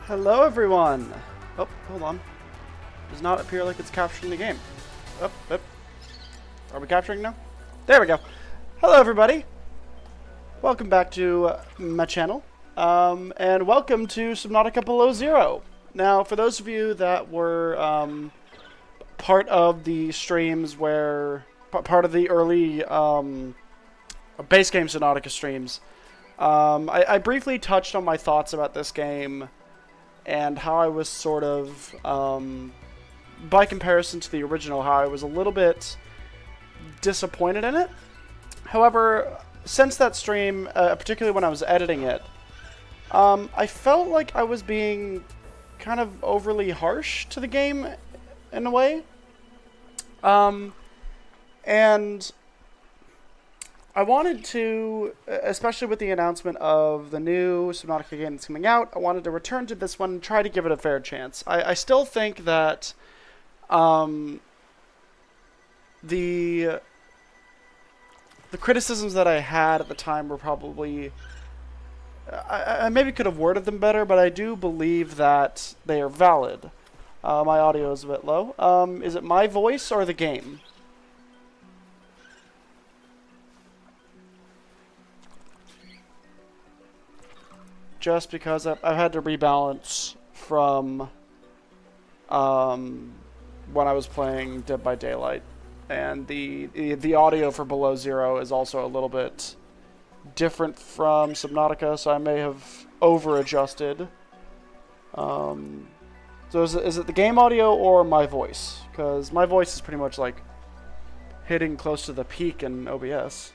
Hello, everyone. Oh, hold on. Does not appear like it's capturing the game. Oh, oh. Are we capturing now? There we go. Hello, everybody. Welcome back to my channel. And welcome to Subnautica Below Zero. Now, for those of you that were part of the streams where... part of the early base game Subnautica streams, I briefly touched on my thoughts about this game and how I was sort of, by comparison to the original, how I was a little bit disappointed in it. However, since that stream, particularly when I was editing it, I felt like I was being kind of overly harsh to the game in a way. And I wanted to, especially with the announcement of the new Subnautica game that's coming out, I wanted to return to this one and try to give it a fair chance. I still think that the criticisms that I had at the time were probably... I maybe could have worded them better, but I do believe that they are valid. My audio is a bit low. Is it my voice or the game? Just because I've had to rebalance from when I was playing Dead by Daylight, and the audio for Below Zero is also a little bit different from Subnautica, so I may have over-adjusted. So is it the game audio or my voice? Because my voice is pretty much like hitting close to the peak in OBS.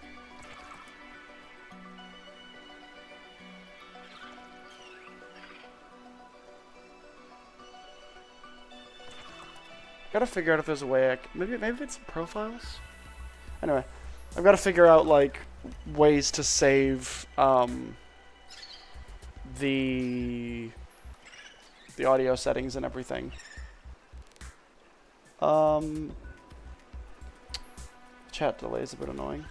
Gotta figure out if there's a way maybe it's profiles? Anyway, I've got to figure out, like, ways to save, the audio settings and everything. Chat delay is a bit annoying.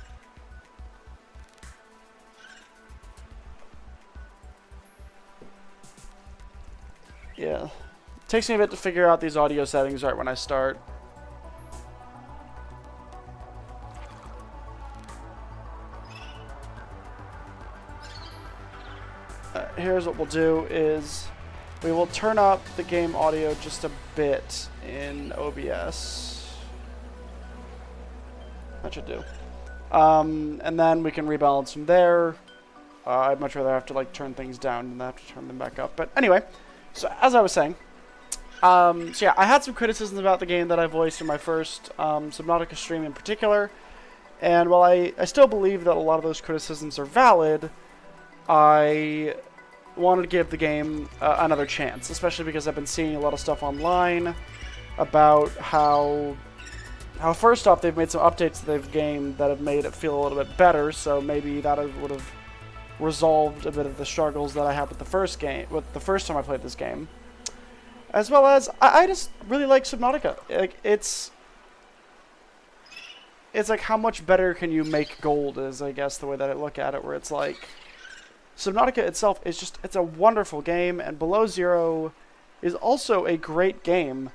Yeah. Takes me a bit to figure out these audio settings right when I start. Here's what we'll do is we will turn up the game audio just a bit in OBS. That should do. And then we can rebalance from there. I'd much rather have to like turn things down than have to turn them back up. But anyway, so as I was saying, so yeah, I had some criticisms about the game that I voiced in my first Subnautica stream in particular, and while I still believe that a lot of those criticisms are valid, I wanted to give the game another chance, especially because I've been seeing a lot of stuff online about how first off they've made some updates to the game that have made it feel a little bit better, so maybe that would have resolved a bit of the struggles that I had with the first time I played this game. As well as, I just really like Subnautica. Like, it's like, how much better can you make gold is, I guess, the way that I look at it, where it's like, Subnautica itself is just, it's a wonderful game, and Below Zero is also a great game,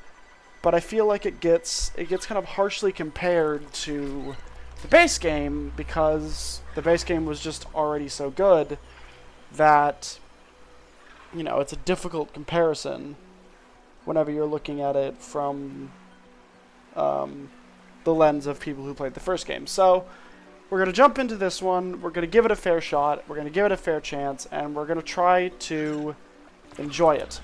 but I feel like it gets kind of harshly compared to the base game, because the base game was just already so good that, you know, it's a difficult comparison whenever you're looking at it from the lens of people who played the first game. So we're going to jump into this one, we're going to give it a fair shot, we're going to give it a fair chance, and we're going to try to enjoy it.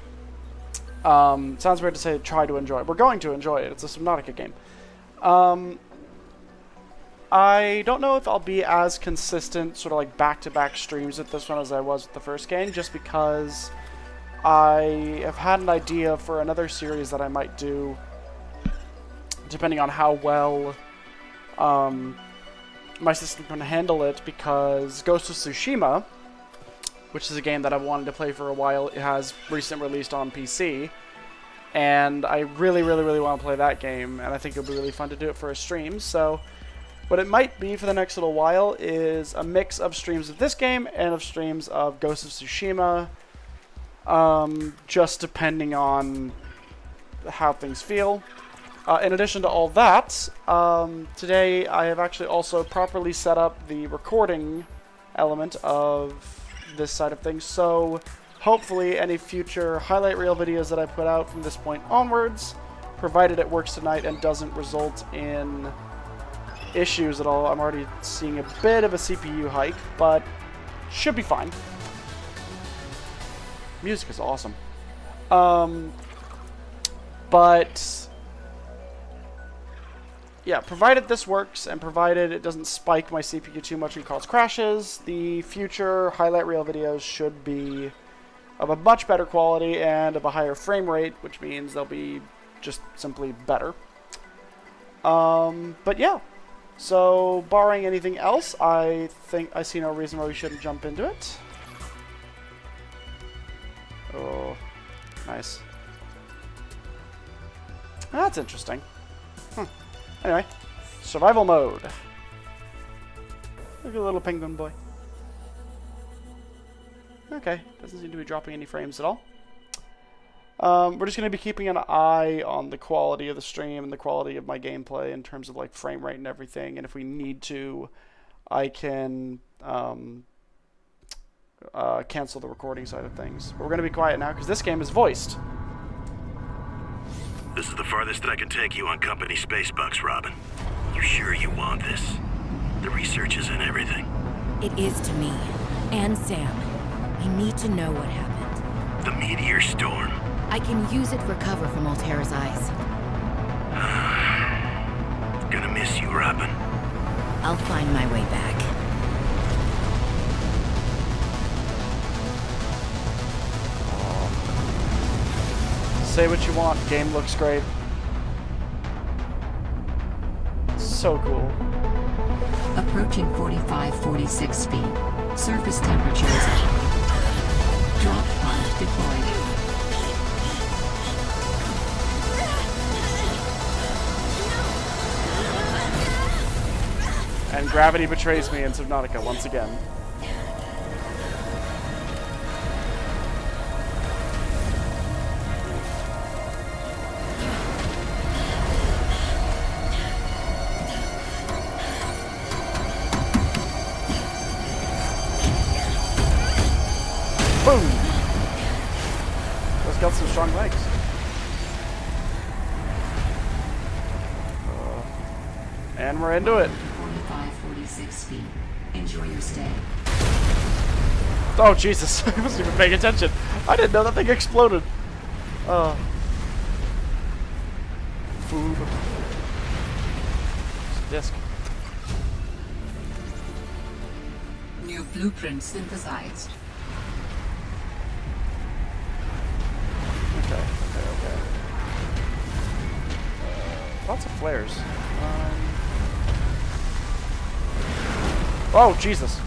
Sounds weird to say try to enjoy it. We're going to enjoy it. It's a Subnautica game. I don't know if I'll be as consistent, sort of like back-to-back streams with this one as I was with the first game, just because I have had an idea for another series that I might do, depending on how well my system can handle it, because Ghost of Tsushima, which is a game that I've wanted to play for a while, it has recently released on PC, and I really, really, really want to play that game, and I think it'll be really fun to do it for a stream. So what it might be for the next little while is a mix of streams of this game and of streams of Ghost of Tsushima, just depending on how things feel. In addition to all that, today I have actually also properly set up the recording element of this side of things, so hopefully any future highlight reel videos that I put out from this point onwards, provided it works tonight and doesn't result in issues at all. I'm already seeing a bit of a CPU hike, but should be fine. Music is awesome. But yeah, provided this works and provided it doesn't spike my CPU too much and cause crashes, the future highlight reel videos should be of a much better quality and of a higher frame rate, which means they'll be just simply better. But yeah, so barring anything else, I think I see no reason why we shouldn't jump into it. Oh, nice. That's interesting. Anyway, survival mode. Look at the little penguin boy. Okay, doesn't seem to be dropping any frames at all. We're just going to be keeping an eye on the quality of the stream and the quality of my gameplay in terms of like frame rate and everything. And if we need to, I can cancel the recording side of things. But we're going to be quiet now because this game is voiced. This is the farthest that I can take you on company space bucks, Robin. You sure you want this? The research is in everything. It is to me. And Sam. I need to know what happened. The meteor storm. I can use it for cover from Altera's eyes. Gonna miss you, Robin. I'll find my way back. Say what you want, game looks great. So cool. Approaching 45-46 feet. Surface temperatures. Drop pod deployed. And gravity betrays me in Subnautica once again. Boom! Those got some strong legs. And we're into it. 45-46 feet. Enjoy your stay. Oh, Jesus. I wasn't even paying attention. I didn't know that thing exploded. Food. Disc. New blueprint synthesized. Okay. Lots of flares. Oh, Jesus.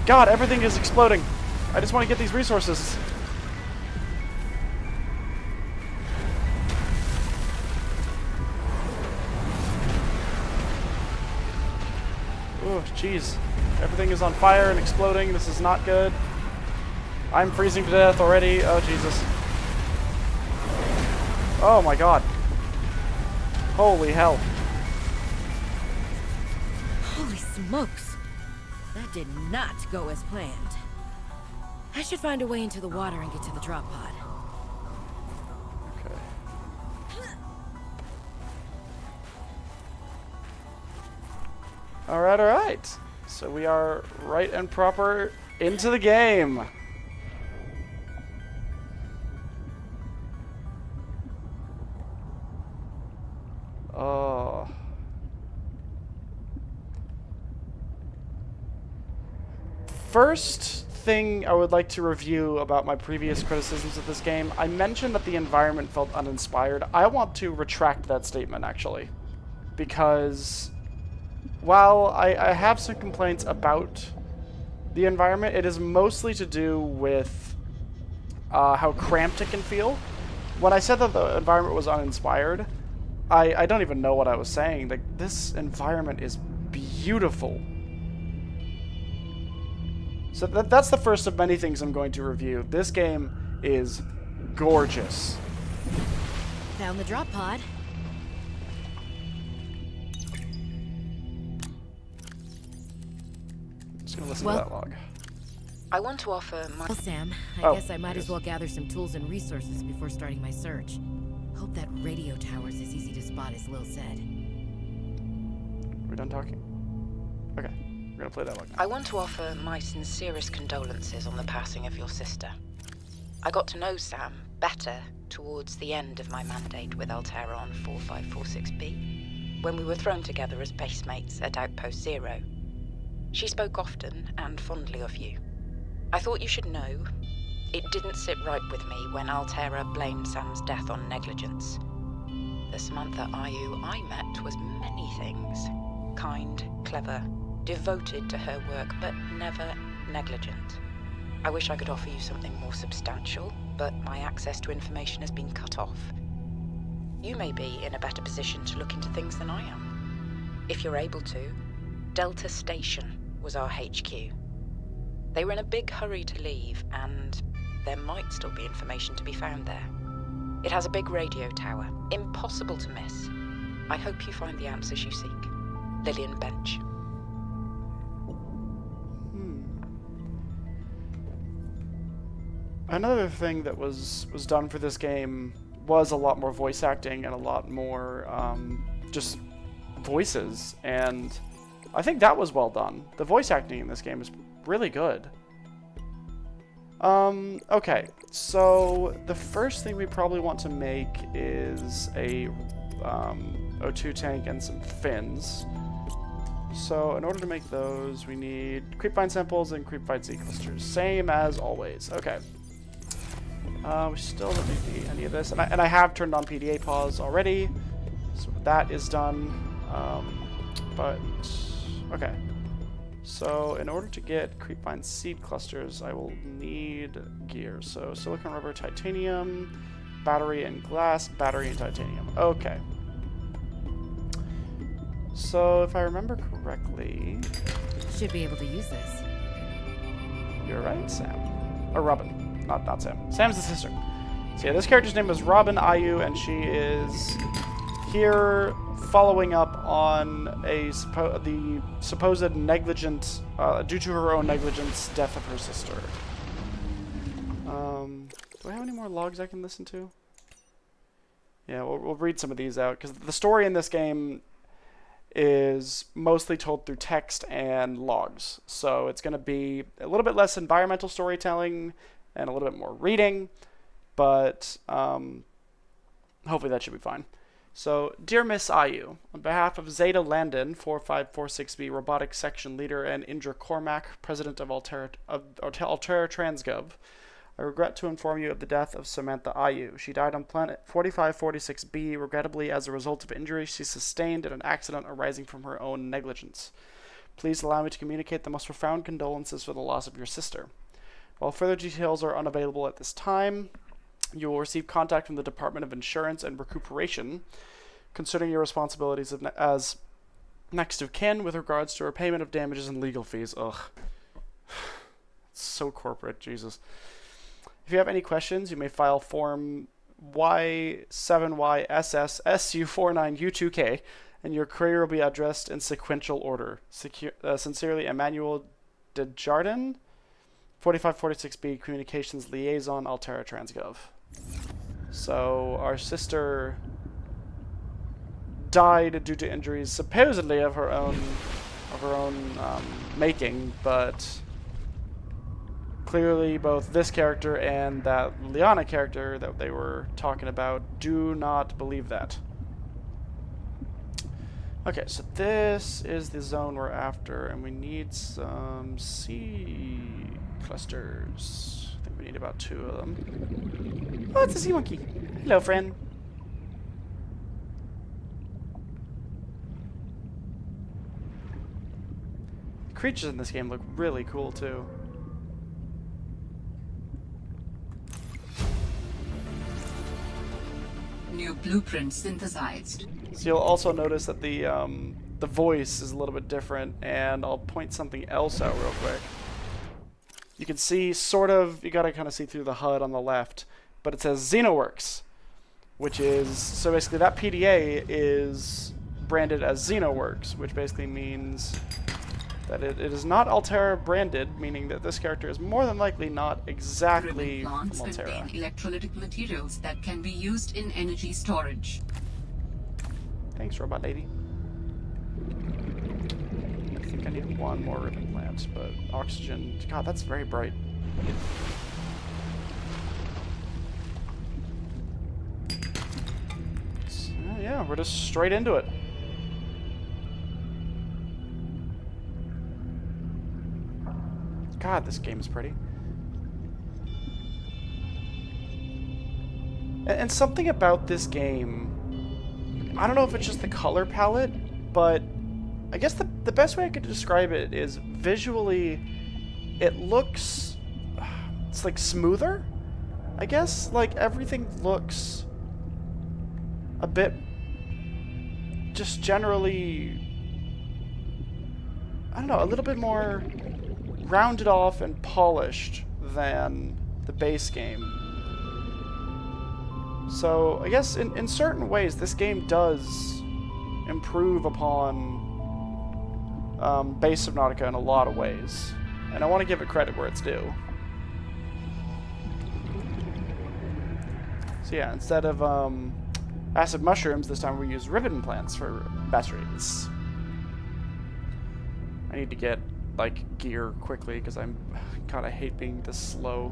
God, everything is exploding. I just want to get these resources. Oh, jeez. Everything is on fire and exploding. This is not good. I'm freezing to death already. Oh, Jesus. Oh, my God. Holy hell. Holy smokes. That did not go as planned. I should find a way into the water and get to the drop pod. Okay. Alright. So we are right and proper into the game. Oh. First thing I would like to review about my previous criticisms of this game, I mentioned that the environment felt uninspired. I want to retract that statement, actually. Because while I have some complaints about the environment, it is mostly to do with how cramped it can feel. When I said that the environment was uninspired, I don't even know what I was saying. Like, this environment is beautiful. So that's the first of many things I'm going to review. This game is gorgeous. Found the drop pod. Just gonna listen to that log. I want to offer my... Well, Sam, I Oh, guess I might as well gather some tools and resources before starting my search. Hope that radio tower's as easy to spot as Lil said. We're done talking? Okay, we're gonna play that log now. I want to offer my sincerest condolences on the passing of your sister. I got to know Sam better towards the end of my mandate with Altera on 4546B, when we were thrown together as base mates at Outpost Zero. She spoke often and fondly of you. I thought you should know, it didn't sit right with me when Altera blamed Sam's death on negligence. The Samantha Ayu I met was many things. Kind, clever, devoted to her work, but never negligent. I wish I could offer you something more substantial, but my access to information has been cut off. You may be in a better position to look into things than I am. If you're able to, Delta Station was our HQ. They were in a big hurry to leave, and there might still be information to be found there. It has a big radio tower, impossible to miss. I hope you find the answers you seek. Lillian Bench. Another thing that was done for this game was a lot more voice acting and a lot more just voices, and I think that was well done. The voice acting in this game is really good. Okay, so the first thing we probably want to make is a O2 tank and some fins. So in order to make those, we need creepvine samples and creepvine seed clusters. Same as always. Okay. We still don't need any of this. And I have turned on PDA pause already. So that is done. But, okay. So in order to get creepvine seed clusters, I will need gear. So silicon, rubber, titanium, battery and glass, battery and titanium. Okay. So if I remember correctly... Should be able to use this. You're right, Sam. Or Robin. Not Sam. Sam's the sister. So yeah, this character's name is Robin Ayu, and she is here following up on the supposed negligent, due to her own negligence, death of her sister. Do I have any more logs I can listen to? Yeah, we'll read some of these out, because the story in this game is mostly told through text and logs. So it's going to be a little bit less environmental storytelling and a little bit more reading, but hopefully that should be fine. So, Dear Miss Ayu, on behalf of Zeta Landon, 4546B Robotics Section Leader, and Indra Cormack, President of Altera Transgov, I regret to inform you of the death of Samantha Ayu. She died on planet 4546B, regrettably as a result of injuries she sustained in an accident arising from her own negligence. Please allow me to communicate the most profound condolences for the loss of your sister. While further details are unavailable at this time, you will receive contact from the Department of Insurance and Recuperation concerning your responsibilities as next of kin with regards to repayment of damages and legal fees. Ugh. It's so corporate, Jesus. If you have any questions, you may file Form Y7YSSSU49U2K, and your query will be addressed in sequential order. Sincerely, Emmanuel Desjardins, 4546B Communications Liaison, Altera Transgov. So our sister died due to injuries supposedly of her own making, but clearly both this character and that Liana character that they were talking about do not believe that. Okay, so this is the zone we're after, and we need some seed clusters. I think we need about 2 of them. Oh, it's a sea monkey. Hello, friend. The creatures in this game look really cool, too. New blueprint synthesized. So you'll also notice that the voice is a little bit different, and I'll point something else out real quick. You can see sort of, you gotta kind of see through the HUD on the left, but it says Xenoworks, which is, so basically that PDA is branded as Xenoworks, which basically means that it is not Altera branded, meaning that this character is more than likely not exactly from plants Altera. contain electrolytic materials that can be used in energy storage. Thanks, robot lady. I think I need one more ribbon plant, but oxygen... God, that's very bright. So, yeah, we're just straight into it. God, this game is pretty. And something about this game, I don't know if it's just the color palette, but I guess the best way I could describe it is visually, it looks, it's like smoother, I guess? Like everything looks a bit, just generally, I don't know, a little bit more rounded off and polished than the base game. So I guess in certain ways this game does improve upon base Subnautica in a lot of ways, and I want to give it credit where it's due. So yeah, instead of acid mushrooms, this time we use ribbon plants for batteries. I need to get like gear quickly because I'm God, I hate being this slow.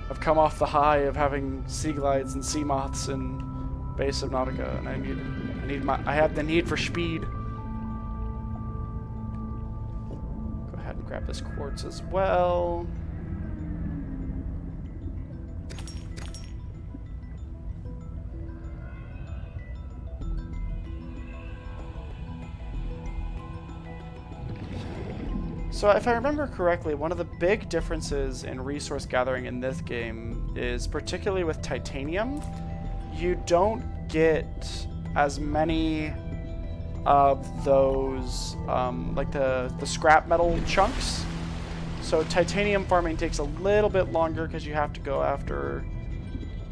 I've come off the high of having sea glides and sea moths in base Subnautica, and I have the need for speed. Go ahead and grab this quartz as well. So if I remember correctly, one of the big differences in resource gathering in this game is particularly with titanium, you don't get as many of those, like the scrap metal chunks. So titanium farming takes a little bit longer because you have to go after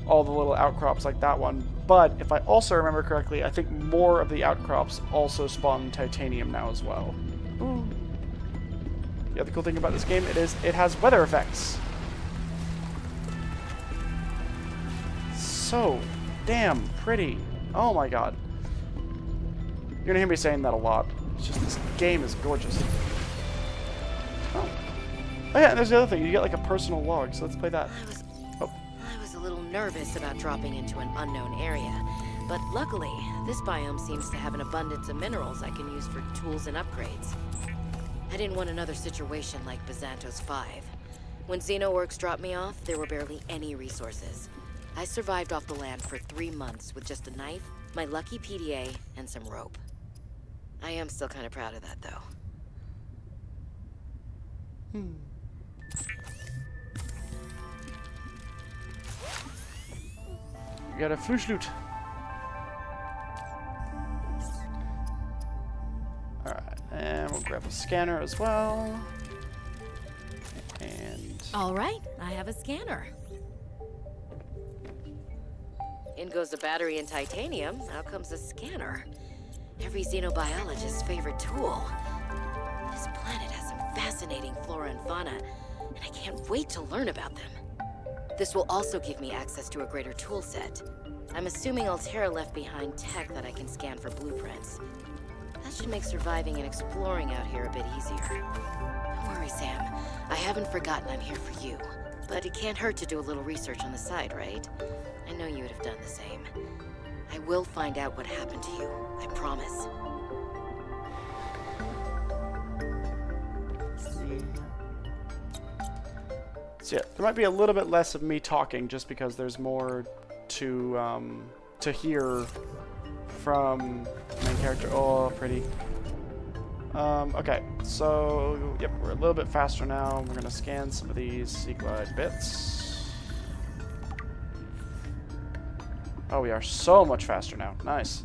all the little outcrops like that one. But if I also remember correctly, I think more of the outcrops also spawn titanium now as well. Ooh. The other cool thing about this game, it has weather effects. So damn pretty. Oh my god. You're gonna hear me saying that a lot. It's just this game is gorgeous. Oh yeah, and there's the other thing. You get like a personal log, so let's play that. I was a little nervous about dropping into an unknown area, but luckily, this biome seems to have an abundance of minerals I can use for tools and upgrades. I didn't want another situation like Byzantos 5. When Xenoworks dropped me off, there were barely any resources. I survived off the land for 3 months with just a knife, my lucky PDA, and some rope. I am still kind of proud of that, though. You got a Flugschlut. Alright, and we'll grab a scanner as well. And... All right, I have a scanner. In goes the battery and titanium, out comes a scanner. Every xenobiologist's favorite tool. This planet has some fascinating flora and fauna, and I can't wait to learn about them. This will also give me access to a greater tool set. I'm assuming Altera left behind tech that I can scan for blueprints. That should make surviving and exploring out here a bit easier. Don't worry, Sam. I haven't forgotten I'm here for you. But it can't hurt to do a little research on the side, right? I know you would have done the same. I will find out what happened to you. I promise. So yeah, there might be a little bit less of me talking just because there's more to hear from the main character. Oh, pretty. Okay, so yep, we're a little bit faster now. We're gonna scan some of these sea glide bits. Oh, we are so much faster now. Nice.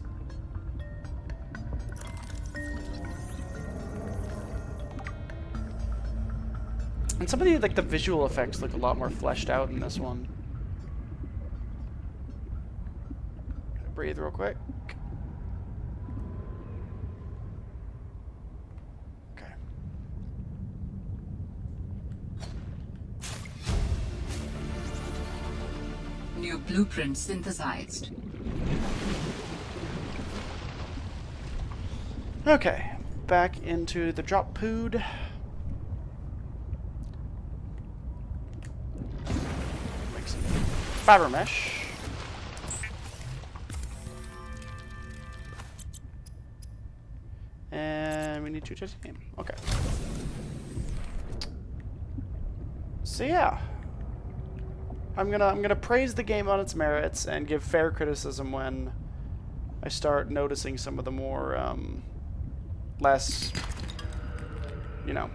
And some of the like the visual effects look a lot more fleshed out in this one. Breathe real quick. Okay. New blueprint synthesized. Okay, back into the drop pood. Make some fiber mesh. And we need 2 titanium. Okay. So yeah. I'm gonna praise the game on its merits and give fair criticism when I start noticing some of the more less, you know,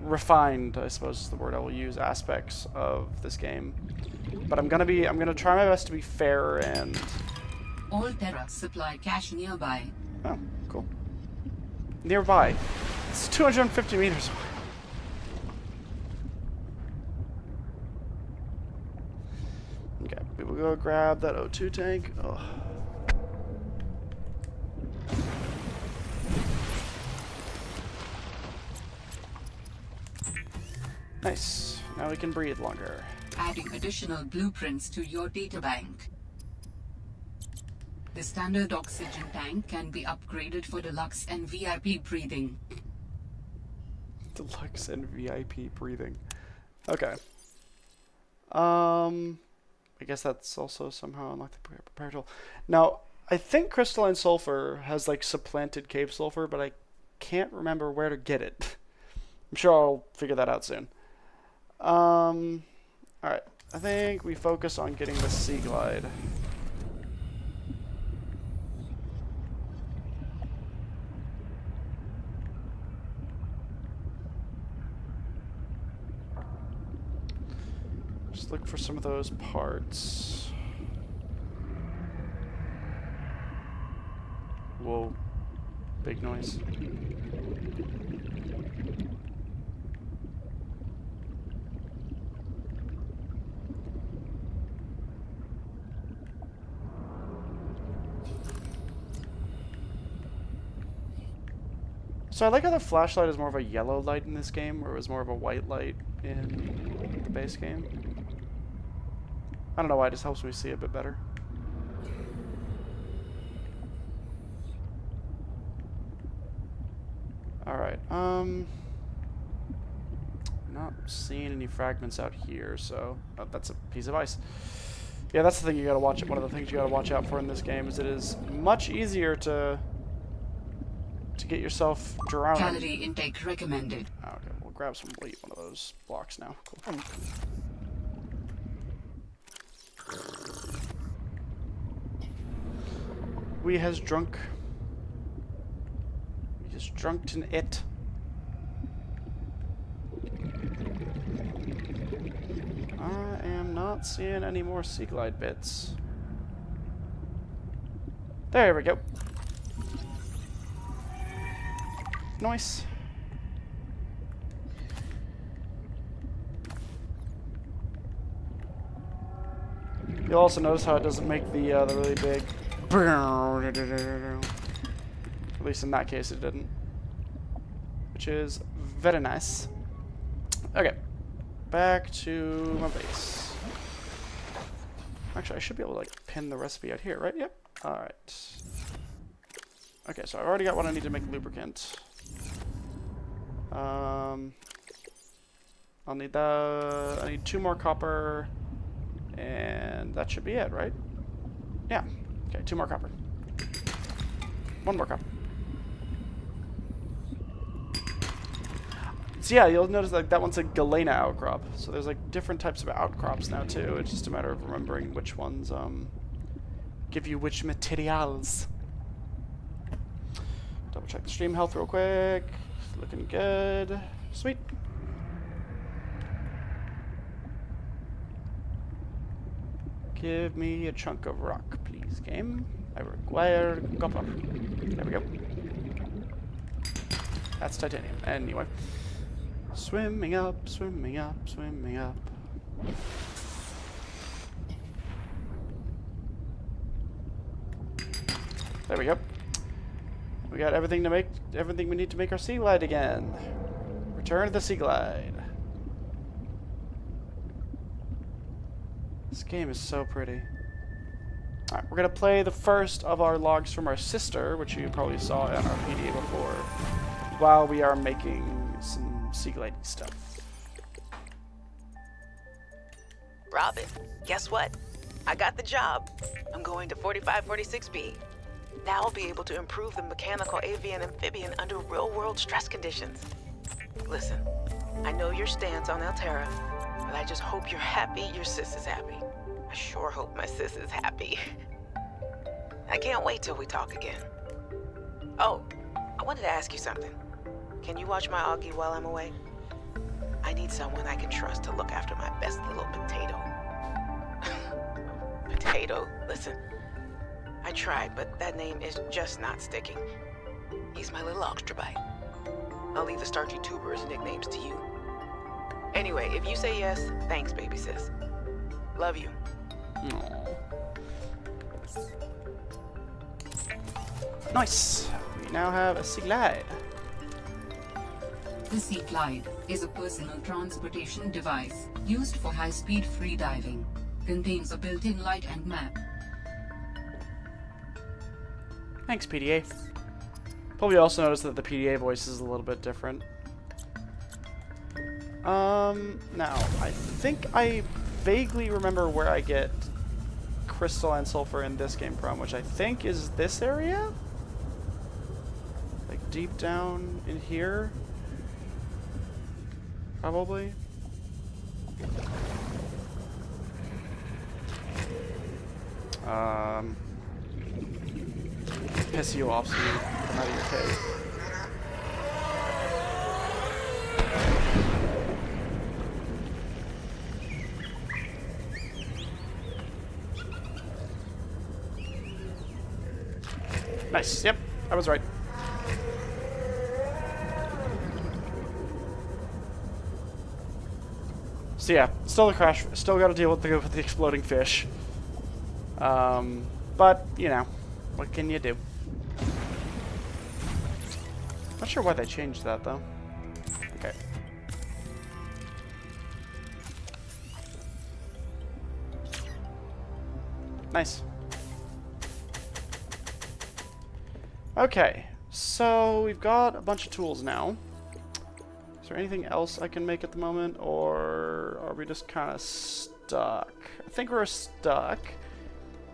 refined, I suppose is the word I will use, aspects of this game. But I'm gonna try my best to be fair and. All Terra supply cache nearby. Oh, cool. Nearby. It's 250 meters away. Okay, we will go grab that O2 tank. Oh. Nice. Now we can breathe longer. Adding additional blueprints to your databank. The standard oxygen tank can be upgraded for deluxe and VIP breathing. Deluxe and VIP breathing. Okay. I guess that's also somehow unlocked the prepare tool. Now, I think crystalline sulfur has like supplanted cave sulfur, but I can't remember where to get it. I'm sure I'll figure that out soon. Alright. I think we focus on getting the Sea Glide. Just look for some of those parts. Whoa. Big noise. So I like how the flashlight is more of a yellow light in this game, where it was more of a white light in the base game. I don't know why, it just helps me see a bit better. Alright, not seeing any fragments out here, so oh, that's a piece of ice. Yeah, that's the thing you gotta watch. One of the things you gotta watch out for in this game is it is much easier to get yourself drowning. Calorie intake recommended. Oh, okay, we'll grab some. We'll eat one of those blocks now. Cool. We has drunk. We just drunked in it. I am not seeing any more Sea Glide bits. There we go. Nice. You'll also notice how it doesn't make the really big. At least in that case, it didn't, which is very nice. Okay, back to my base. Actually, I should be able to like pin the recipe out here, right? Yep. All right. Okay, so I've already got what I need to make lubricant. I'll need that. I need 2 more copper, and that should be it, right? Yeah. Okay, 2 more copper. 1 more copper. So yeah, you'll notice like that one's a Galena outcrop. So there's like different types of outcrops now too. It's just a matter of remembering which ones give you which materials. Double check the stream health real quick. Looking good. Sweet. Give me a chunk of rock, please, game. I require copper. There we go. That's titanium. Anyway. Swimming up, swimming up, swimming up. There we go. We got everything we need to make our sea glide again. Return to the sea glide. This game is so pretty. Alright, we're gonna play the first of our logs from our sister, which you probably saw in our PDA before, while we are making some sea gliding stuff. Robin, guess what? I got the job. I'm going to 4546B. Now I'll be able to improve the mechanical avian amphibian under real-world stress conditions. Listen, I know your stance on Altera, but I just hope you're happy your sis is happy. I sure hope my sis is happy. I can't wait till we talk again. Oh, I wanted to ask you something. Can you watch my Augie while I'm away? I need someone I can trust to look after my best little potato. Potato, listen. I tried, but that name is just not sticking. He's my little oxtrabite. I'll leave the starchy tubers nicknames to you. Anyway, if you say yes, thanks, baby sis. Love you. Aww. Nice. We now have a sea glide. The Sea Glide is a personal transportation device used for high-speed freediving. Contains a built-in light and map. Thanks, PDA. Probably also noticed that the PDA voice is a little bit different. Now, I think I vaguely remember where I get crystalline sulfur in this game from, which I think is this area? Like deep down in here? Probably. Piss you off so you come out of your cave. Nice. Yep, I was right. So yeah, still the crash. Still got to deal with the exploding fish. But you know, what can you do? Not sure why they changed that though. Okay. Nice. Okay, so we've got a bunch of tools now. Is there anything else I can make at the moment, or are we just kind of stuck? I think we're stuck,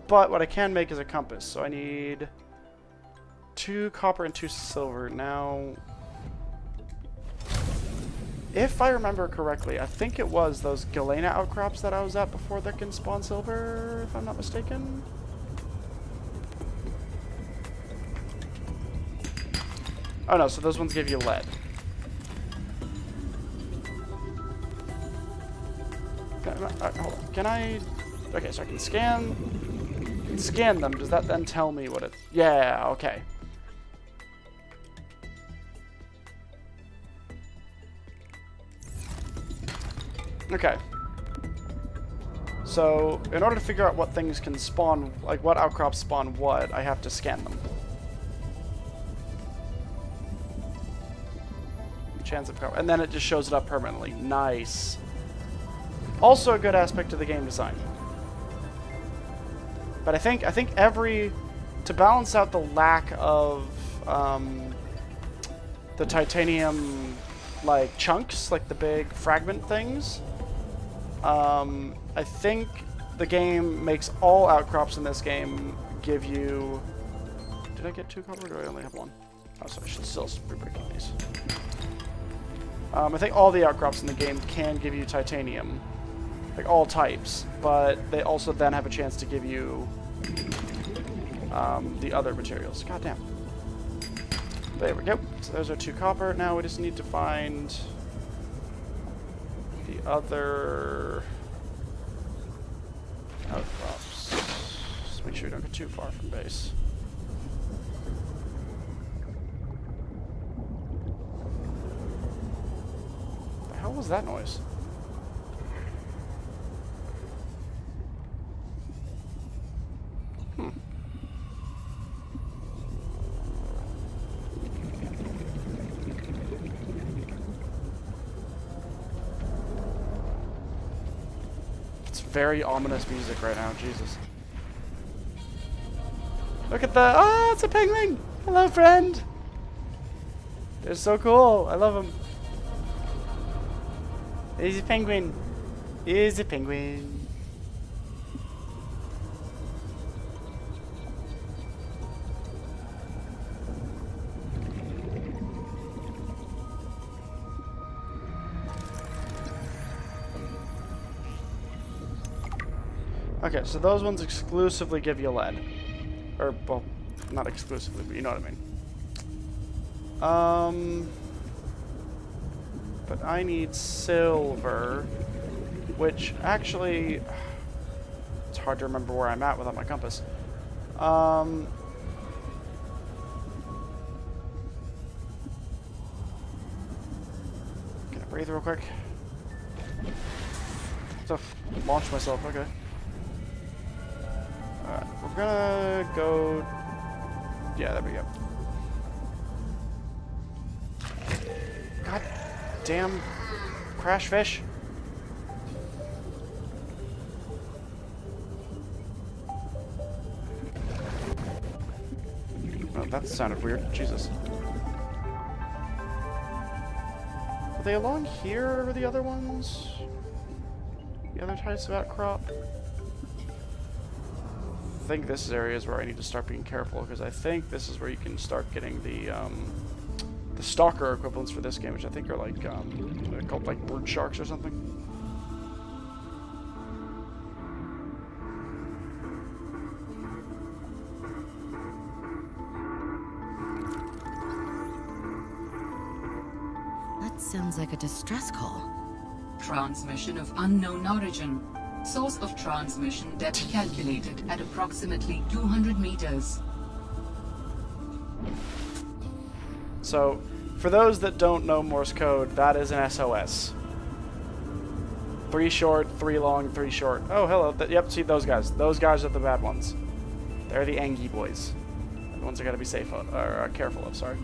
but what I can make is a compass, so I need 2 copper and 2 silver. Now, if I remember correctly, I think it was those Galena outcrops that I was at before that can spawn silver, if I'm not mistaken. Oh no, so those ones give you lead. Hold on. Can I... Okay, so I can scan them. Does that then tell me what it... Yeah, okay. Okay. So, in order to figure out what things can spawn, like what outcrops spawn what, I have to scan them. Chance of cover, and then it just shows it up permanently. Nice. Also a good aspect of the game design. But I think every, to balance out the lack of the titanium like chunks, like the big fragment things, I think the game makes all outcrops in this game give you... Did I get 2 copper, or do I only have 1? Oh, so I should still be breaking these. I think all the outcrops in the game can give you titanium, like all types, but they also then have a chance to give you the other materials. God damn. There we go. So those are 2 copper. Now we just need to find the other outcrop. make sure we don't get too far from base. The hell was that noise? Very ominous music right now, Jesus. Look at the, oh, it's a penguin! Hello, friend! They're so cool, I love them. He's a penguin. He's a penguin. Okay, so those ones exclusively give you lead. Or, well, not exclusively, but you know what I mean. But I need silver, which actually, it's hard to remember where I'm at without my compass. Can I breathe real quick? So, launch myself, okay. Alright, we're gonna go... Yeah, there we go. God damn crash fish. Oh, that sounded weird. Jesus. Are they along here or the other ones? The other types of outcrop? I think this area is where I need to start being careful, because I think this is where you can start getting the stalker equivalents for this game, which I think are like they're called like bird sharks or something. That sounds like a distress call. Transmission of unknown origin. Source of transmission depth calculated at approximately 200 meters. So, for those that don't know Morse code, that is an SOS. 3 short, 3 long, 3 short. Oh, hello. Yep, see those guys. Those guys are the bad ones. They're the Angie boys. They're the ones I gotta be safe of, or careful of, sorry.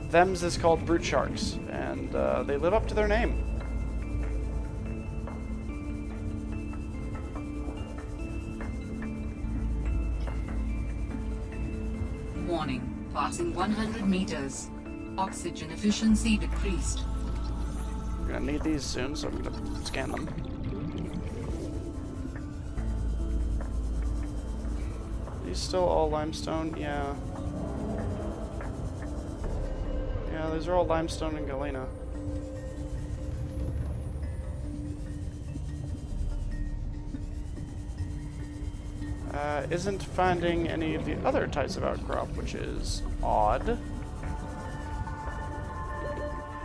Them's is called brute sharks, and they live up to their name. Warning, passing 100 meters. Oxygen efficiency decreased. We're gonna need these soon, so I'm gonna scan them. These still all limestone? Yeah. Yeah, these are all limestone and galena. Isn't finding any of the other types of outcrop, which is odd.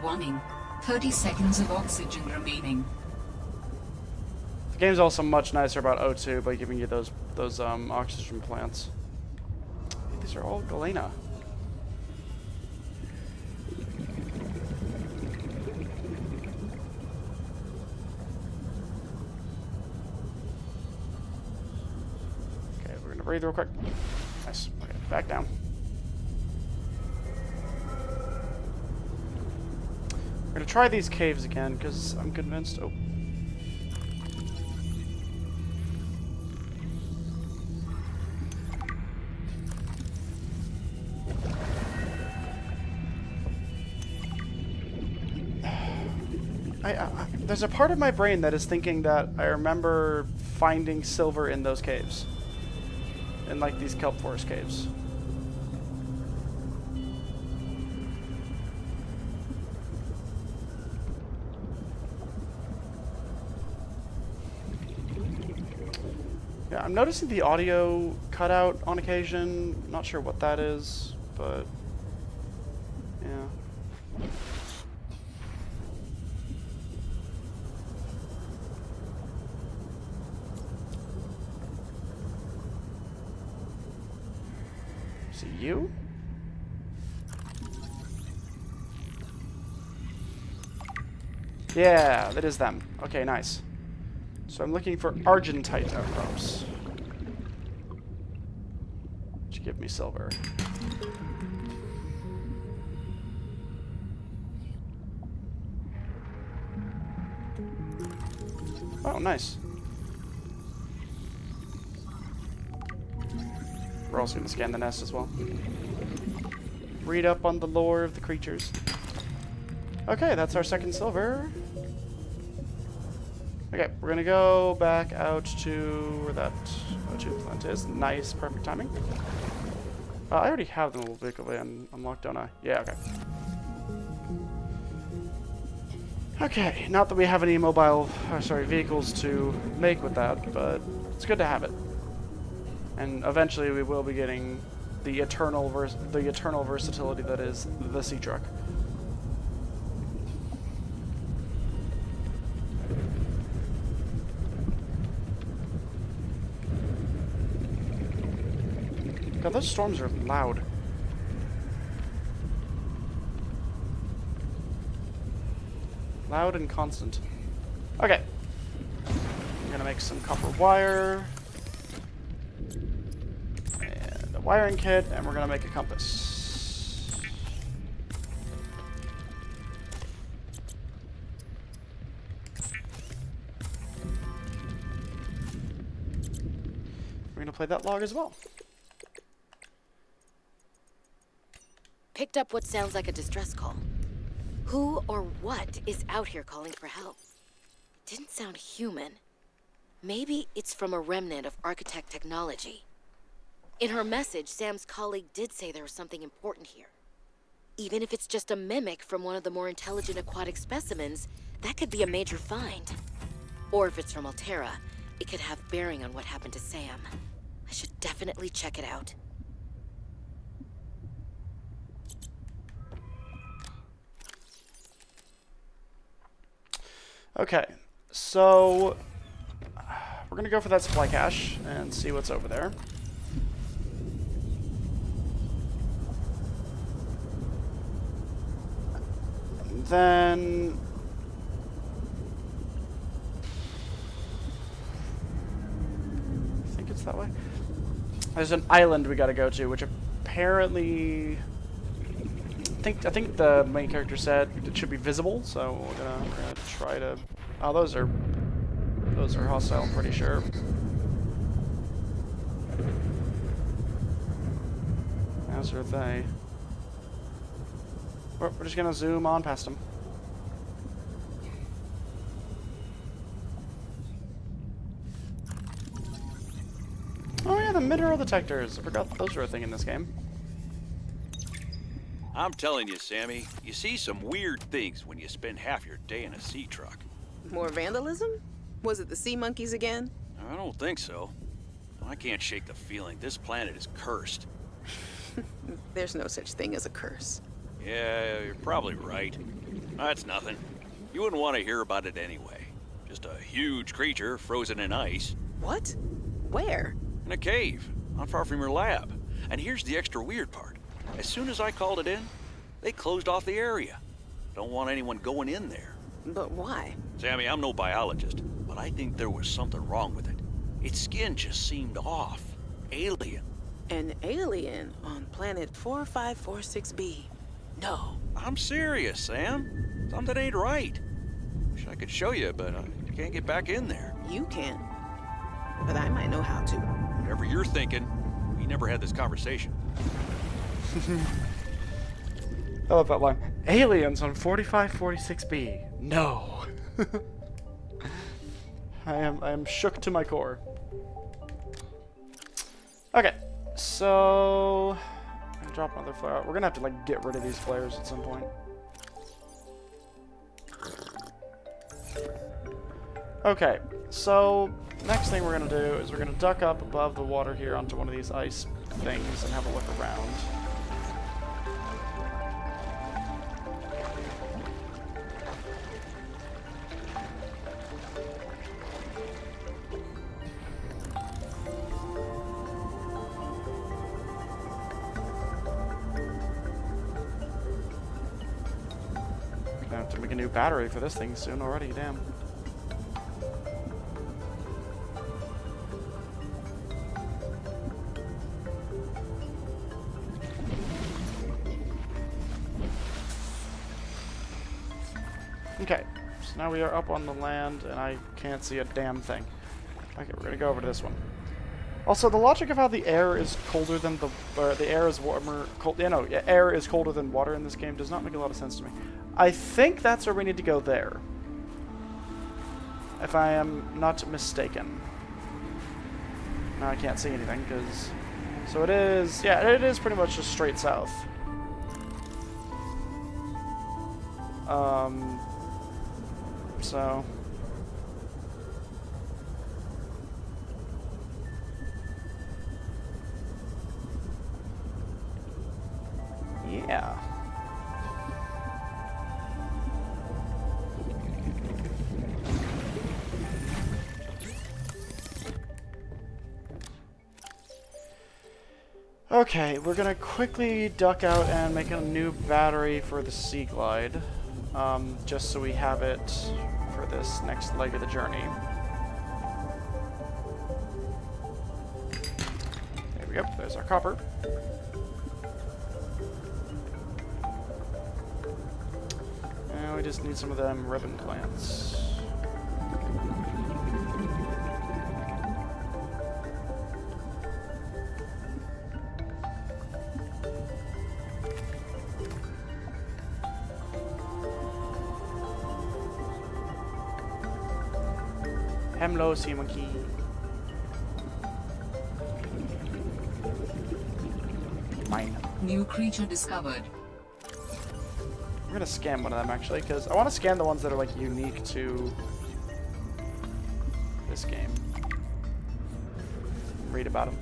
Warning, 30 seconds of oxygen remaining. The game's also much nicer about O2 by giving you those oxygen plants. These are all galena. Breathe real quick. Nice. Okay, back down. We're gonna try these caves again because I'm convinced. Oh. There's a part of my brain that is thinking that I remember finding silver in those caves. In like these kelp forest caves. Yeah, I'm noticing the audio cutout on occasion. Not sure what that is, but yeah. Is it you? Yeah, that is them. Okay, nice. So I'm looking for Argentite outcrops. Which give me silver. Oh, nice. We're also going to scan the nest as well. Read up on the lore of the creatures. Okay, that's our second silver. Okay, we're going to go back out to where that O2 plant is. Nice, perfect timing. I already have the little vehicle unlocked, don't I? Yeah, okay. Okay, not that we have any vehicles to make with that, but it's good to have it. And eventually we will be getting the eternal versatility that is the sea truck. God, those storms are loud. Loud and constant. Okay. I'm gonna make some copper wire. And a wiring kit, and we're gonna make a compass. We're gonna play that log as well. Picked up what sounds like a distress call. Who or what is out here calling for help? Didn't sound human. Maybe it's from a remnant of architect technology. In her message, Sam's colleague did say there was something important here. Even if it's just a mimic from one of the more intelligent aquatic specimens, that could be a major find. Or if it's from Altera, it could have bearing on what happened to Sam. I should definitely check it out. Okay, so we're gonna go for that supply cache and see what's over there. And then I think it's that way. There's an island we gotta go to, which apparently I think the main character said it should be visible, so we're gonna try to. Oh, those are hostile, I'm pretty sure. As are they. We're just gonna zoom on past them. Oh yeah, the mineral detectors. I forgot those were a thing in this game. I'm telling you, Sammy, you see some weird things when you spend half your day in a sea truck. More vandalism? Was it the sea monkeys again? I don't think so. I can't shake the feeling this planet is cursed. There's no such thing as a curse. Yeah, you're probably right. That's nothing. You wouldn't want to hear about it anyway. Just a huge creature frozen in ice. What? Where? In a cave, not far from your lab. And here's the extra weird part. As soon as I called it in, they closed off the area. Don't want anyone going in there. But why? Sammy, I'm no biologist, but I think there was something wrong with it. Its skin just seemed off. Alien. An alien on planet 4546b. No. I'm serious, Sam. Something ain't right. Wish I could show you, but I can't get back in there. You can. But I might know how to. Whatever you're thinking, we never had this conversation. I love that line. Aliens on 4546b. No. I am shook to my core. Okay, so I'm gonna drop another flare out. We're gonna have to like get rid of these flares at some point. Okay, so next thing we're gonna do is we're gonna duck up above the water here onto one of these ice things and have a look around. to make a new battery for this thing soon already, damn. Okay, so now we are up on the land, and I can't see a damn thing. Okay, we're gonna go over to this one. Also, the logic of how the air is colder than the air is warmer, air is colder than water in this game does not make a lot of sense to me. I think that's where we need to go there, if I am not mistaken. Now I can't see anything because, so it is. Yeah, it is pretty much just straight south. So. Yeah. Okay, we're gonna quickly duck out and make a new battery for the Sea Glide, just so we have it for this next leg of the journey. There we go, there's our copper. And we just need some of them ribbon plants. Hello, sea monkey. Mine. New creature discovered. I'm gonna scan one of them actually, because I want to scan the ones that are like unique to this game. Read about them.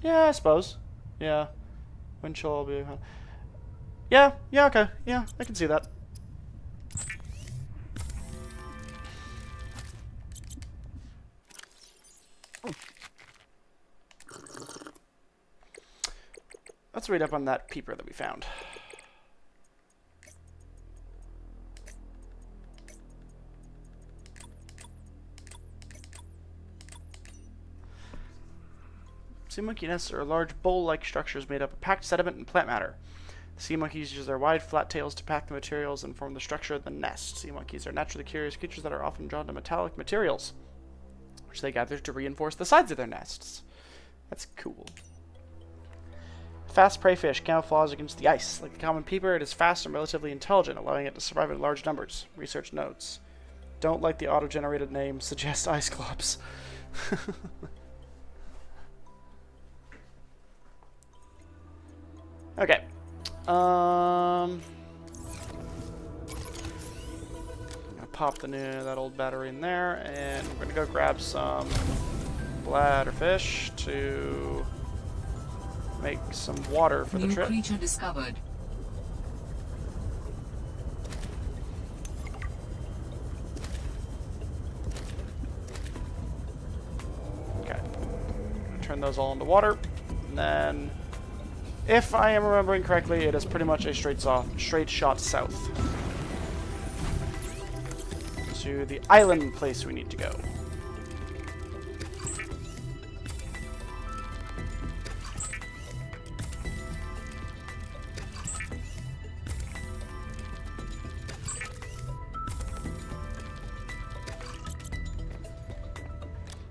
Yeah, I suppose. Yeah. When shall I be? Yeah, okay. Yeah, I can see that. Let's read up on that peeper that we found. Sea monkey nests are large bowl-like structures made up of packed sediment and plant matter. Sea monkeys use their wide, flat tails to pack the materials and form the structure of the nest. Sea monkeys are naturally curious creatures that are often drawn to metallic materials, which they gather to reinforce the sides of their nests. That's cool. Fast prey fish camouflage against the ice. Like the common peeper, it is fast and relatively intelligent, allowing it to survive in large numbers. Research notes. Don't like the auto-generated name. Suggest ice clops. Okay. I'm gonna pop that old battery in there, and we're gonna go grab some bladderfish to make some water for the trip. New creature discovered. Okay. Turn those all into water, and then, if I am remembering correctly, it is pretty much a straight shot south to the island place we need to go.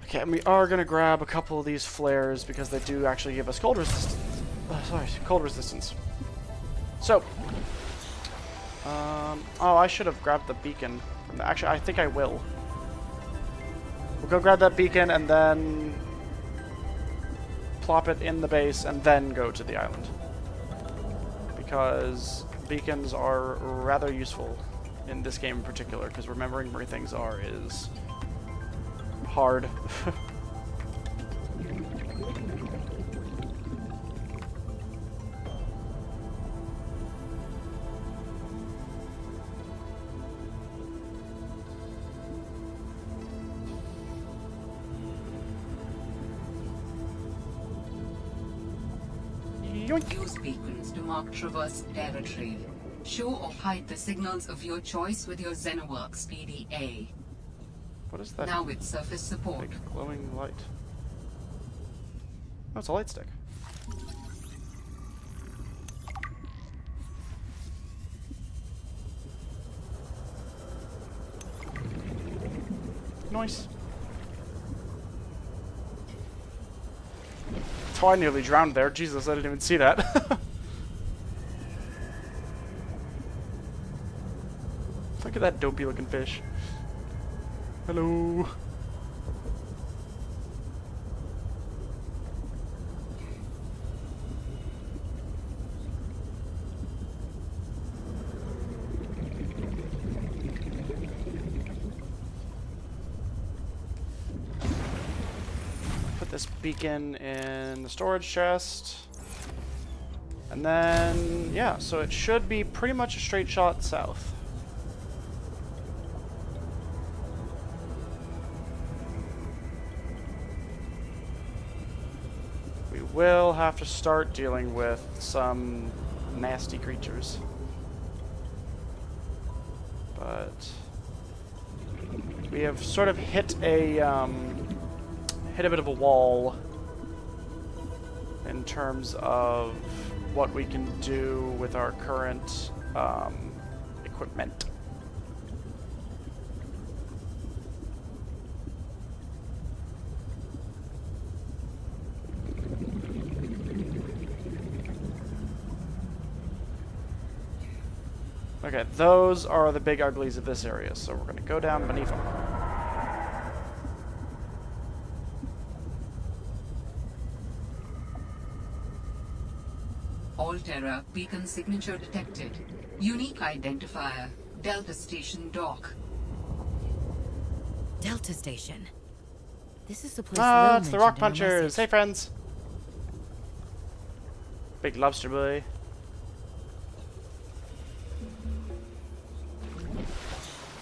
Okay, and we are going to grab a couple of these flares because they do actually give us cold resistance. Cold resistance. So, oh, I should have grabbed the beacon. Actually, I think I will. We'll go grab that beacon and then plop it in the base and then go to the island. Because beacons are rather useful in this game in particular, because remembering where things are is hard. Yoink. Use beacons to mark traverse territory. Show or hide the signals of your choice with your Xenoworks PDA. What is that? Now with surface support. Big glowing light. Oh, it's a light stick. Nice. That's how I nearly drowned there. Jesus, I didn't even see that. Look at that dopey looking fish. Hello. Put this beacon in the storage chest. And then, yeah, so it should be pretty much a straight shot south. We'll have to start dealing with some nasty creatures. But we have sort of hit a bit of a wall in terms of what we can do with our current equipment. Okay, those are the big uglies of this area, so we're going to go down beneath them. Alterra beacon signature detected. Unique identifier. Delta Station dock. Delta Station. This is the place. Ah, Lil it's the Rock mentioned in her Punchers. message. Hey, friends. Big lobster boy.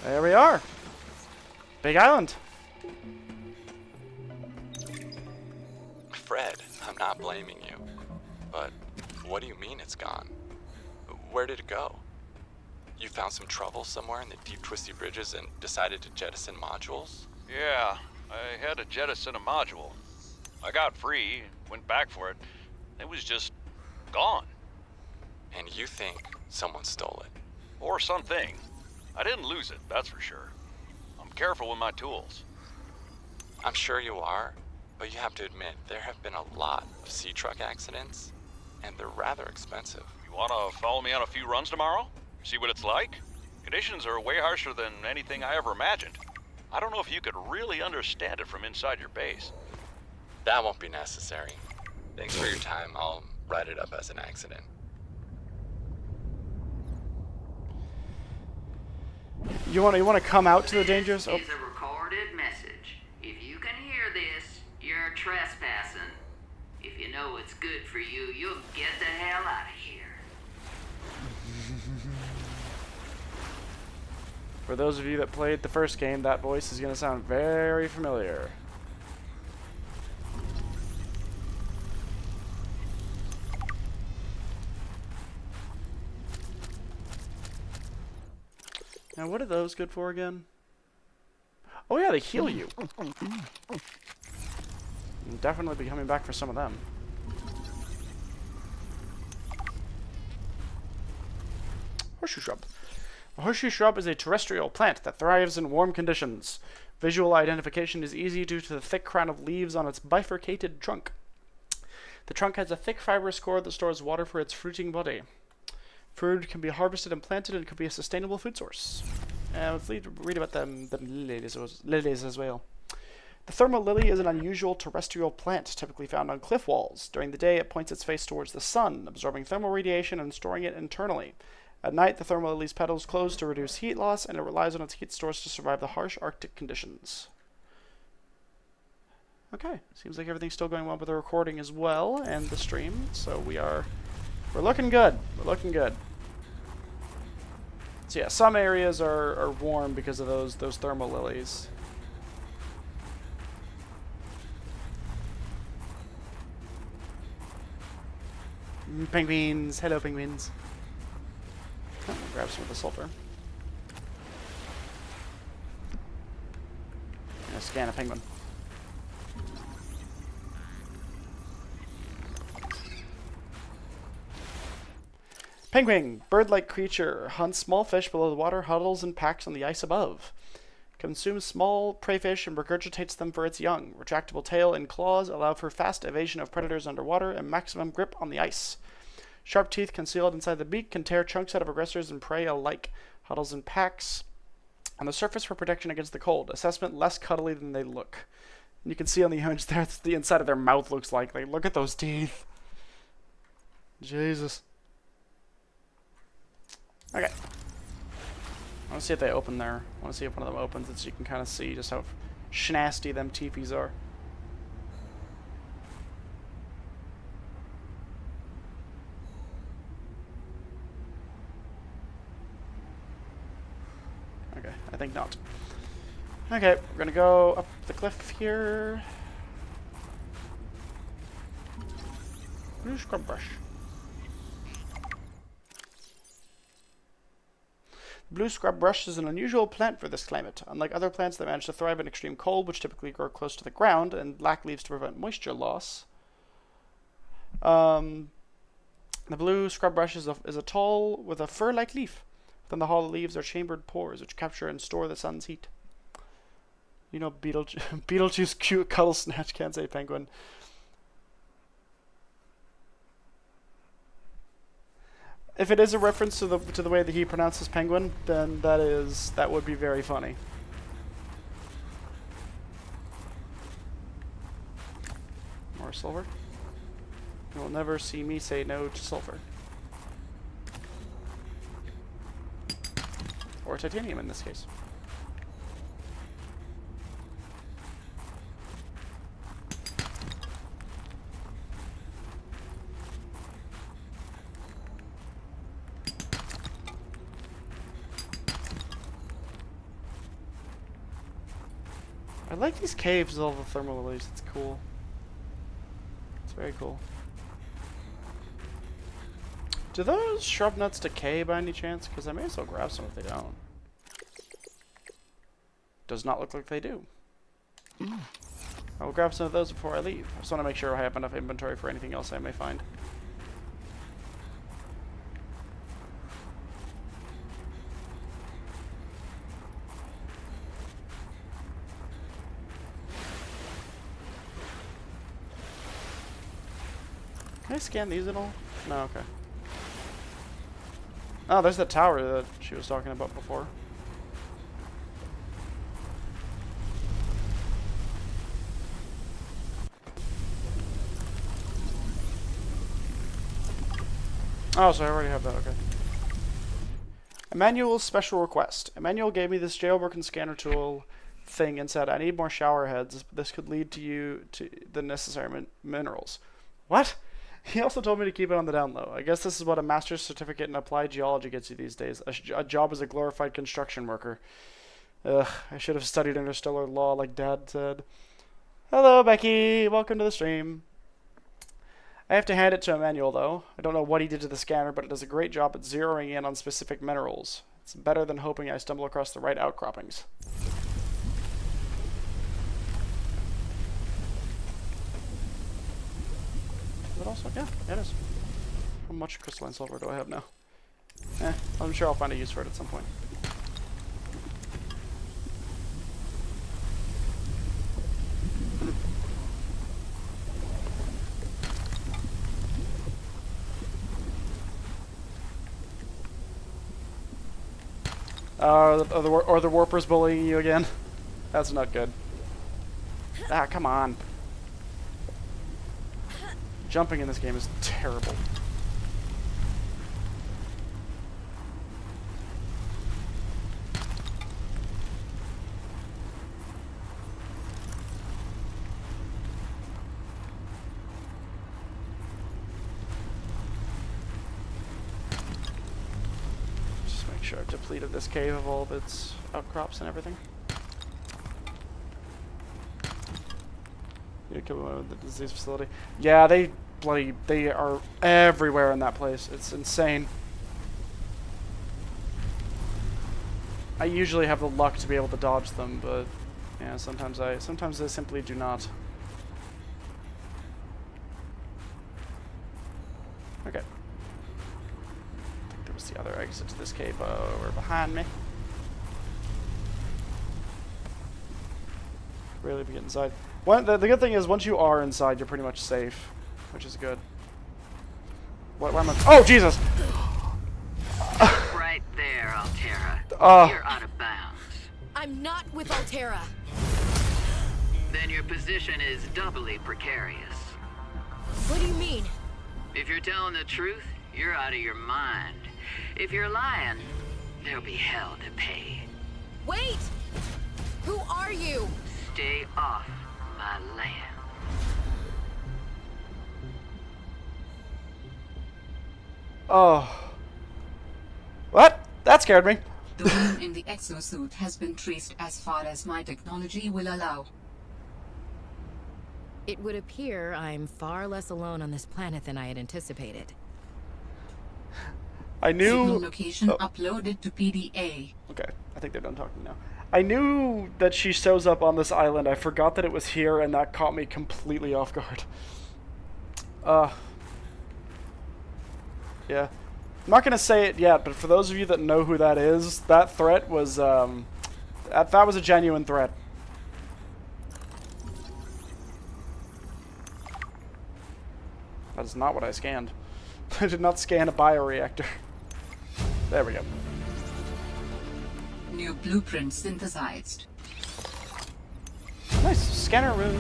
There we are. Big island. Fred, I'm not blaming you. But what do you mean it's gone? Where did it go? You found some trouble somewhere in the deep twisty bridges and decided to jettison modules? Yeah, I had to jettison a module. I got free, went back for it. It was just gone. And you think someone stole it? Or something. I didn't lose it, that's for sure. I'm careful with my tools. I'm sure you are, but you have to admit there have been a lot of sea truck accidents, and they're rather expensive. You wanna follow me on a few runs tomorrow? See what it's like? Conditions are way harsher than anything I ever imagined. I don't know if you could really understand it from inside your base. That won't be necessary. Thanks for your time. I'll write it up as an accident. You want to come out to the dangers? Oh. This is a recorded message. If you can hear this, you're trespassing. If you know what's good for you, you'll get the hell out of here. For those of you that played the first game, that voice is going to sound very familiar. Now, what are those good for again? Oh yeah, they heal you. I'll definitely be coming back for some of them. Horseshoe shrub. A horseshoe shrub is a terrestrial plant that thrives in warm conditions. Visual identification is easy due to the thick crown of leaves on its bifurcated trunk. The trunk has a thick fibrous core that stores water for its fruiting body. Fruit can be harvested and planted and could be a sustainable food source. Let's read about the lilies as well. The thermal lily is an unusual terrestrial plant typically found on cliff walls. During the day, it points its face towards the sun, absorbing thermal radiation and storing it internally. At night, the thermal lily's petals close to reduce heat loss, and it relies on its heat stores to survive the harsh Arctic conditions. Okay, seems like everything's still going well with the recording as well, and the stream, so we're looking good. We're looking good. So yeah, some areas are warm because of those thermal lilies. Penguins. Hello, penguins. Oh, grab some of the sulfur. Gonna scan a penguin. Penguin, bird-like creature, hunts small fish below the water, huddles in packs on the ice above. Consumes small prey fish and regurgitates them for its young. Retractable tail and claws allow for fast evasion of predators underwater and maximum grip on the ice. Sharp teeth concealed inside the beak can tear chunks out of aggressors and prey alike. Huddles in packs on the surface for protection against the cold. Assessment less cuddly than they look. And you can see on the image there that's the inside of their mouth looks like. Like, look at those teeth. Jesus. Okay. I want to see if they open there. I want to see if one of them opens it so you can kind of see just how schnasty them teepees are. Okay, I think not. Okay, we're gonna go up the cliff here. Blue scrub brush. Blue scrub brush is an unusual plant for this climate. Unlike other plants that manage to thrive in extreme cold, which typically grow close to the ground and lack leaves to prevent moisture loss, the blue scrub brush is a tall with a fur-like leaf. Within the hollow leaves are chambered pores, which capture and store the sun's heat. You know, Beetlejuice cute cuddle snatch, can't say penguin. If it is a reference to the way that he pronounces penguin, then that would be very funny. More silver. You will never see me say no to sulfur. Or titanium in this case. I like these caves with all the thermal release. It's cool. It's very cool. Do those shrub nuts decay by any chance? Because I may as well grab some if they don't. Does not look like they do. I will grab some of those before I leave. I just want to make sure I have enough inventory for anything else I may find. Can I scan these at all? No, okay. Oh, there's the tower that she was talking about before. Oh, so I already have that, okay. Emmanuel's special request. Emmanuel gave me this jailbroken scanner tool thing and said, I need more shower heads. This could lead to you to the necessary minerals. What? He also told me to keep it on the down low. I guess this is what a master's certificate in applied geology gets you these days. A job as a glorified construction worker. Ugh, I should have studied interstellar law like Dad said. Hello, Becky. Welcome to the stream. I have to hand it to Emmanuel, though. I don't know what he did to the scanner, but it does a great job at zeroing in on specific minerals. It's better than hoping I stumble across the right outcroppings. Is it also? Yeah, it is. How much crystalline silver do I have now? I'm sure I'll find a use for it at some point. Are the warpers bullying you again? That's not good. Ah, come on. Jumping in this game is terrible. Just make sure I've depleted this cave of all of its outcrops and everything. You come out of the disease facility. Yeah, they bloody... They are everywhere in that place. It's insane. I usually have the luck to be able to dodge them, but yeah, sometimes I simply do not. Okay. I think there was the other exit to this cave over behind me. Really be inside. The good thing is, once you are inside, you're pretty much safe, which is good. Why am I... Oh, Jesus! Right there, Altera. Oh. You're out of bounds. I'm not with Altera. Then your position is doubly precarious. What do you mean? If you're telling the truth, you're out of your mind. If you're lying, there'll be hell to pay. Wait! Who are you? Stay off my land. Oh. What? That scared me. The wound in the exosuit has been traced as far as my technology will allow. It would appear I'm far less alone on this planet than I had anticipated. I knew... Signal location uploaded to PDA. Okay, I think they're done talking now. I knew that she shows up on this island. I forgot that it was here, and that caught me completely off guard. Yeah. I'm not going to say it yet, but for those of you that know who that is, that threat was, that was a genuine threat. That is not what I scanned. I did not scan a bioreactor. There we go. New blueprint synthesized. Nice. Scanner room.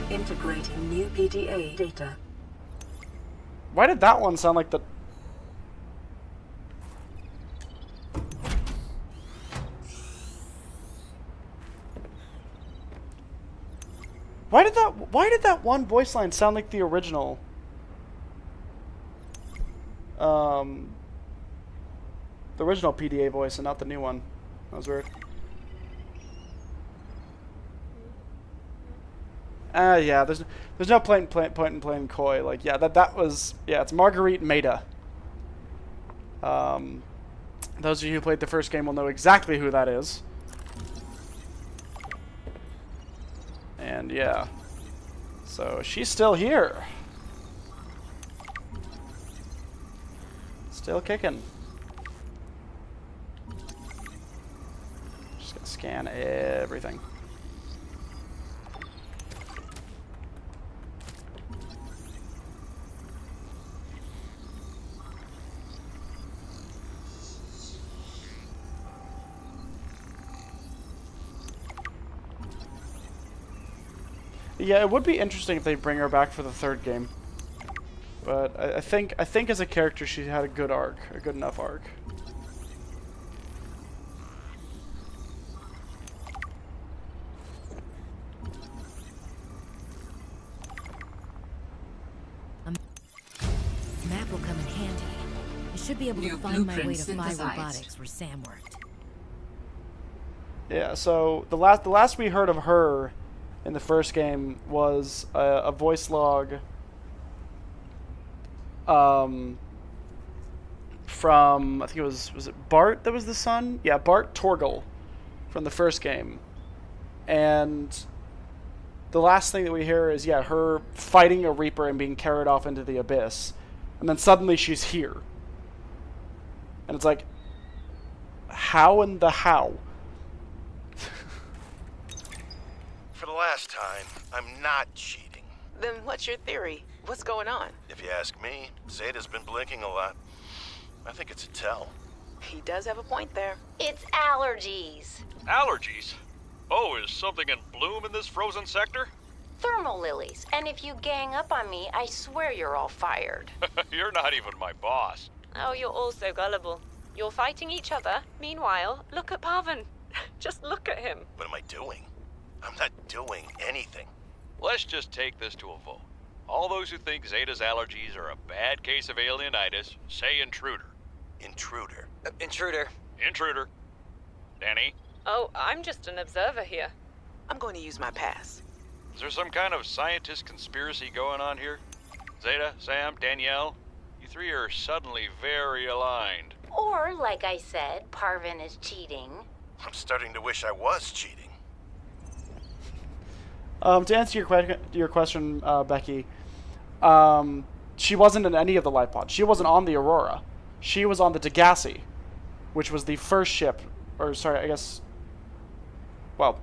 Integrating new PDA data. Why did that one sound like the... Why did that one voice line sound like the original? The original PDA voice and not the new one. That was weird. Yeah, there's no point in playing coy. Like, yeah, that was... Yeah, it's Marguerite Maida. Those of you who played the first game will know exactly who that is. And yeah. So, she's still here. Still kicking. Just gonna scan everything. Yeah, it would be interesting if they bring her back for the third game. But I think as a character she had a good arc, a good enough arc. Map will come in handy. I should be able to find my way to Phi Robotics where Sam worked. Yeah, so the last we heard of her in the first game was a voice log from, I think it was it Bart that was the son? Yeah, Bart Torgal from the first game. And the last thing that we hear is, yeah, her fighting a Reaper and being carried off into the abyss. And then suddenly she's here. And it's like, how in the how? For the last time, I'm not cheating. Then what's your theory? What's going on? If you ask me, Zeta's been blinking a lot. I think it's a tell. He does have a point there. It's allergies. Allergies? Oh, is something in bloom in this frozen sector? Thermal lilies. And if you gang up on me, I swear you're all fired. You're not even my boss. Oh, you're all so gullible. You're fighting each other. Meanwhile, look at Pavan. Just look at him. What am I doing? I'm not doing anything. Let's just take this to a vote. All those who think Zeta's allergies are a bad case of alienitis, say intruder. Intruder. Intruder. Intruder. Danny? Oh, I'm just an observer here. I'm going to use my pass. Is there some kind of scientist conspiracy going on here? Zeta, Sam, Danielle, you three are suddenly very aligned. Or, like I said, Parvin is cheating. I'm starting to wish I was cheating. To answer your question, Becky, she wasn't in any of the life pods. She wasn't on the Aurora. She was on the Degassi, which was the first ship, or sorry, I guess, well,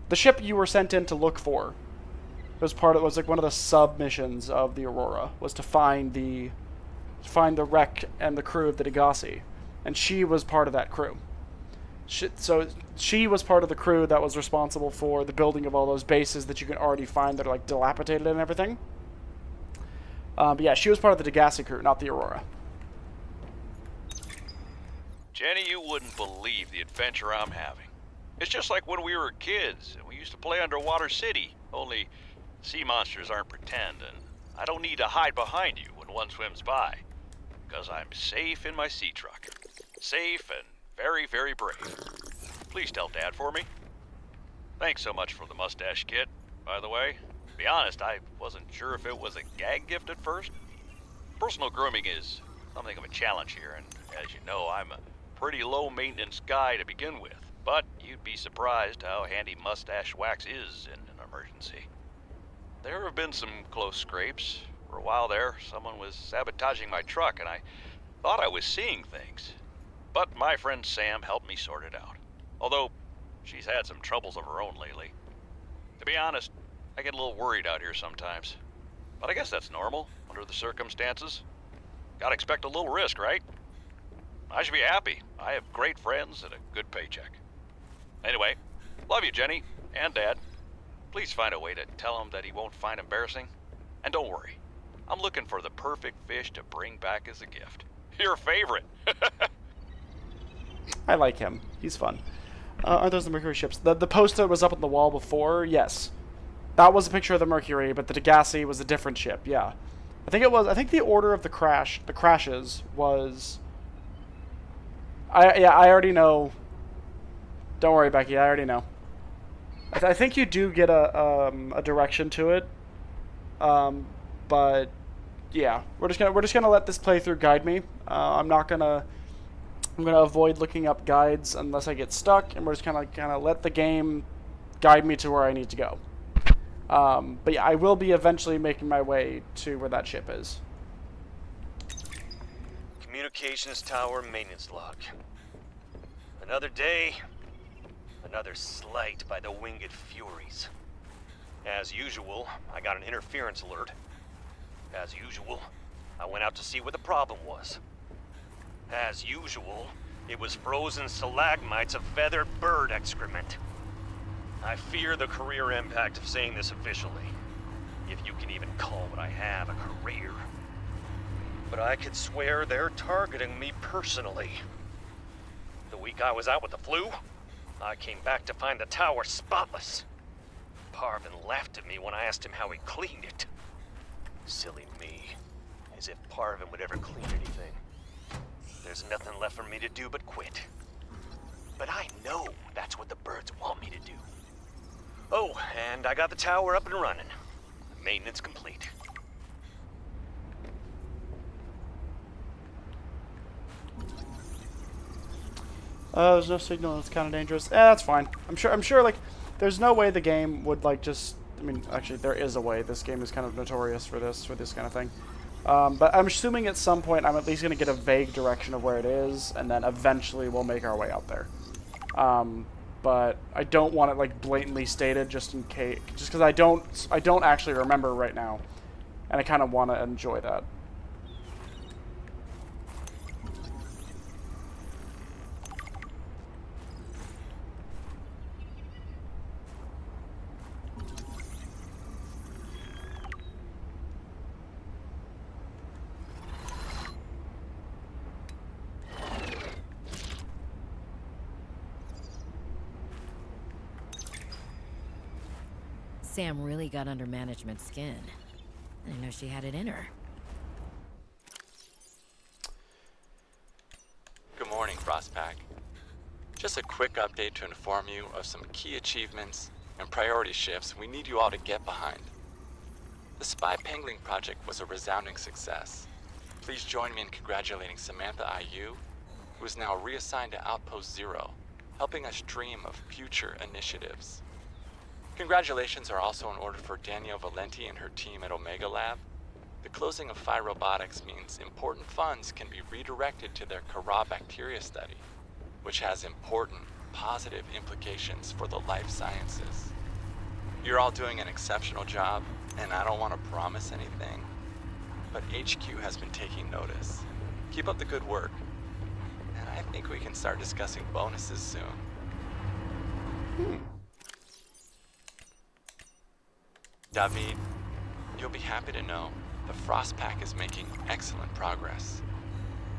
the ship you were sent in to look for. Was like one of the sub-missions of the Aurora, was to find the wreck and the crew of the Degassi. And she was part of that crew. So she was part of the crew that was responsible for the building of all those bases that you can already find that are like dilapidated and everything. But yeah, she was part of the Degassi crew, not the Aurora. Jenny, you wouldn't believe the adventure I'm having. It's just like when we were kids and we used to play Underwater City, only sea monsters aren't pretend, and I don't need to hide behind you when one swims by, because I'm safe in my sea truck. Safe and very, very brave. Please tell Dad for me. Thanks so much for the mustache kit, by the way. To be honest, I wasn't sure if it was a gag gift at first. Personal grooming is something of a challenge here, and as you know, I'm a pretty low-maintenance guy to begin with, but you'd be surprised how handy mustache wax is in an emergency. There have been some close scrapes. For a while there, someone was sabotaging my truck, and I thought I was seeing things. But my friend Sam helped me sort it out. Although, she's had some troubles of her own lately. To be honest, I get a little worried out here sometimes. But I guess that's normal, under the circumstances. Gotta expect a little risk, right? I should be happy. I have great friends and a good paycheck. Anyway, love you, Jenny, and Dad. Please find a way to tell him that he won't find embarrassing. And don't worry, I'm looking for the perfect fish to bring back as a gift. Your favorite. I like him. He's fun. Aren't those the Mercury ships? The poster was up on the wall before? Yes. That was a picture of the Mercury, but the Degassi was a different ship, yeah. I think the order of the crashes was... I already know. Don't worry, Becky, I already know. I think you do get a direction to it, but yeah, we're just gonna let this playthrough guide me. I'm gonna avoid looking up guides unless I get stuck, and we're just gonna let the game guide me to where I need to go. But yeah, I will be eventually making my way to where that ship is. Communications tower maintenance log. Another day. Another slight by the winged furies. As usual, I got an interference alert. As usual, I went out to see what the problem was. As usual, it was frozen stalagmites of feathered bird excrement. I fear the career impact of saying this officially, if you can even call what I have a career. But I could swear they're targeting me personally. The week I was out with the flu, I came back to find the tower spotless. Parvin laughed at me when I asked him how he cleaned it. Silly me. As if Parvin would ever clean anything. There's nothing left for me to do but quit. But I know that's what the birds want me to do. Oh, and I got the tower up and running. Maintenance complete. There's no signal. It's kind of dangerous. That's fine. I'm sure. Like, there's no way the game would like just. I mean, actually, there is a way. This game is kind of notorious for this kind of thing. But I'm assuming at some point I'm at least going to get a vague direction of where it is, and then eventually we'll make our way out there. But I don't want it like blatantly stated, just in case, just because I don't actually remember right now, and I kind of want to enjoy that. Sam really got under management's skin. I didn't know she had it in her. Good morning, Frostpack. Just a quick update to inform you of some key achievements and priority shifts we need you all to get behind. The spy pangling project was a resounding success. Please join me in congratulating Samantha IU, who is now reassigned to Outpost Zero, helping us dream of future initiatives. Congratulations are also in order for Danielle Valenti and her team at Omega Lab. The closing of Phi Robotics means important funds can be redirected to their Kara bacteria study, which has important positive implications for the life sciences. You're all doing an exceptional job, and I don't want to promise anything, but HQ has been taking notice. Keep up the good work, and I think we can start discussing bonuses soon. David, you'll be happy to know the Frost Pack is making excellent progress.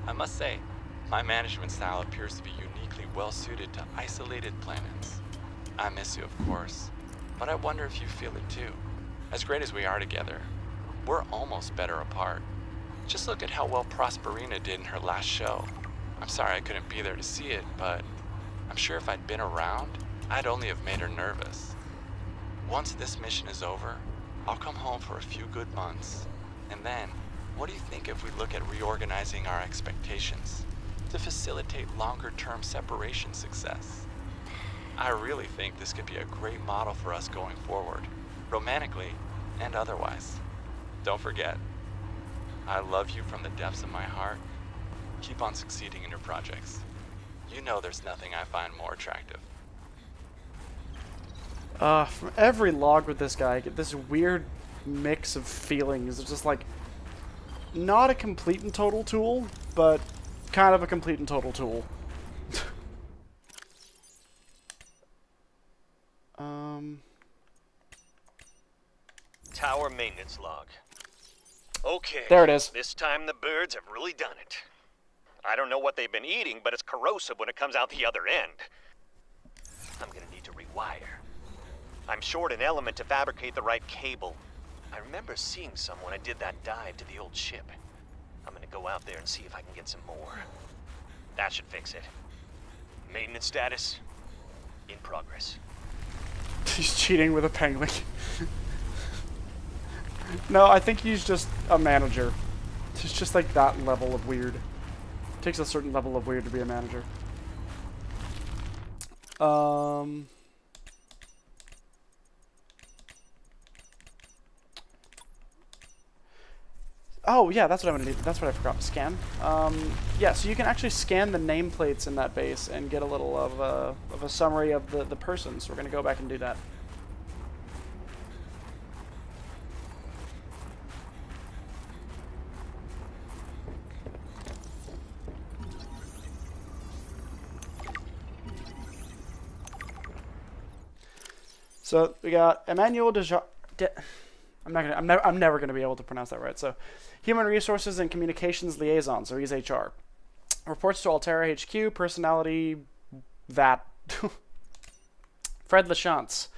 I must say, my management style appears to be uniquely well suited to isolated planets. I miss you, of course, but I wonder if you feel it too. As great as we are together, we're almost better apart. Just look at how well Prosperina did in her last show. I'm sorry I couldn't be there to see it, but I'm sure if I'd been around, I'd only have made her nervous. Once this mission is over, I'll come home for a few good months. And then, what do you think if we look at reorganizing our expectations to facilitate longer-term separation success? I really think this could be a great model for us going forward, romantically and otherwise. Don't forget, I love you from the depths of my heart. Keep on succeeding in your projects. You know there's nothing I find more attractive. From every log with this guy, I get this weird mix of feelings. It's just like, not a complete and total tool, but kind of a complete and total tool. Tower maintenance log. Okay. There it is. This time the birds have really done it. I don't know what they've been eating, but it's corrosive when it comes out the other end. I'm gonna need to rewire. I'm short an element to fabricate the right cable. I remember seeing some when I did that dive to the old ship. I'm gonna go out there and see if I can get some more. That should fix it. Maintenance status in progress. He's cheating with a penguin. No, I think he's just a manager. It's just like that level of weird. It takes a certain level of weird to be a manager. Oh, yeah, that's what I'm gonna need. That's what I forgot. Scan. Yeah, so you can actually scan the nameplates in that base and get a little of a summary of the person. So we're gonna go back and do that. So we got Emmanuel I'm never gonna be able to pronounce that right. So, Human Resources and Communications Liaison. So he's HR. Reports to Altera HQ. Personality that. Fred Lachance.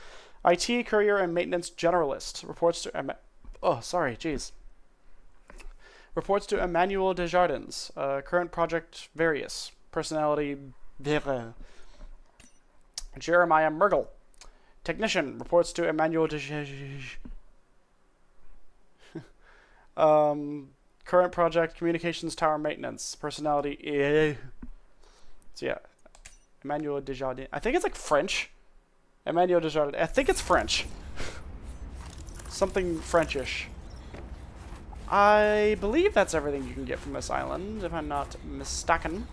IT Courier and Maintenance Generalist. Reports to Reports to Emmanuel Desjardins. Current project various. Personality Jeremiah Mergel. Technician reports to Emmanuel current project communications tower maintenance. Personality so yeah, Emmanuel Desjardins. I think it's like French. Emmanuel Desjardins. I think it's French. Something Frenchish. I believe that's everything you can get from this island, if I'm not mistaken.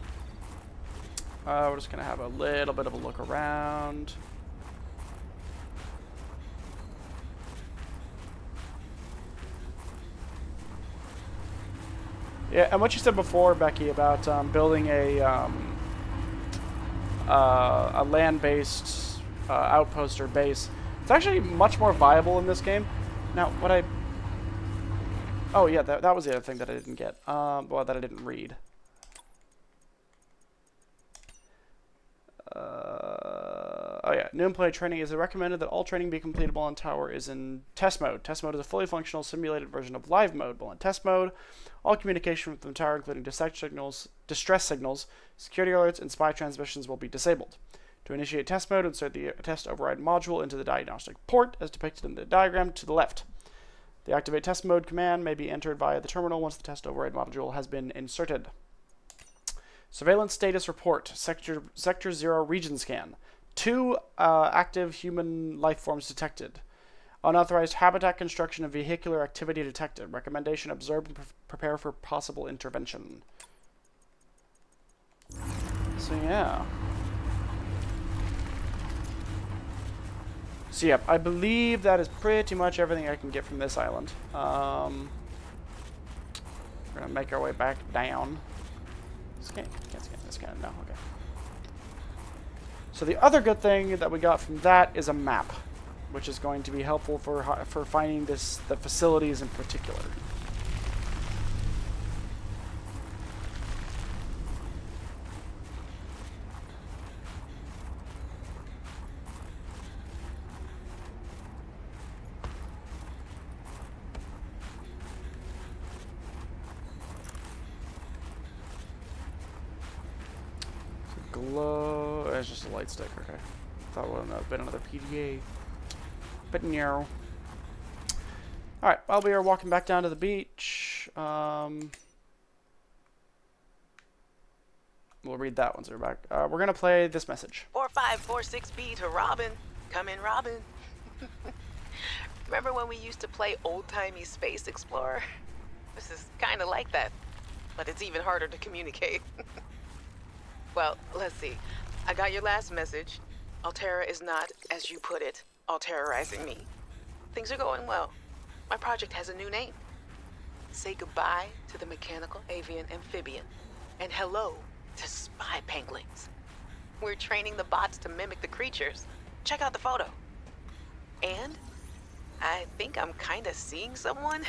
We're just gonna have a little bit of a look around. Yeah, and what you said before, Becky, about building a land-based outpost or base, it's actually much more viable in this game. Now, oh yeah, that was the other thing that I didn't get. Well, that I didn't read. Oh yeah, new employee training is recommended that all training be completable on tower is in test mode. Test mode is a fully functional simulated version of live mode. While in test mode, all communication with the tower, including distress signals, security alerts, and spy transmissions will be disabled. To initiate test mode, insert the test override module into the diagnostic port as depicted in the diagram to the left. The activate test mode command may be entered via the terminal once the test override module has been inserted. Surveillance status report. Sector 0 region scan. 2 active human life forms detected. Unauthorized habitat construction and vehicular activity detected. Recommendation: observe and prepare for possible intervention. So yeah. So yep, I believe that is pretty much everything I can get from this island. We're gonna make our way back down. Can't scan this kind of no, okay. So the other good thing that we got from that is a map, which is going to be helpful for finding the facilities in particular. Glow. It's just a light stick. Okay. Thought it would have been another PDA. But no. Alright, while we are walking back down to the beach, we'll read that once we're back. We're going to play this message. 4546B to Robin. Come in, Robin. Remember when we used to play old-timey Space Explorer? This is kind of like that, but it's even harder to communicate. Well, let's see. I got your last message. Alterra is not, as you put it, all-terrorizing me. Things are going well. My project has a new name. Say goodbye to the mechanical avian amphibian, and hello to spy penguins. We're training the bots to mimic the creatures. Check out the photo. And I think I'm kind of seeing someone.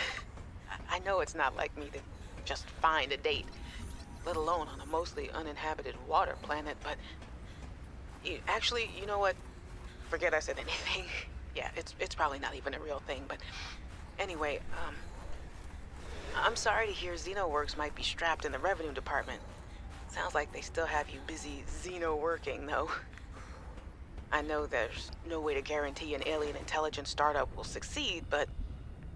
I know it's not like me to just find a date, let alone on a mostly uninhabited water planet, but actually, you know what? Forget I said anything. Yeah, it's probably not even a real thing, but anyway, I'm sorry to hear XenoWorks might be strapped in the revenue department. Sounds like they still have you busy Xeno working, though. I know there's no way to guarantee an alien intelligence startup will succeed, but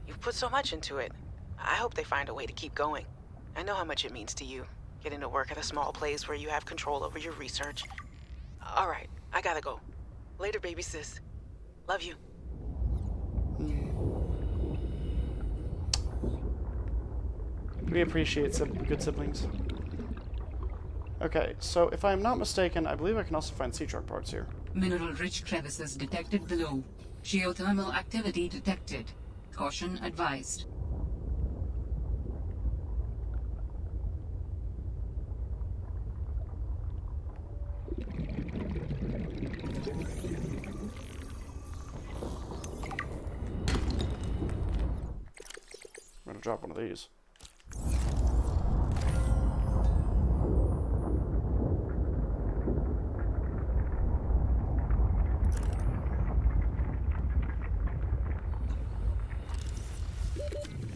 you've put so much into it. I hope they find a way to keep going. I know how much it means to you, getting to work at a small place where you have control over your research. All right, I gotta go. Later, baby sis. Love you. We appreciate good siblings. Okay, so if I'm not mistaken, I believe I can also find sea truck parts here. Mineral-rich crevices detected below. Geothermal activity detected. Caution advised. I'm gonna drop one of these.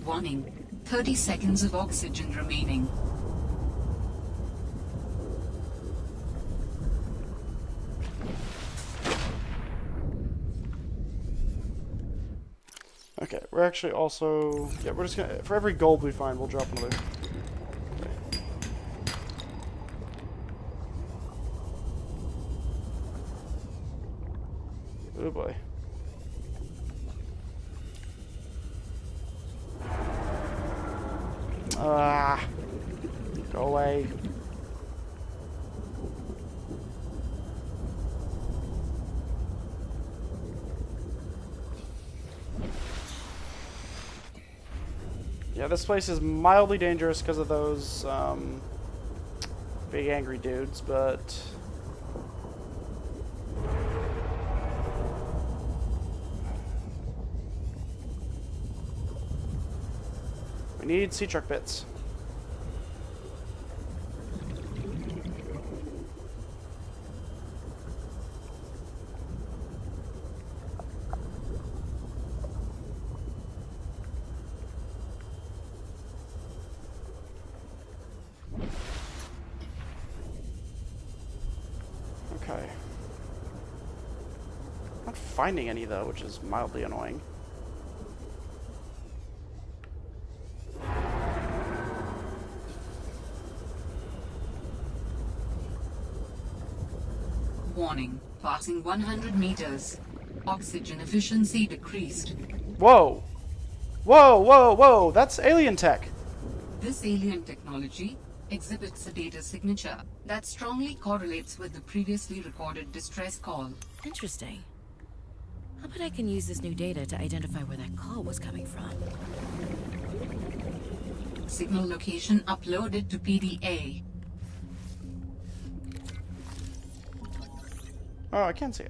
Warning. 30 seconds of oxygen remaining. Okay, we're actually also... Yeah, we're just gonna... For every gold we find, we'll drop another. Okay. Oh boy. Ah, go away. Yeah, this place is mildly dangerous because of those big angry dudes, but we need sea truck bits. Okay. Not finding any though, which is mildly annoying. Warning. Passing 100 meters. Oxygen efficiency decreased. Whoa! Whoa, whoa, whoa! That's alien tech! This alien technology exhibits a data signature that strongly correlates with the previously recorded distress call. Interesting. I'll bet I can use this new data to identify where that call was coming from. Signal location uploaded to PDA. Oh, I can't see.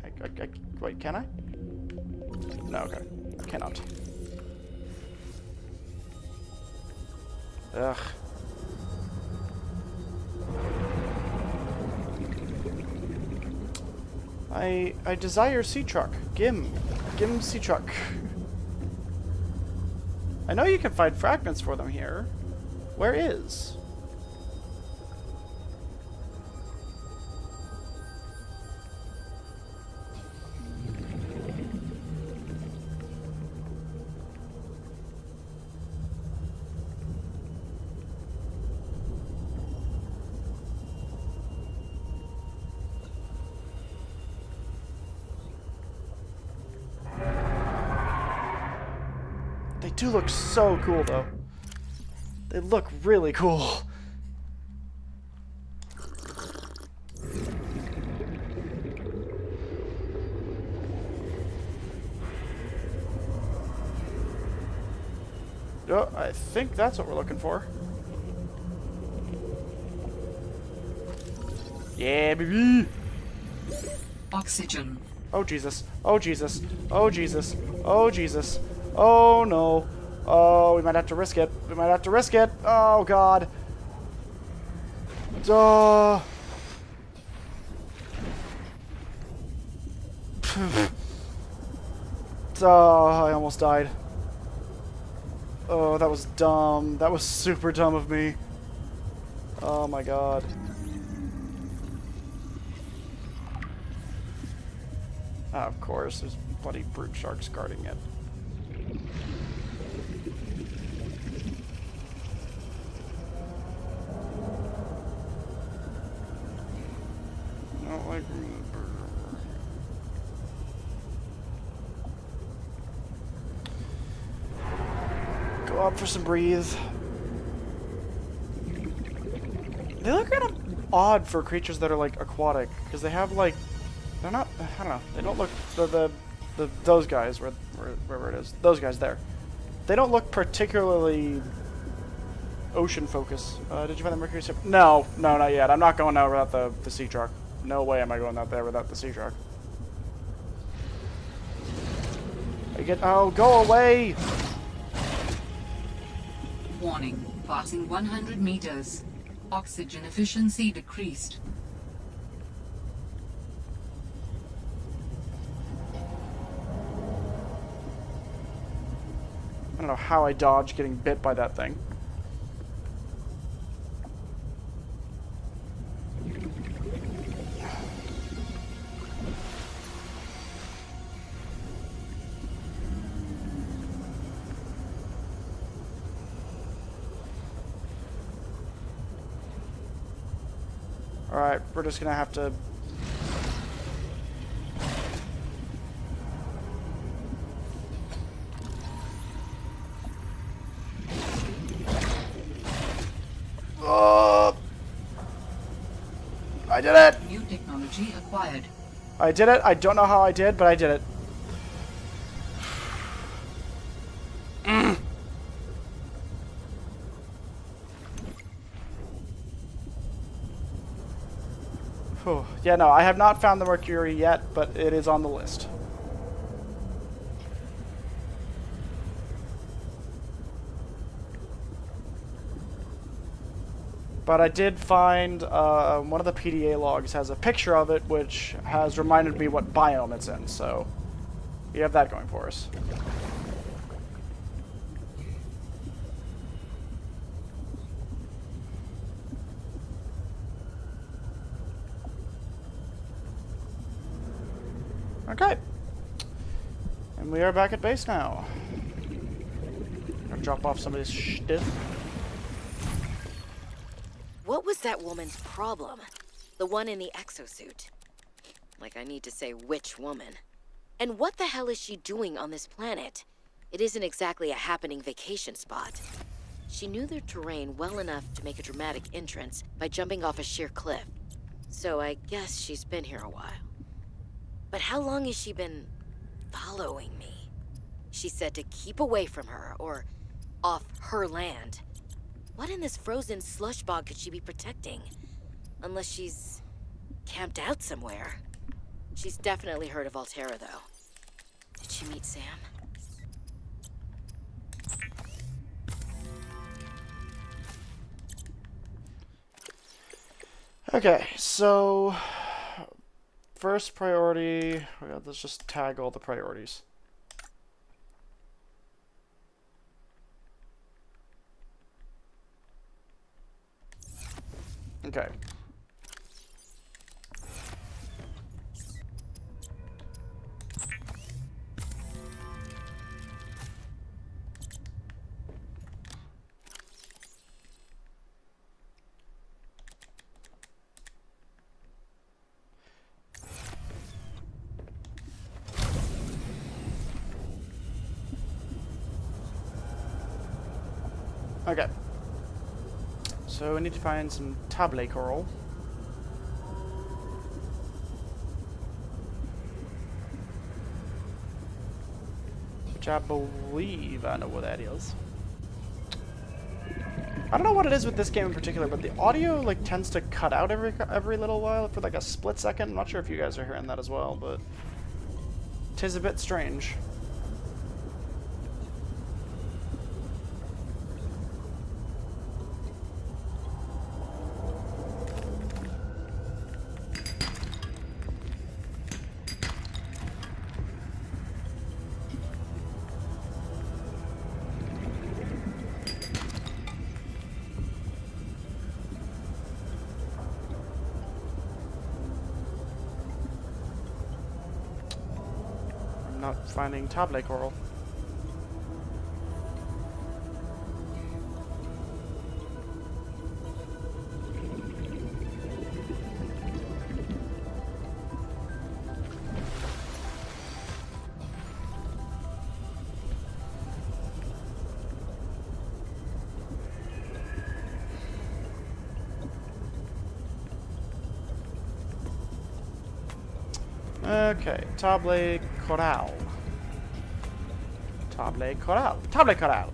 Wait, can I? No, okay. I cannot. Ugh. I desire sea truck. Gim sea truck. I know you can find fragments for them here. Where is? They do look so cool, though. They look really cool. Oh, I think that's what we're looking for. Yeah, baby! Oxygen. Oh, Jesus. Oh, Jesus. Oh, Jesus. Oh, Jesus. Oh, no. Oh, we might have to risk it. We might have to risk it. Oh, God. Oh. Oh, I almost died. Oh, that was dumb. That was super dumb of me. Oh, my God. Of course, there's bloody brute sharks guarding it. I don't like go up for some breathe. They look kind of odd for creatures that are like aquatic, because they have like they're not. I don't know. They don't look those guys wherever it is. Those guys there. They don't look particularly ocean focused. Did you find the mercury ship? No, not yet. I'm not going out without the sea truck. No way am I going out there without the sea truck. Oh, go away! Warning. Passing 100 meters. Oxygen efficiency decreased. I don't know how I dodged getting bit by that thing. Alright, we're just gonna have to... I did it! New technology acquired. I did it. I don't know how I did, but I did it. Whew. Yeah, no, I have not found the mercury yet, but it is on the list. But I did find one of the PDA logs has a picture of it, which has reminded me what biome it's in, so we have that going for us. Okay. And we are back at base now. Gonna drop off some of this shit. What was that woman's problem? The one in the exosuit. Like I need to say which woman. And what the hell is she doing on this planet? It isn't exactly a happening vacation spot. She knew their terrain well enough to make a dramatic entrance by jumping off a sheer cliff. So I guess she's been here a while. But how long has she been following me? She said to keep away from her, or off her land. What in this frozen slush bog could she be protecting? Unless she's camped out somewhere. She's definitely heard of Altera, though. Did she meet Sam? Okay, so first priority, let's just tag all the priorities. Okay. Okay. So we need to find some table coral. Which I believe I know what that is. I don't know what it is with this game in particular, but the audio like tends to cut out every little while for like a split second. I'm not sure if you guys are hearing that as well, but 'tis a bit strange. Not finding table coral. Okay, table coral. Table coral. Table coral.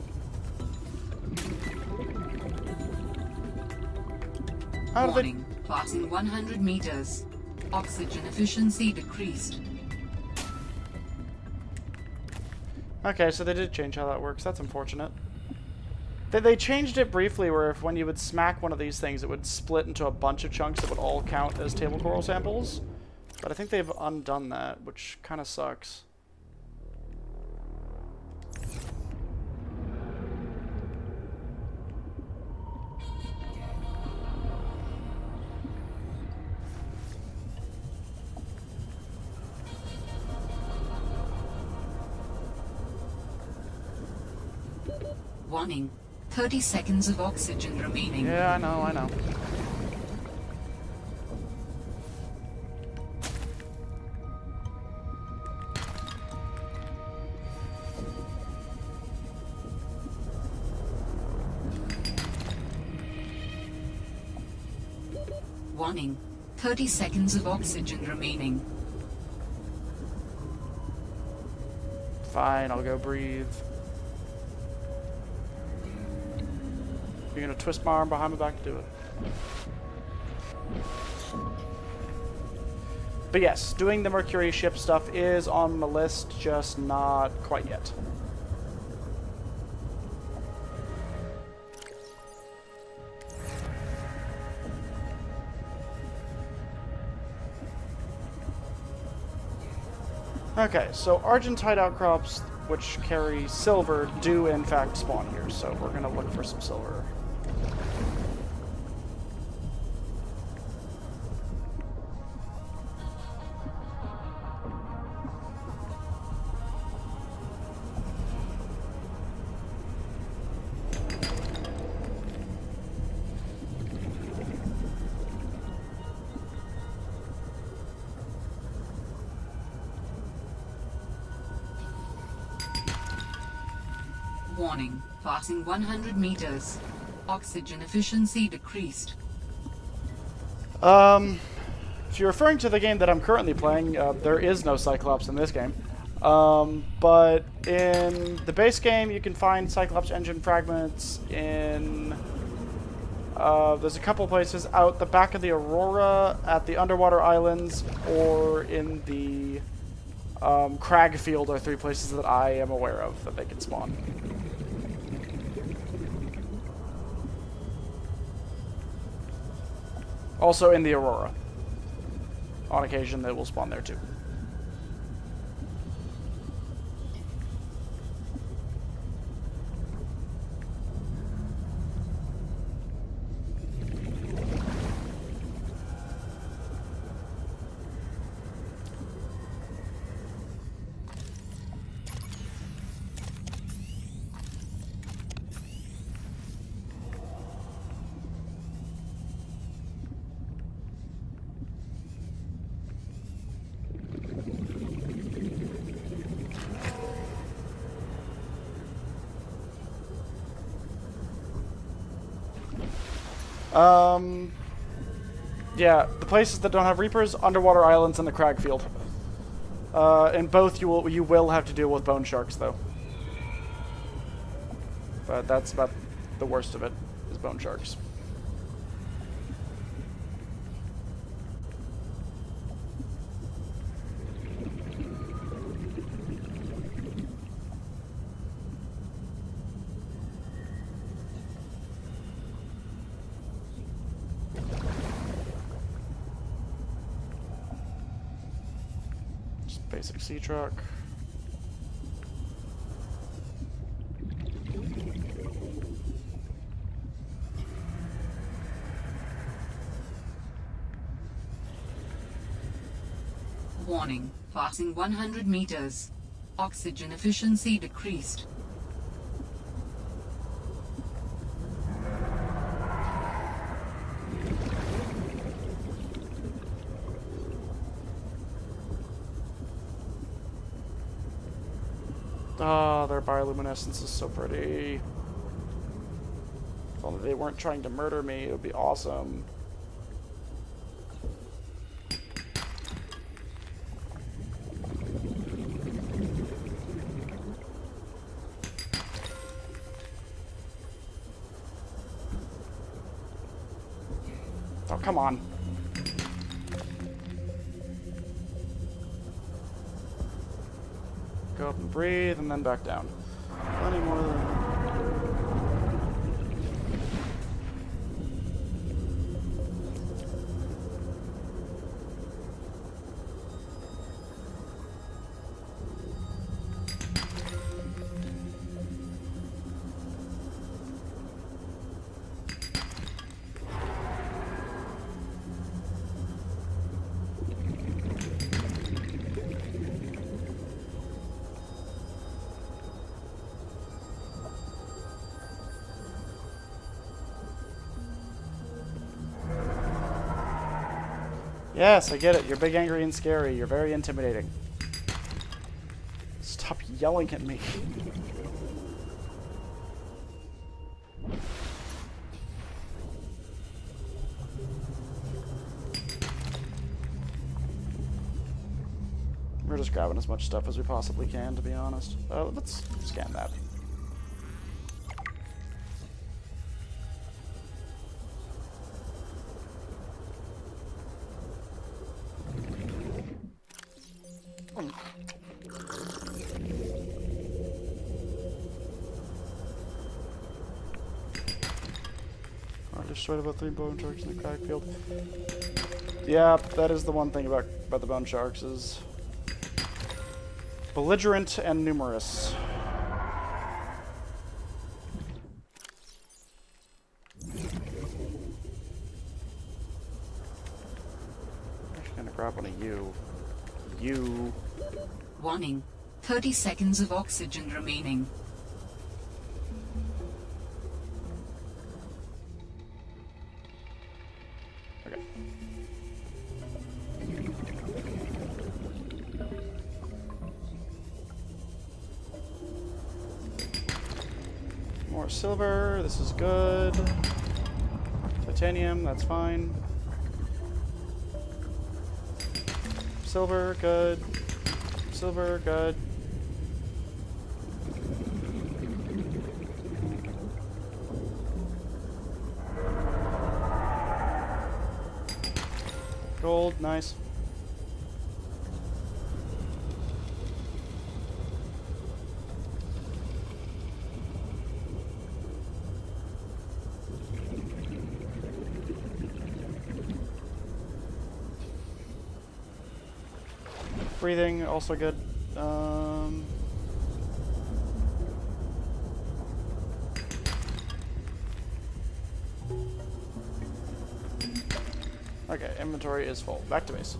Warning. Passing 100 meters. Oxygen efficiency decreased. Okay, so they did change how that works. That's unfortunate. They changed it briefly where if when you would smack one of these things, it would split into a bunch of chunks that would all count as table coral samples. But I think they've undone that, which kind of sucks. Warning. 30 seconds of oxygen remaining. Yeah, I know. Warning. 30 seconds of oxygen remaining. Fine, I'll go breathe. You're gonna twist my arm behind my back to do it. But yes, doing the Mercury ship stuff is on the list, just not quite yet. Okay, so Argentite outcrops, which carry silver, do in fact spawn here, so we're gonna look for some silver. Warning, passing 100 meters. Oxygen efficiency decreased. If you're referring to the game that I'm currently playing, there is no Cyclops in this game. But in the base game, you can find Cyclops engine fragments in... there's a couple places out the back of the Aurora, at the underwater islands, or in the crag field are 3 places that I am aware of that they can spawn. Also in the Aurora. On occasion, they will spawn there too. Yeah, the places that don't have Reapers, underwater islands, and the crag field. In both, you will have to deal with bone sharks, though. But that's about the worst of it, is bone sharks. Basic sea truck. Warning, passing 100 meters. Oxygen efficiency decreased. Ah, their bioluminescence is so pretty. If only they weren't trying to murder me, it would be awesome. Oh, come on. Go up and breathe, and then back down. Plenty more than... Yes, I get it. You're big, angry, and scary. You're very intimidating. Stop yelling at me. We're just grabbing as much stuff as we possibly can, to be honest. Let's scan that. Destroyed about 3 bone sharks in the crack field. Yeah, that is the one thing about the bone sharks is belligerent and numerous. I'm actually gonna grab one of you. You. Warning, 30 seconds of oxygen remaining. more silver. This is good. Titanium, that's fine. Silver, good. Silver, good. Gold, nice. Breathing, also good. Okay, inventory is full. Back to base.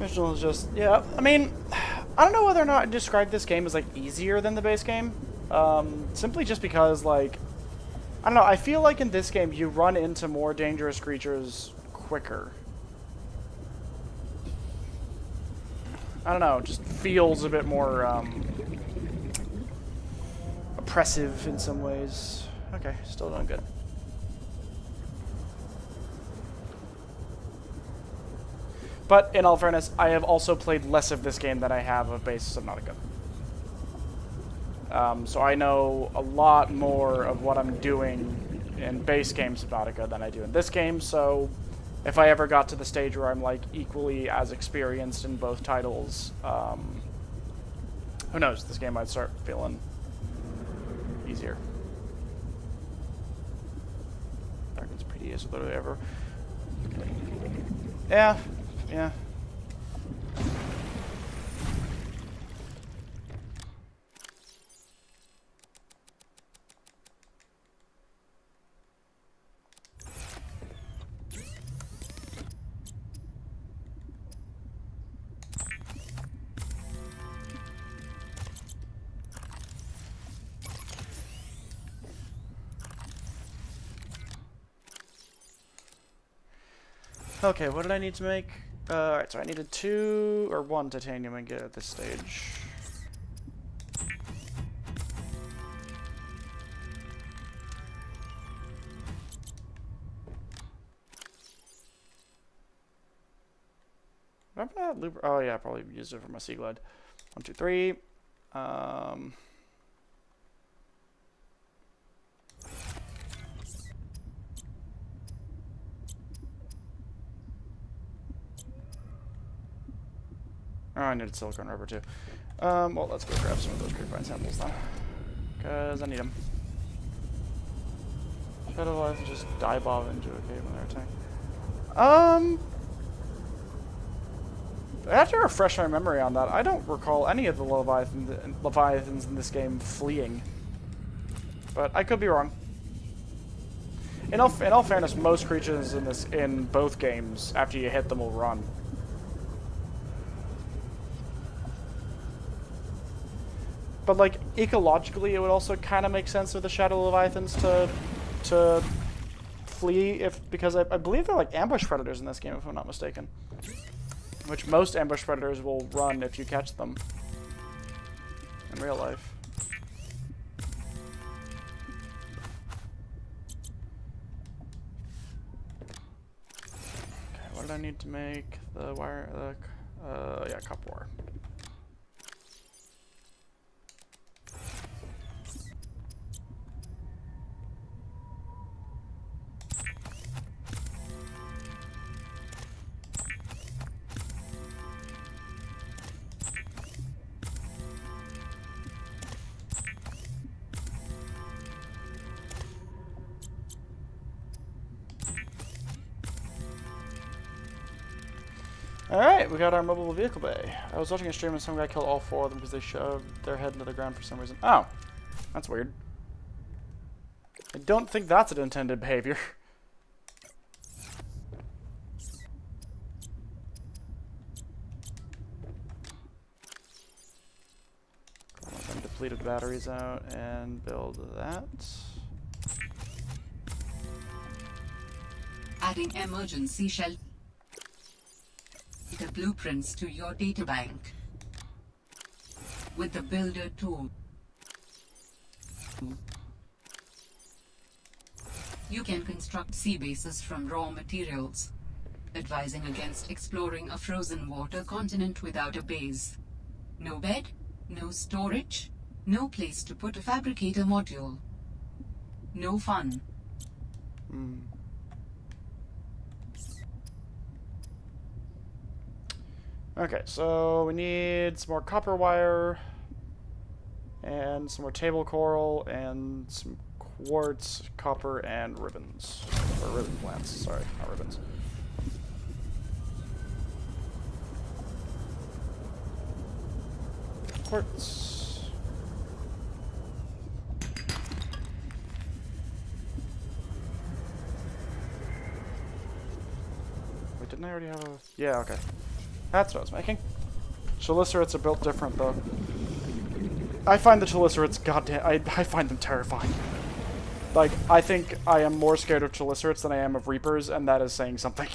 Mission is just, yeah, I mean, I don't know whether or not I'd describe this game as, like, easier than the base game. Simply just because, like, I don't know, I feel like in this game you run into more dangerous creatures quicker. I don't know, it just feels a bit more, oppressive in some ways. Okay, still doing good. But, in all fairness, I have also played less of this game than I have of base Subnautica. So I know a lot more of what I'm doing in base game Subnautica than I do in this game, so if I ever got to the stage where I'm, like, equally as experienced in both titles, who knows, this game might start feeling easier. Dragon's pretty as literally ever. Yeah, yeah. Okay, what did I need to make? Alright, so I needed 2 or 1 titanium and get at this stage. Remember that loop? Oh yeah, I probably used it for my sea glide. 1, 2, 3. Oh, I needed silicone rubber too. Well, let's go grab some of those creepvine samples then. Because I need them. Shadow Life and just dive off into a cave when they're attacking. I have to refresh my memory on that. I don't recall any of the Leviathans in this game fleeing. But I could be wrong. In all fairness, most creatures in both games, after you hit them, will run. But, like, ecologically, it would also kind of make sense for the Shadow Leviathans to flee, because I believe they're, like, ambush predators in this game, if I'm not mistaken. Which most ambush predators will run if you catch them in real life. Okay, what did I need to make the wire? Yeah, copper wire. Alright, we got our mobile vehicle bay. I was watching a stream and some guy killed all 4 of them because they shoved their head into the ground for some reason. Oh, that's weird. I don't think that's an intended behavior. Let them depleted batteries out and build that. Adding emergency shelter blueprints to your databank. With the Builder tool, you can construct sea bases from raw materials, advising against exploring a frozen water continent without a base. No bed, no storage, no place to put a fabricator module. No fun. Okay, so we need some more copper wire and some more table coral and some quartz, copper, and ribbons. Or ribbon plants, sorry, not ribbons. Quartz. Wait, didn't I already have a... Yeah, okay. That's what I was making. Chelicerates are built different, though. I find the chelicerates, goddamn, I find them terrifying. Like, I think I am more scared of chelicerates than I am of reapers, and that is saying something.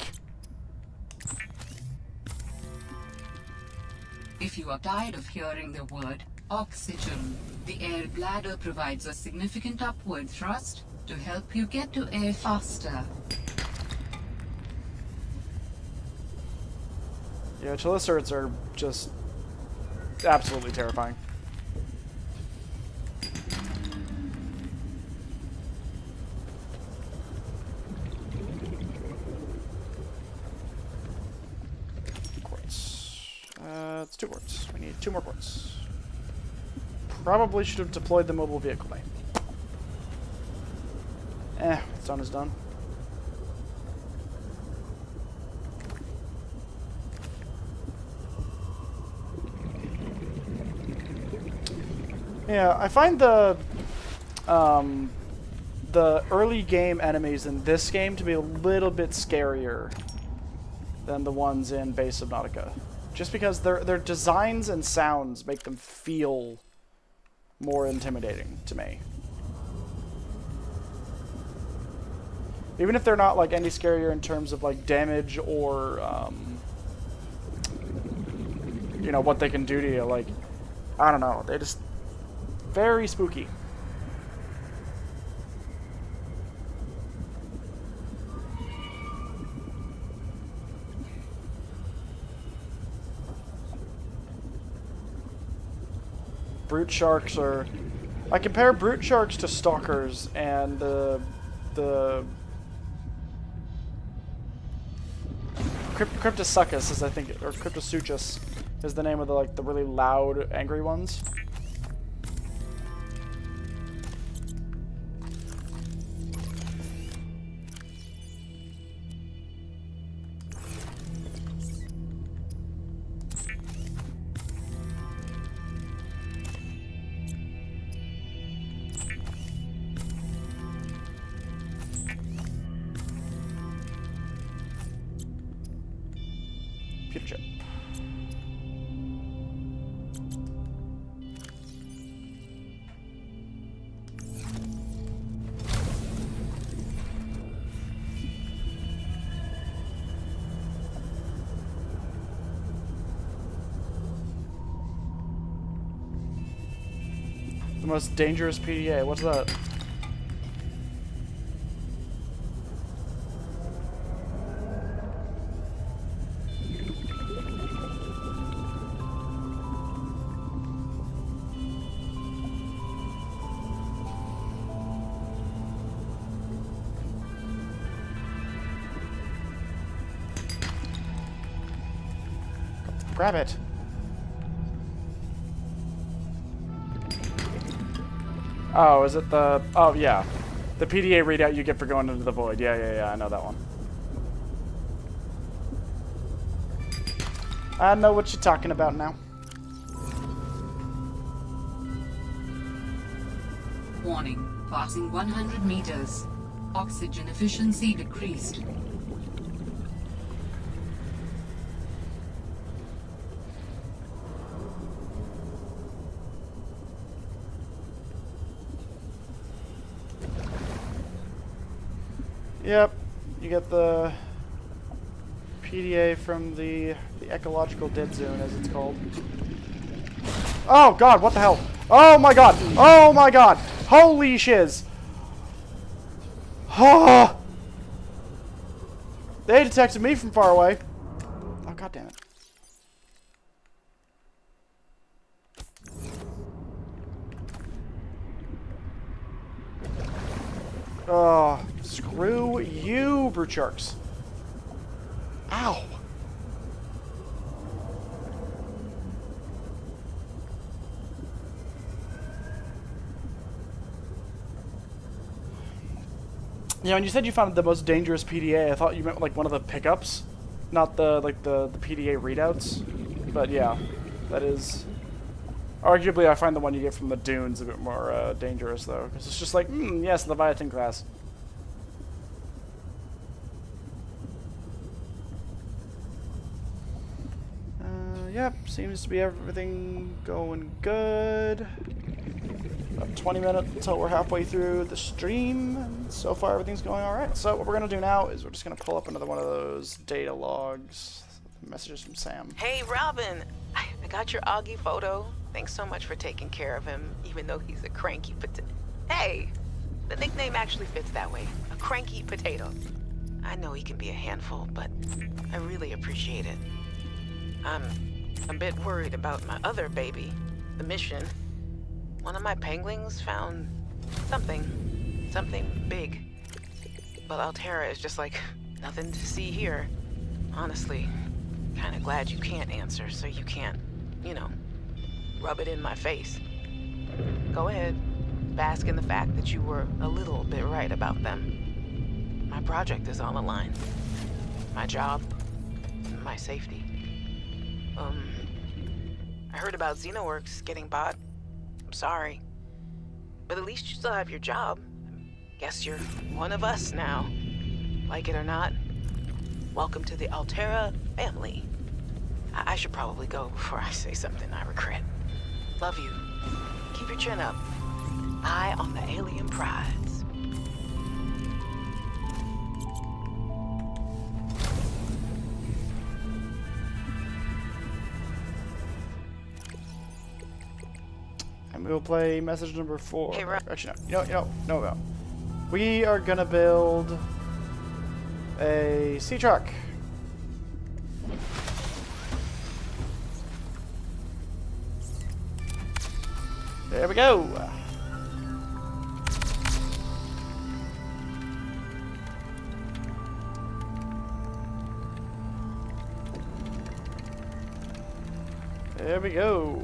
If you are tired of hearing the word oxygen, the air bladder provides a significant upward thrust to help you get to air faster. Yeah, chelicerates are just absolutely terrifying. Quartz. It's 2 quartz. We need 2 more quartz. Probably should have deployed the mobile vehicle bay. What's done is done. Yeah, I find the early game enemies in this game to be a little bit scarier than the ones in base Subnautica. Just because their designs and sounds make them feel more intimidating to me. Even if they're not like any scarier in terms of like damage or you know, what they can do to you, like, I don't know, they just very spooky. Brute sharks are... I compare brute sharks to stalkers, and the Cryptosuchus is, I think, or Cryptosuchus is the name of the really loud, angry ones. Computer chip. The most dangerous PDA, what's that? Grab it. Oh, is it the... Oh, yeah. The PDA readout you get for going into the void. Yeah, I know that one. I know what you're talking about now. Warning, passing 100 meters. Oxygen efficiency decreased. Yep. You get the PDA from the ecological dead zone, as it's called. Oh god, what the hell? Oh my god! Oh my god! Holy shiz! Oh! They detected me from far away. Oh god damn it. Oh, screw you, brute sharks. Ow. Yeah, when you said you found the most dangerous PDA, I thought you meant like one of the pickups, not the the PDA readouts. But yeah, that is arguably I find the one you get from the dunes a bit more dangerous though, because it's just like, yes, Leviathan class. Yep, seems to be everything going good. About 20 minutes until we're halfway through the stream, and so far everything's going alright. So what we're going to do now is we're just going to pull up another one of those data logs, messages from Sam. Hey, Robin. I got your Augie photo. Thanks so much for taking care of him, even though he's a cranky potato. Hey, the nickname actually fits that way. A cranky potato. I know he can be a handful, but I really appreciate it. I'm a bit worried about my other baby, the mission. One of my penguins found something big. But Altera is just like, nothing to see here. Honestly, kinda glad you can't answer, so you can't, you know, rub it in my face. Go ahead, bask in the fact that you were a little bit right about them. My project is on the line. My job, my safety. I heard about Xenoworks getting bought. I'm sorry. But at least you still have your job. Guess you're one of us now. Like it or not, welcome to the Altera family. I should probably go before I say something I regret. Love you. Keep your chin up. Eye on the alien prize. And we will play message number 4. Hey, actually, no. We are gonna build a sea truck. There we go. There we go.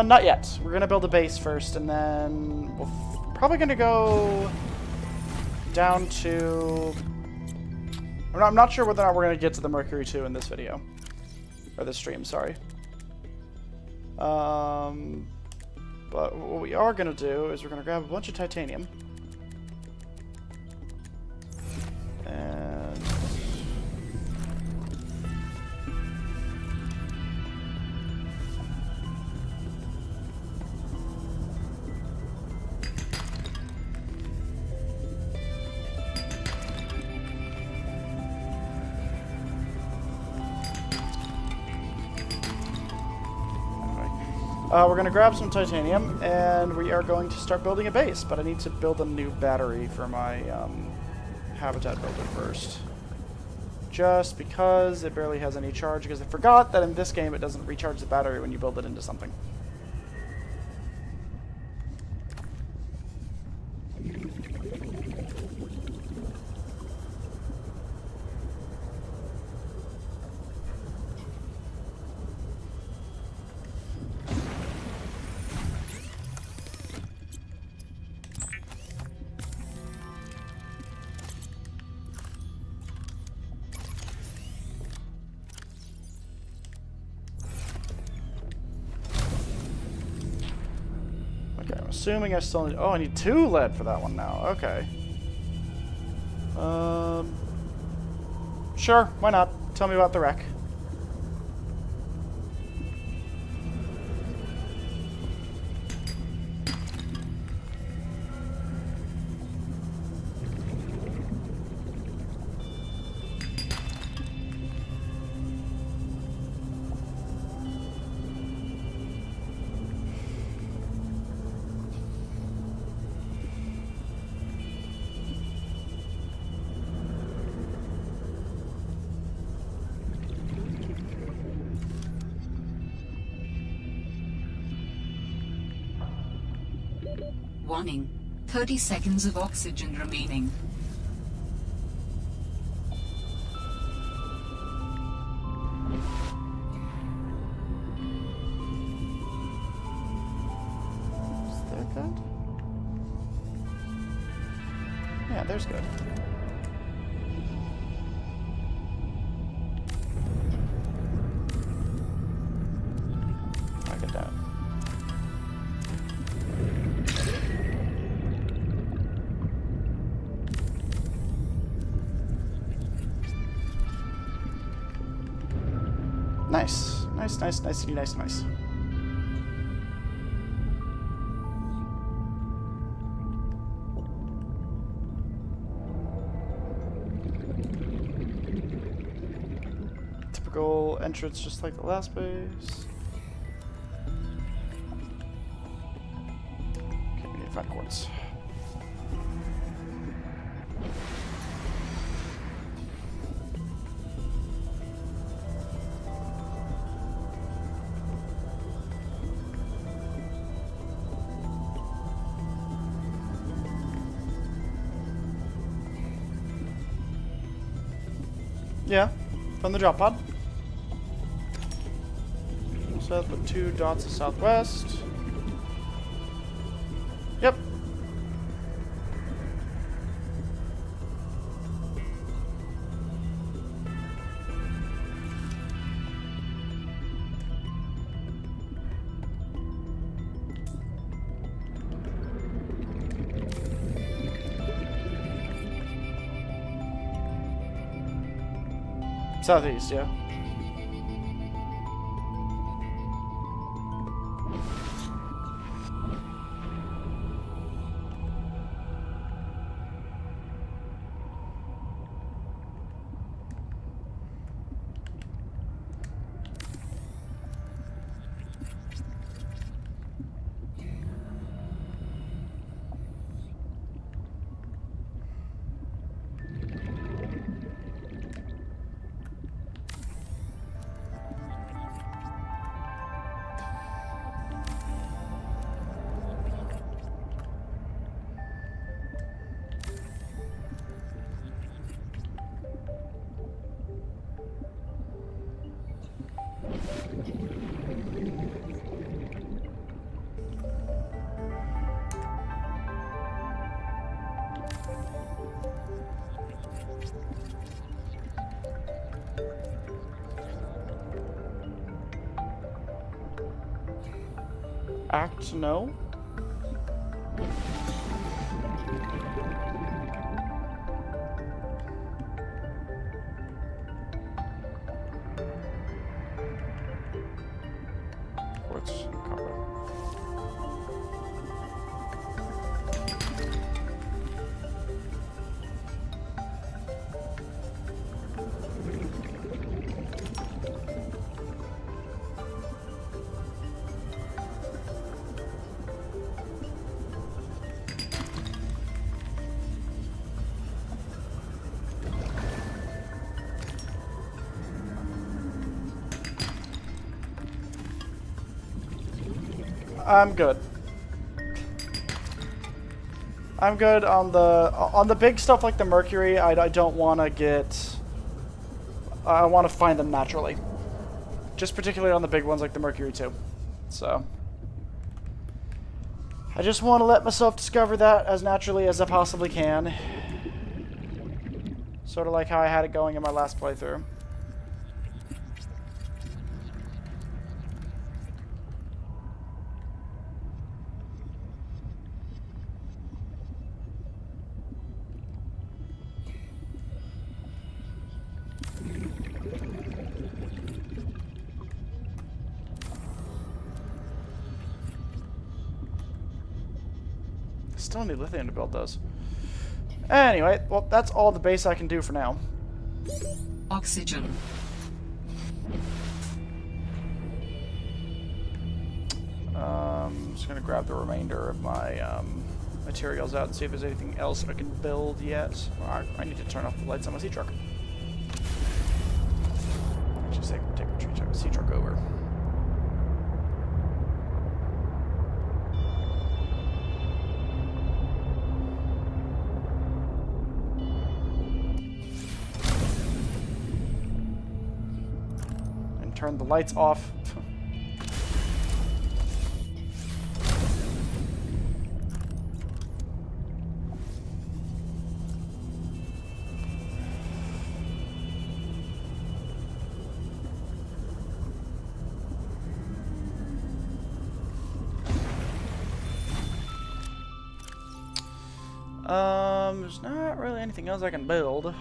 Not yet. We're gonna build a base first, and then we're probably gonna go down to... I'm not sure whether or not we're gonna get to the Mercury 2 in this video. Or this stream, sorry. But what we are gonna do is we're gonna grab a bunch of titanium. And... we're going to grab some titanium, and we are going to start building a base, but I need to build a new battery for my habitat builder first. Just because it barely has any charge, because I forgot that in this game it doesn't recharge the battery when you build it into something. assuming I still need... Oh, I need 2 lead for that one now. Okay. Sure, why not? Tell me about the wreck. Warning. 30 seconds of oxygen remaining. Is there good? Yeah, there's good. I get that. Nice. Nice. Typical entrance, just like the last base. Okay, we need to find quartz. Yeah, from the drop pod. So that's the 2 dots to southwest. Yep. Southeast, yeah. Act no. Quartz, copper. I'm good. I'm good on the big stuff like the mercury. I don't want to get. I want to find them naturally. Just particularly on the big ones like the mercury too. So I just want to let myself discover that as naturally as I possibly can. Sort of like how I had it going in my last playthrough. still need lithium to build those. Anyway, well, that's all the base I can do for now. Oxygen. I'm just gonna grab the remainder of my materials out and see if there's anything else I can build yet. Well, I need to turn off the lights on my sea truck. Actually, take the sea truck over. And turn the lights off. There's not really anything else I can build.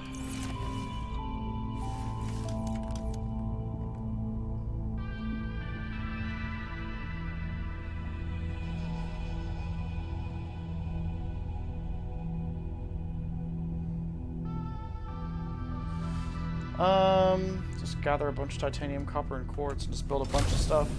Just gather a bunch of titanium, copper, and quartz and just build a bunch of stuff.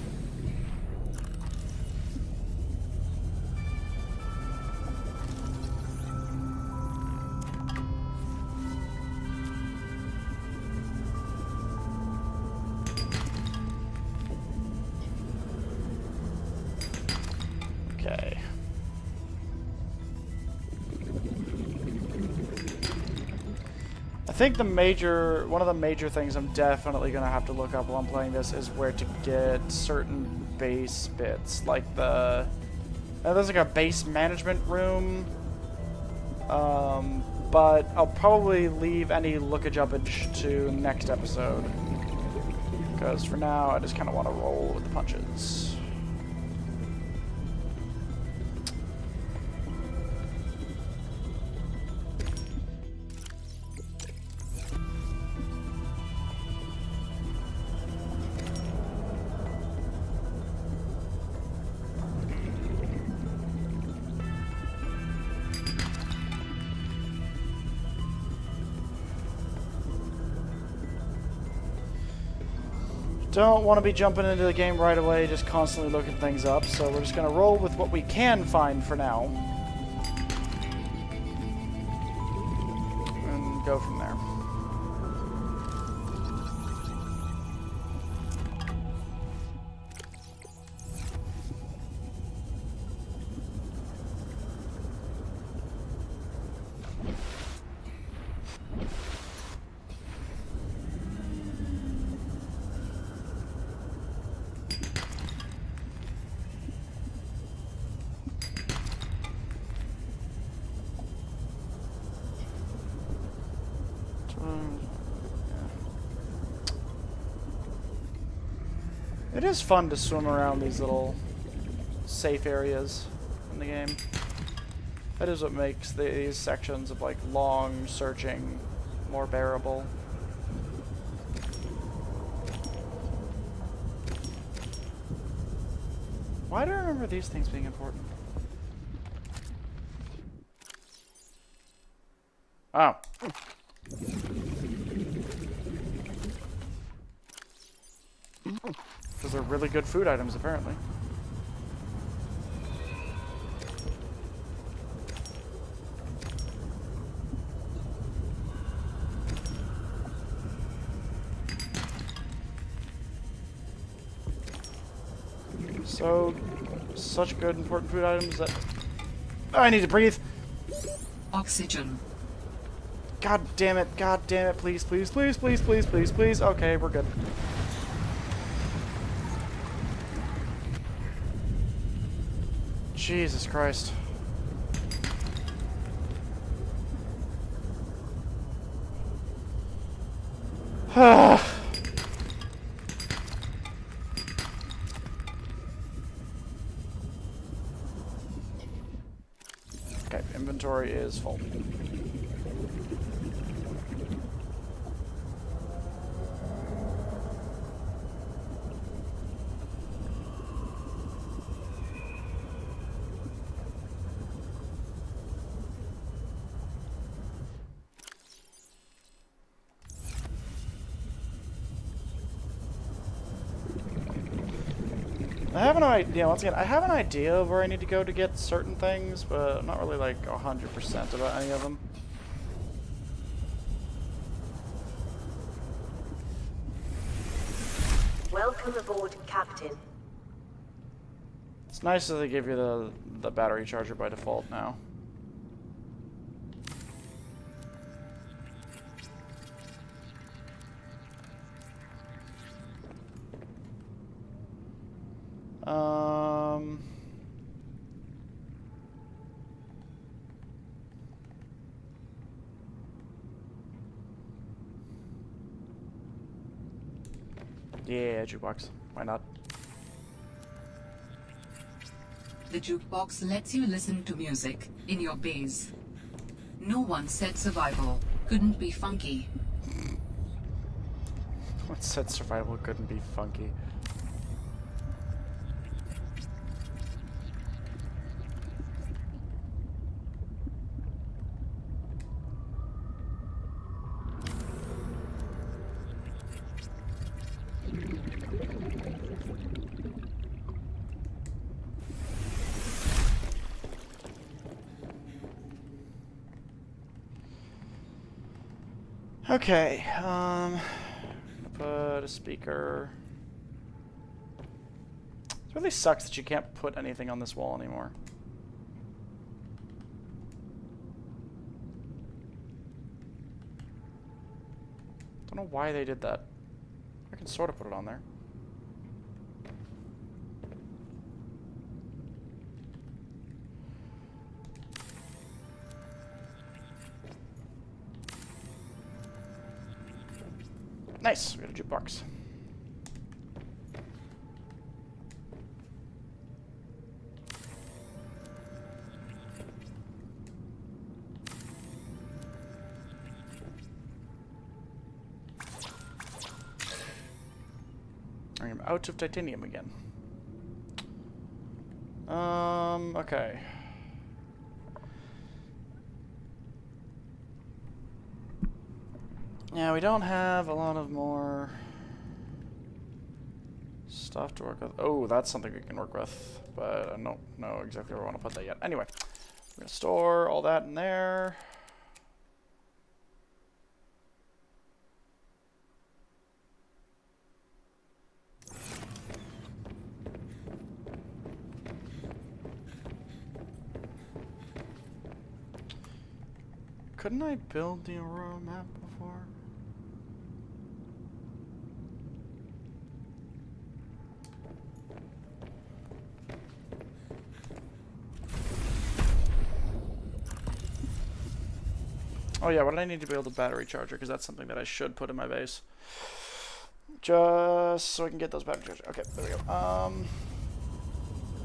Okay. I think one of the major things I'm definitely going to have to look up while I'm playing this is where to get certain base bits, like there's like a base management room, but I'll probably leave any lookage-uppage to next episode, because for now I just kind of want to roll with the punches. Don't want to be jumping into the game right away, just constantly looking things up, so we're just going to roll with what we can find for now. And go from there. It is fun to swim around these little safe areas in the game. That is what makes these sections of like long searching more bearable. Why do I remember these things being important? Oh. Because they're really good food items, apparently. So, such good, important food items that... Oh, I need to breathe! Oxygen. God damn it, please, please, please, please, please, please, please. Okay, we're good. Jesus Christ. Okay, inventory is full. I have an idea, once again, I have an idea of where I need to go to get certain things, but I'm not really like 100% about any of them. Welcome aboard, Captain. It's nice that they give you the battery charger by default now. Yeah, jukebox. Why not? The jukebox lets you listen to music in your base. No one said survival couldn't be funky. What said survival couldn't be funky? Okay, put a speaker. It really sucks that you can't put anything on this wall anymore. Don't know why they did that. I can sort of put it on there. Nice, we got a jukebox. I am out of titanium again. Okay. Yeah, we don't have a lot of more stuff to work with. Oh, that's something we can work with, but I don't know exactly where I want to put that yet. Anyway, we're going to store all that in there. Couldn't I build the Aurora map before? Oh yeah, what did I need to build a battery charger? Because that's something that I should put in my base. Just so I can get those battery chargers. Okay, there we go. I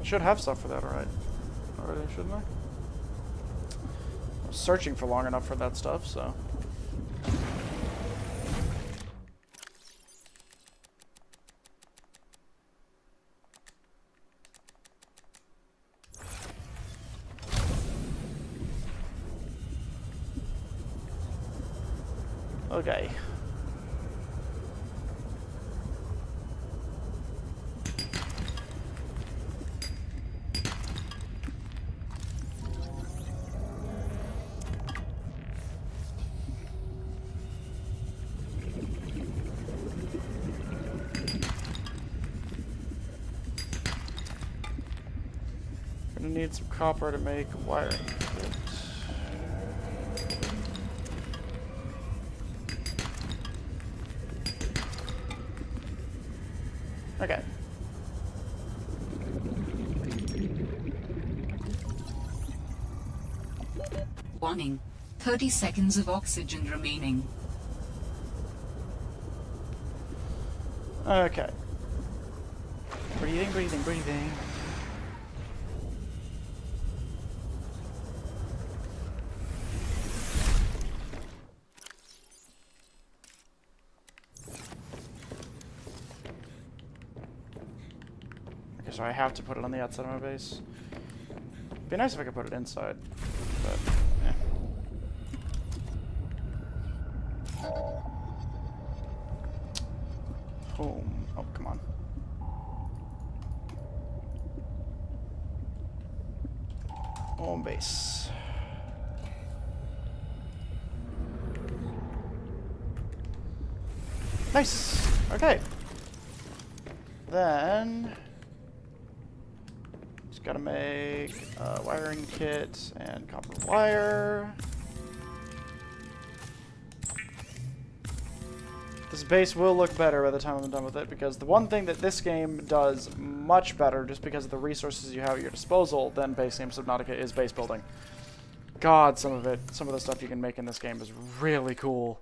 should have stuff for that, alright. Already, shouldn't I? I was searching for long enough for that stuff, so. Okay. Gonna need some copper to make wiring kit. Okay. Warning. 30 seconds of oxygen remaining. Okay. Breathing, breathing, breathing. So I have to put it on the outside of my base. It'd be nice if I could put it inside, but yeah. Home. Oh, come on. Home base. Nice. Okay. Then just gotta make a wiring kit and copper wire. This base will look better by the time I'm done with it, because the one thing that this game does much better, just because of the resources you have at your disposal, than base game Subnautica, is base building. God, some of the stuff you can make in this game is really cool.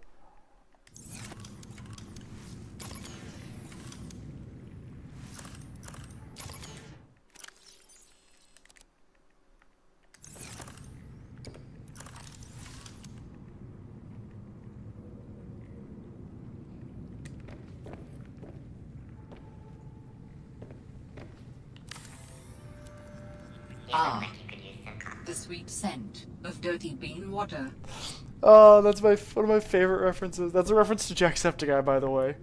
Ah, the sweet scent of dirty bean water. Oh, that's one of my favorite references. That's a reference to Jacksepticeye, by the way.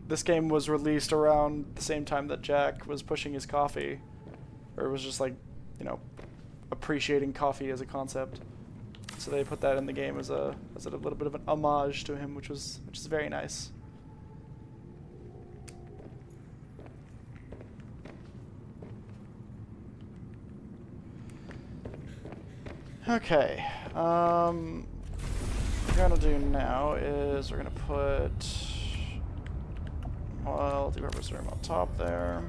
This game was released around the same time that Jack was pushing his coffee, or was just like, you know, appreciating coffee as a concept. So they put that in the game as a little bit of an homage to him, which is very nice. Okay, what we're gonna do now is we're gonna put, well, the rubber room on top there.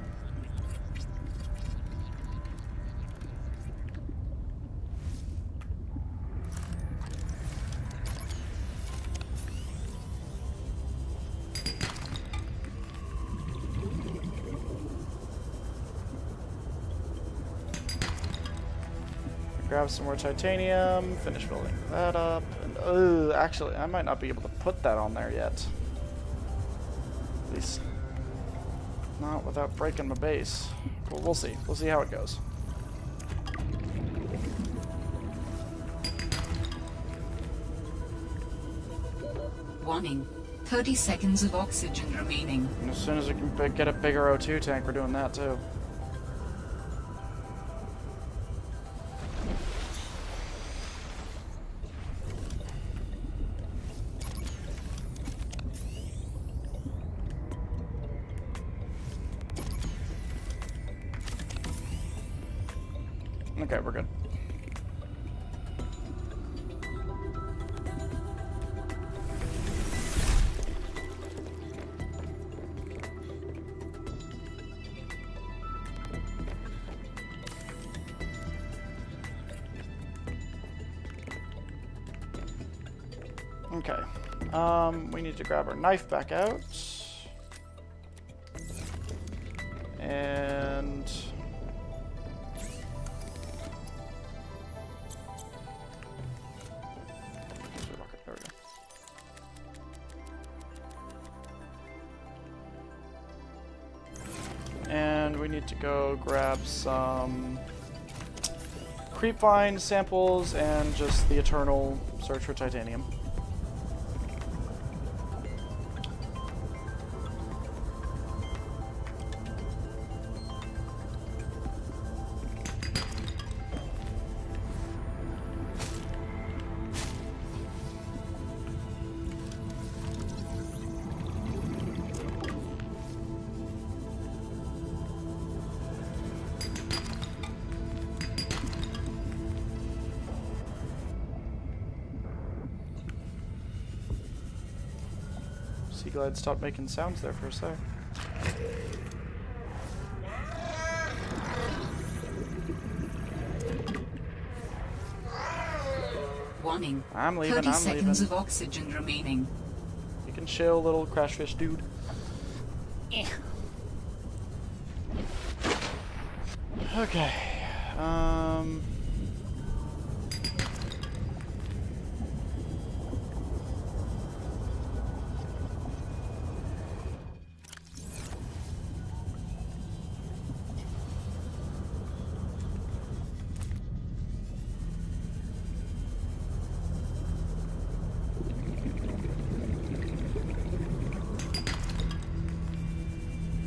Grab some more titanium, finish building that up, and actually, I might not be able to put that on there yet. At least, not without breaking my base. Well, we'll see. We'll see how it goes. Warning, 30 seconds of oxygen remaining. And as soon as we can get a bigger O2 tank, we're doing that too. Okay, we're good. Okay. We need to grab our knife back out. And there we go. And we need to go grab some creepvine samples and just the eternal search for titanium. Sea Glide stopped making sounds there for a sec. Warning. I'm leaving, 30 I'm seconds leaving. of oxygen remaining. You can chill, little crashfish dude. Okay.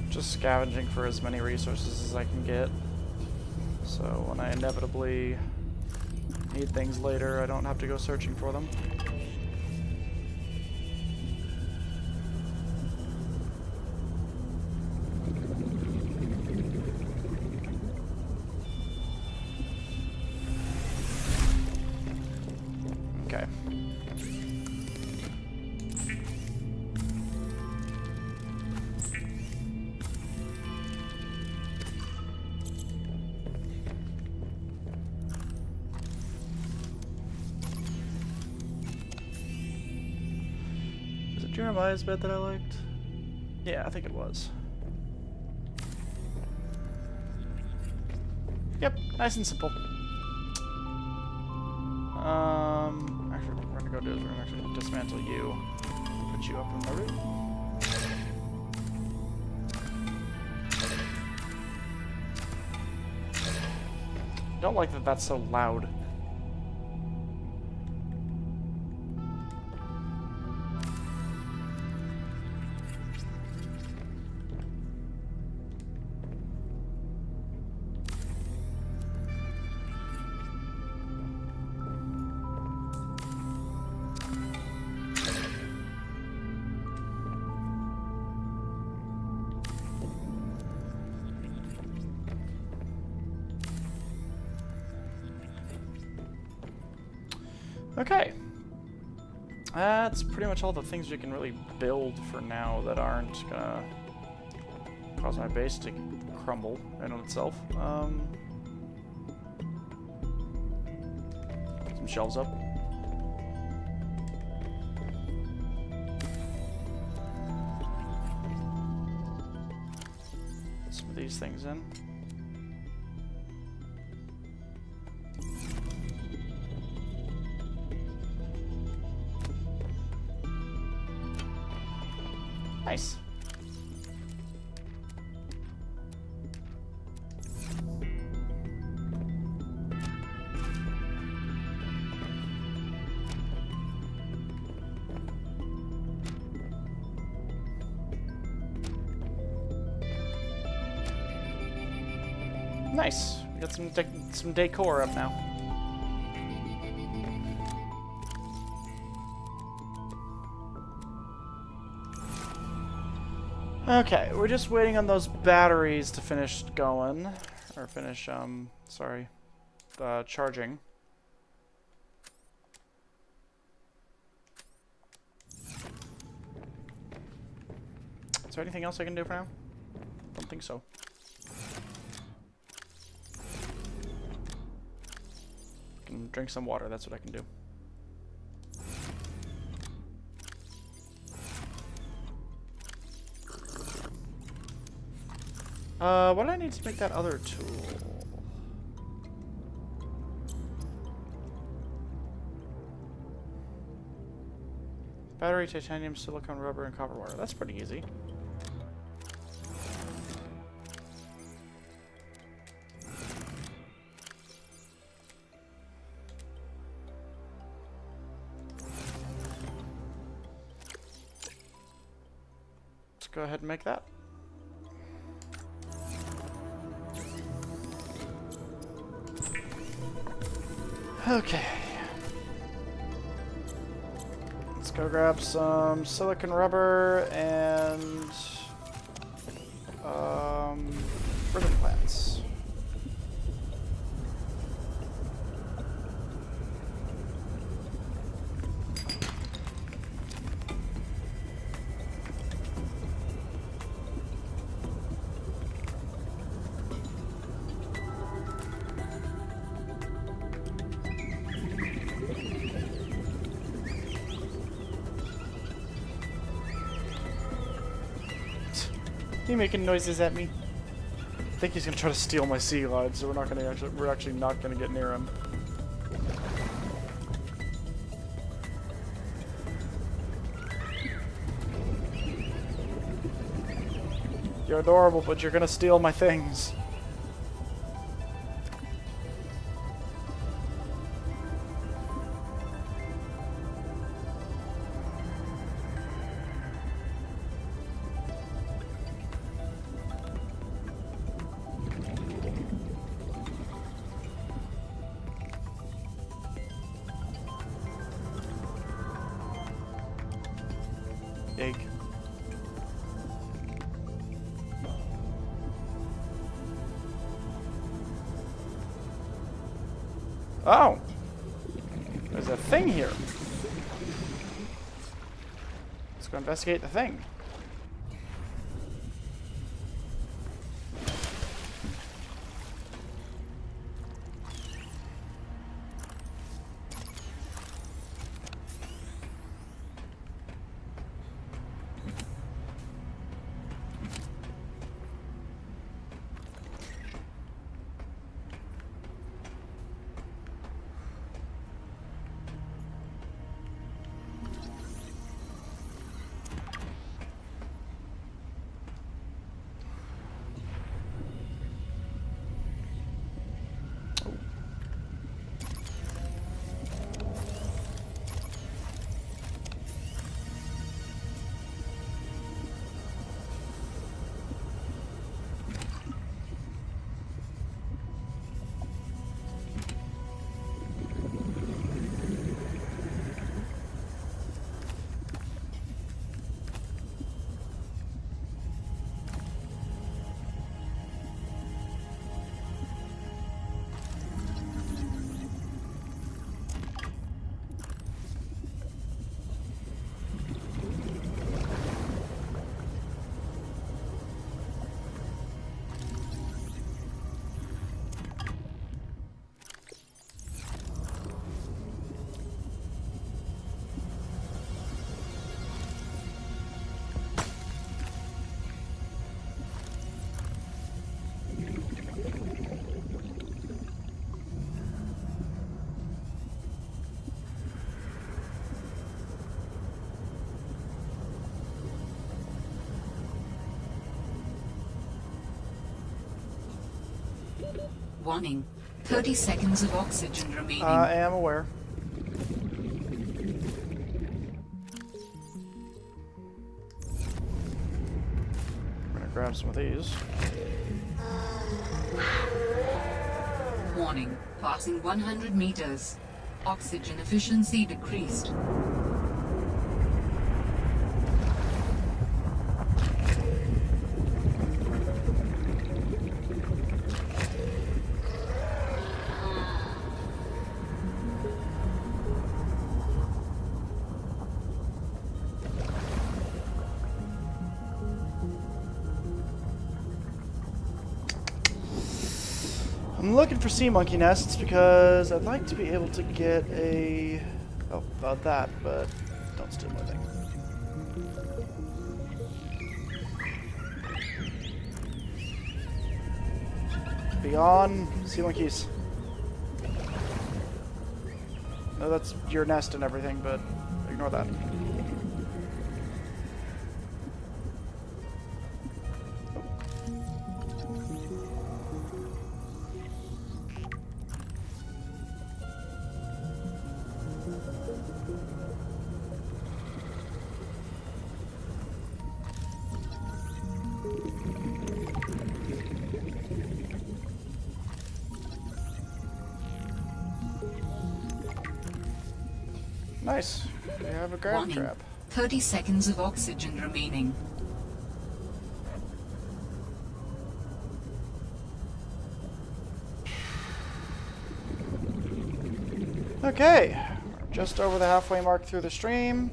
Just scavenging for as many resources as I can get. So when I inevitably need things later, I don't have to go searching for them. Okay. Was it Jeremiah's bed that I liked? Yeah, I think it was. Yep, nice and simple. Actually, what we're gonna go do is we're gonna actually dismantle you, put you up in the roof. Don't like that that's so loud. Okay. That's pretty much all the things we can really build for now that aren't gonna cause my base to crumble in on itself. Some shelves up. Put some of these things in. Nice. Nice. We got some decor up now. Okay, we're just waiting on those batteries to finish going, or finish, charging. Is there anything else I can do for now? Don't think so. I can drink some water, that's what I can do. What do I need to make that other tool? Battery, titanium, silicone, rubber, and copper wire. That's pretty easy. Let's go ahead and make that. Okay. Let's go grab some silicon rubber and ribbon plants. He making noises at me. I think he's gonna try to steal my sea glide, so we're actually not gonna get near him. You're adorable, but you're gonna steal my things. Oh! There's a thing here. Let's go investigate the thing. Warning. 30 seconds of oxygen remaining. I am aware. I'm gonna grab some of these. Warning. Passing 100 meters. Oxygen efficiency decreased. I'm looking for sea monkey nests because I'd like to be able to get a... Oh, about that, but don't steal my thing. Be gone, sea monkeys. No, that's your nest and everything, but ignore that. Nice. We have a grab Warning. trap. 30 seconds of oxygen remaining. Okay. We're just over the halfway mark through the stream.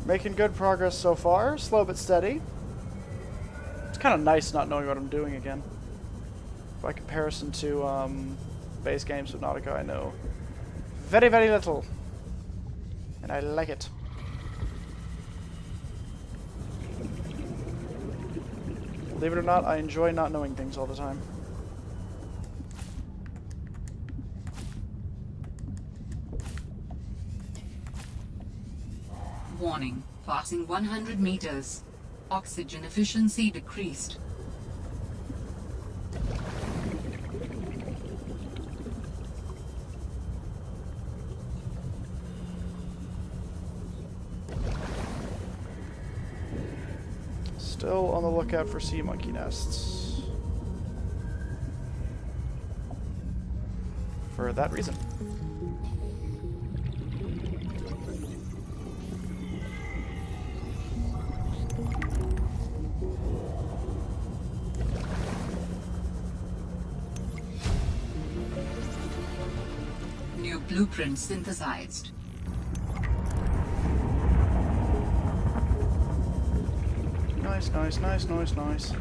Making good progress so far. Slow but steady. It's kind of nice not knowing what I'm doing again. By comparison to base game Subnautica, I know very, very little. And I like it. Believe it or not, I enjoy not knowing things all the time. Warning. Passing 100 meters. Oxygen efficiency decreased. Still on the lookout for sea monkey nests. For that reason. blueprint synthesized. Nice, nice, nice, nice, nice.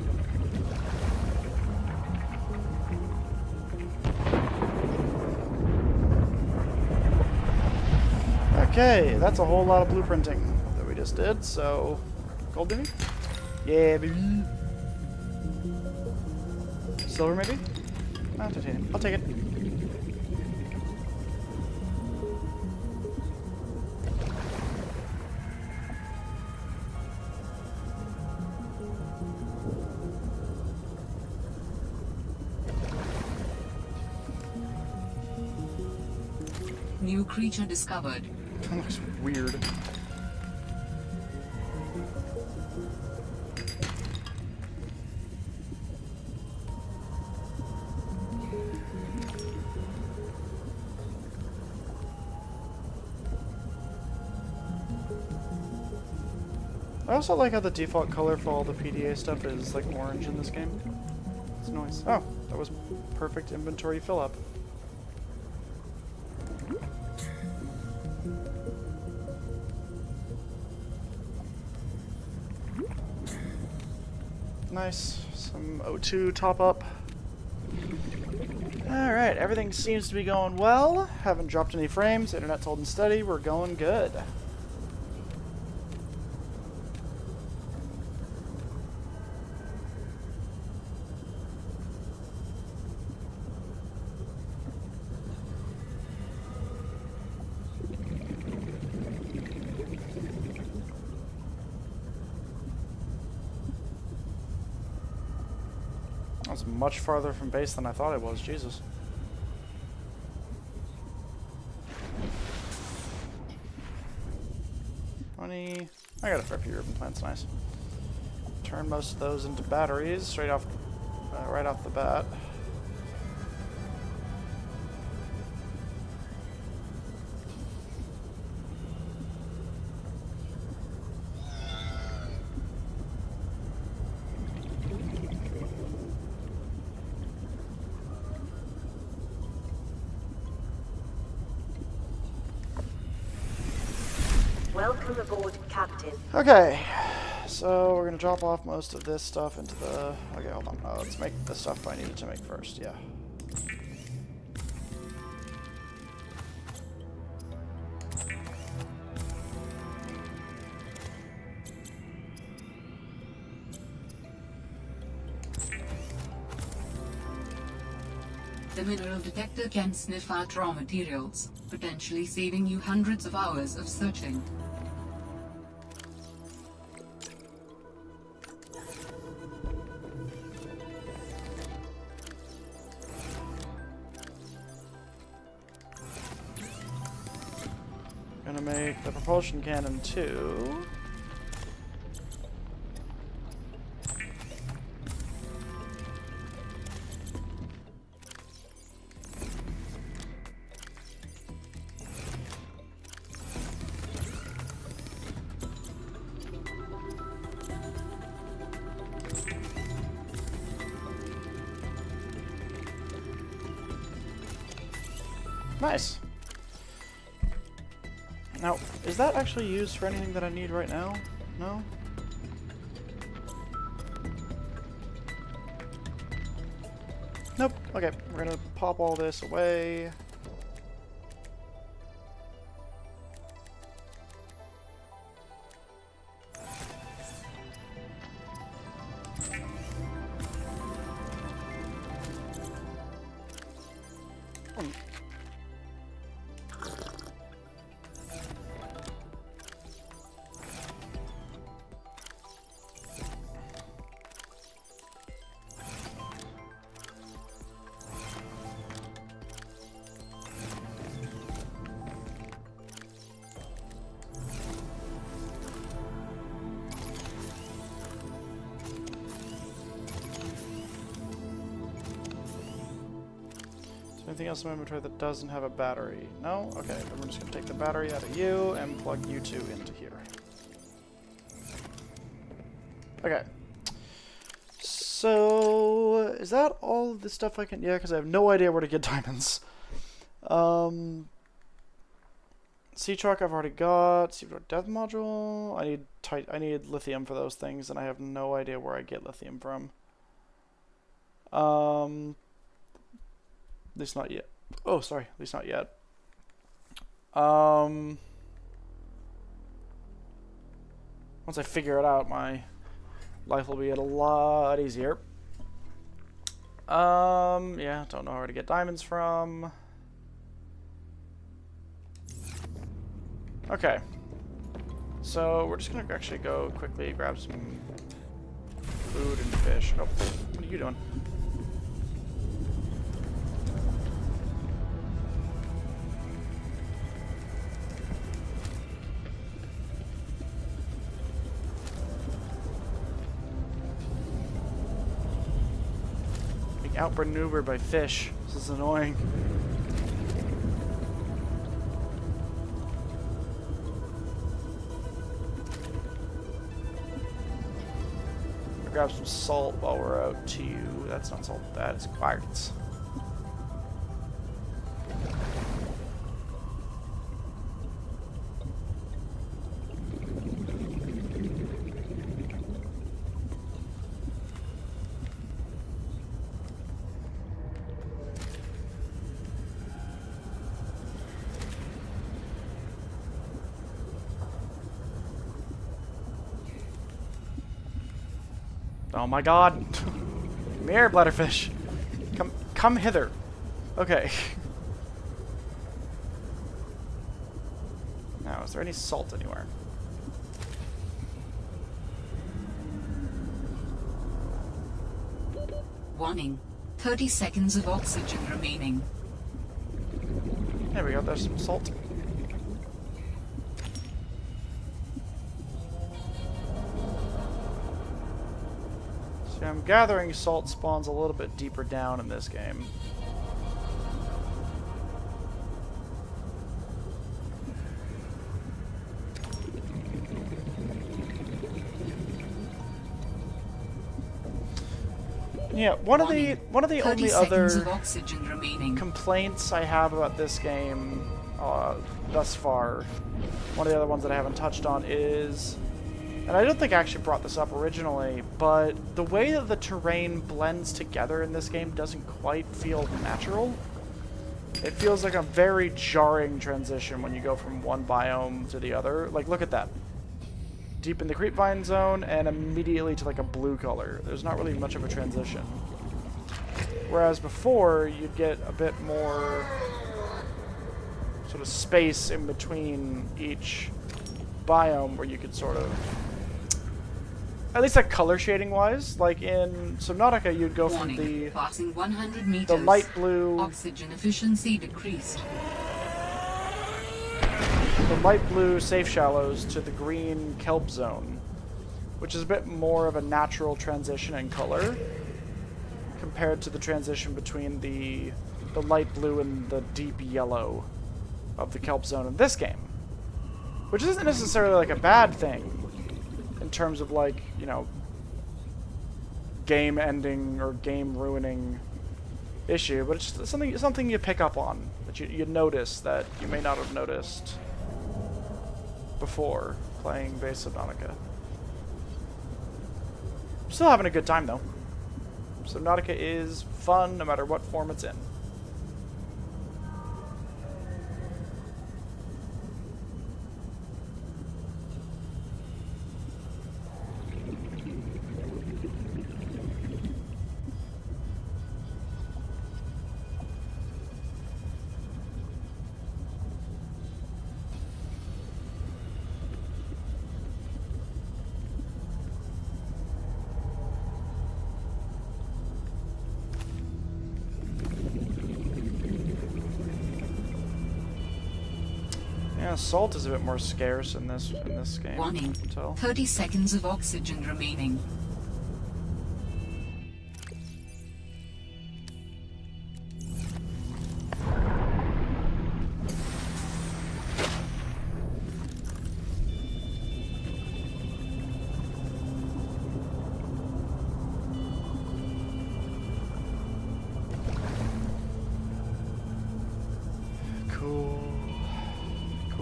Okay, that's a whole lot of blueprinting that we just did, so... Gold, baby? Yeah, baby! Silver, maybe? Ah, titanium. I'll take it. New creature discovered. That looks weird. I also like how the default color for all the PDA stuff is like orange in this game. It's nice. Oh, that was perfect inventory fill up. Nice. Some O2 top up. Alright, everything seems to be going well. Haven't dropped any frames. Internet's holding steady. We're going good. That's much farther from base than I thought it was. Jesus. I got a fair few urban plants. Nice. Turn most of those into batteries straight off, right off the bat. Welcome aboard, Captain. Okay, so we're gonna drop off most of this stuff into the... Okay, hold on. Let's make the stuff I needed to make first, yeah. The mineral detector can sniff out raw materials, potentially saving you hundreds of hours of searching. Gonna make the propulsion cannon too. Nice. Now, is that actually used for anything that I need right now? No? Nope. Okay, we're gonna pop all this away. Anything else in my inventory that doesn't have a battery? No? Okay, then we're just going to take the battery out of you and plug you two into here. Okay. So, is that all of the stuff I can... Yeah, because I have no idea where to get diamonds. Sea truck I've already got. Sea truck death module. I need lithium for those things, and I have no idea where I get lithium from. At least not yet. Oh, sorry. At least not yet. Once I figure it out, my life will be a lot easier. Yeah, don't know where to get diamonds from. Okay. So, we're just gonna actually go quickly grab some food and fish. Oh, what are you doing? Being outmaneuvered by fish. This is annoying. Grab some salt while we're out too. That's not salt, that is quartz. Oh my god. Come here, bladderfish. Come hither. Okay. Now, is there any salt anywhere? Warning. 30 seconds of oxygen remaining. There we go, there's some salt. I'm gathering salt spawns a little bit deeper down in this game. Yeah, one of the only other complaints I have about this game thus far, one of the other ones that I haven't touched on is, and I don't think I actually brought this up originally, but the way that the terrain blends together in this game doesn't quite feel natural. It feels like a very jarring transition when you go from one biome to the other. Like, look at that. Deep in the creepvine zone and immediately to like a blue color. There's not really much of a transition. Whereas before, you'd get a bit more sort of space in between each biome where you could sort of, at least like color shading wise, like in Subnautica you'd go from the passing 100 meters. The light blue Oxygen efficiency decreased. The light blue safe shallows to the green kelp zone, which is a bit more of a natural transition in color compared to the transition between the light blue and the deep yellow of the kelp zone in this game, which isn't necessarily like a bad thing in terms of like, you know, game ending or game ruining issue, but it's just something you pick up on, that you notice that you may not have noticed before playing base Subnautica. Still having a good time though. Subnautica is fun no matter what form it's in. Yeah, salt is a bit more scarce in this game. Warning. 30 seconds of oxygen remaining.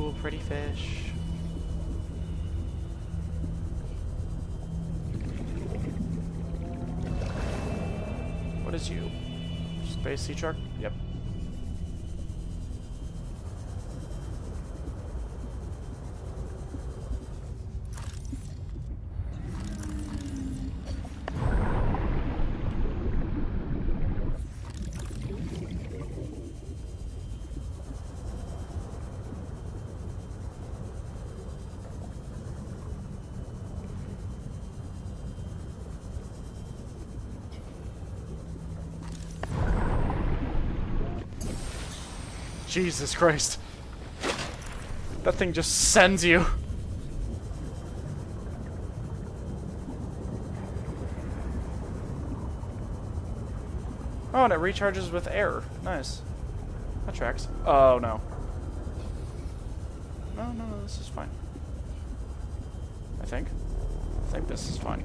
Ooh, pretty fish. What is you? Space sea shark? Yep. Jesus Christ. That thing just sends you. Oh, and it recharges with air. Nice. That tracks. Oh, no. No, this is fine. I think this is fine.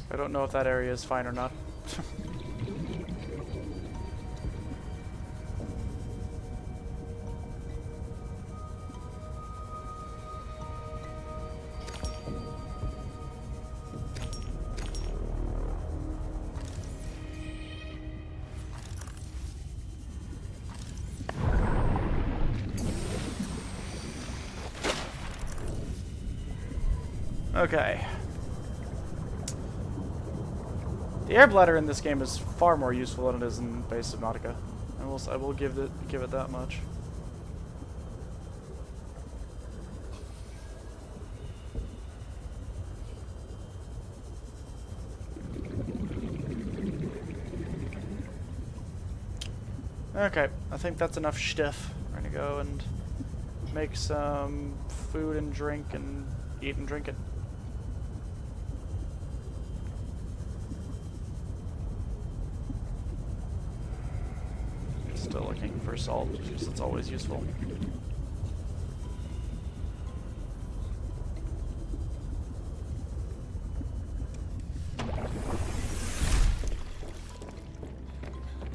I don't know if that area is fine or not. Okay. The air bladder in this game is far more useful than it is in base Subnautica. I will give it that much. Okay, I think that's enough stuff. We're gonna go and make some food and drink and eat and drink it. Still looking for salt, because it's always useful.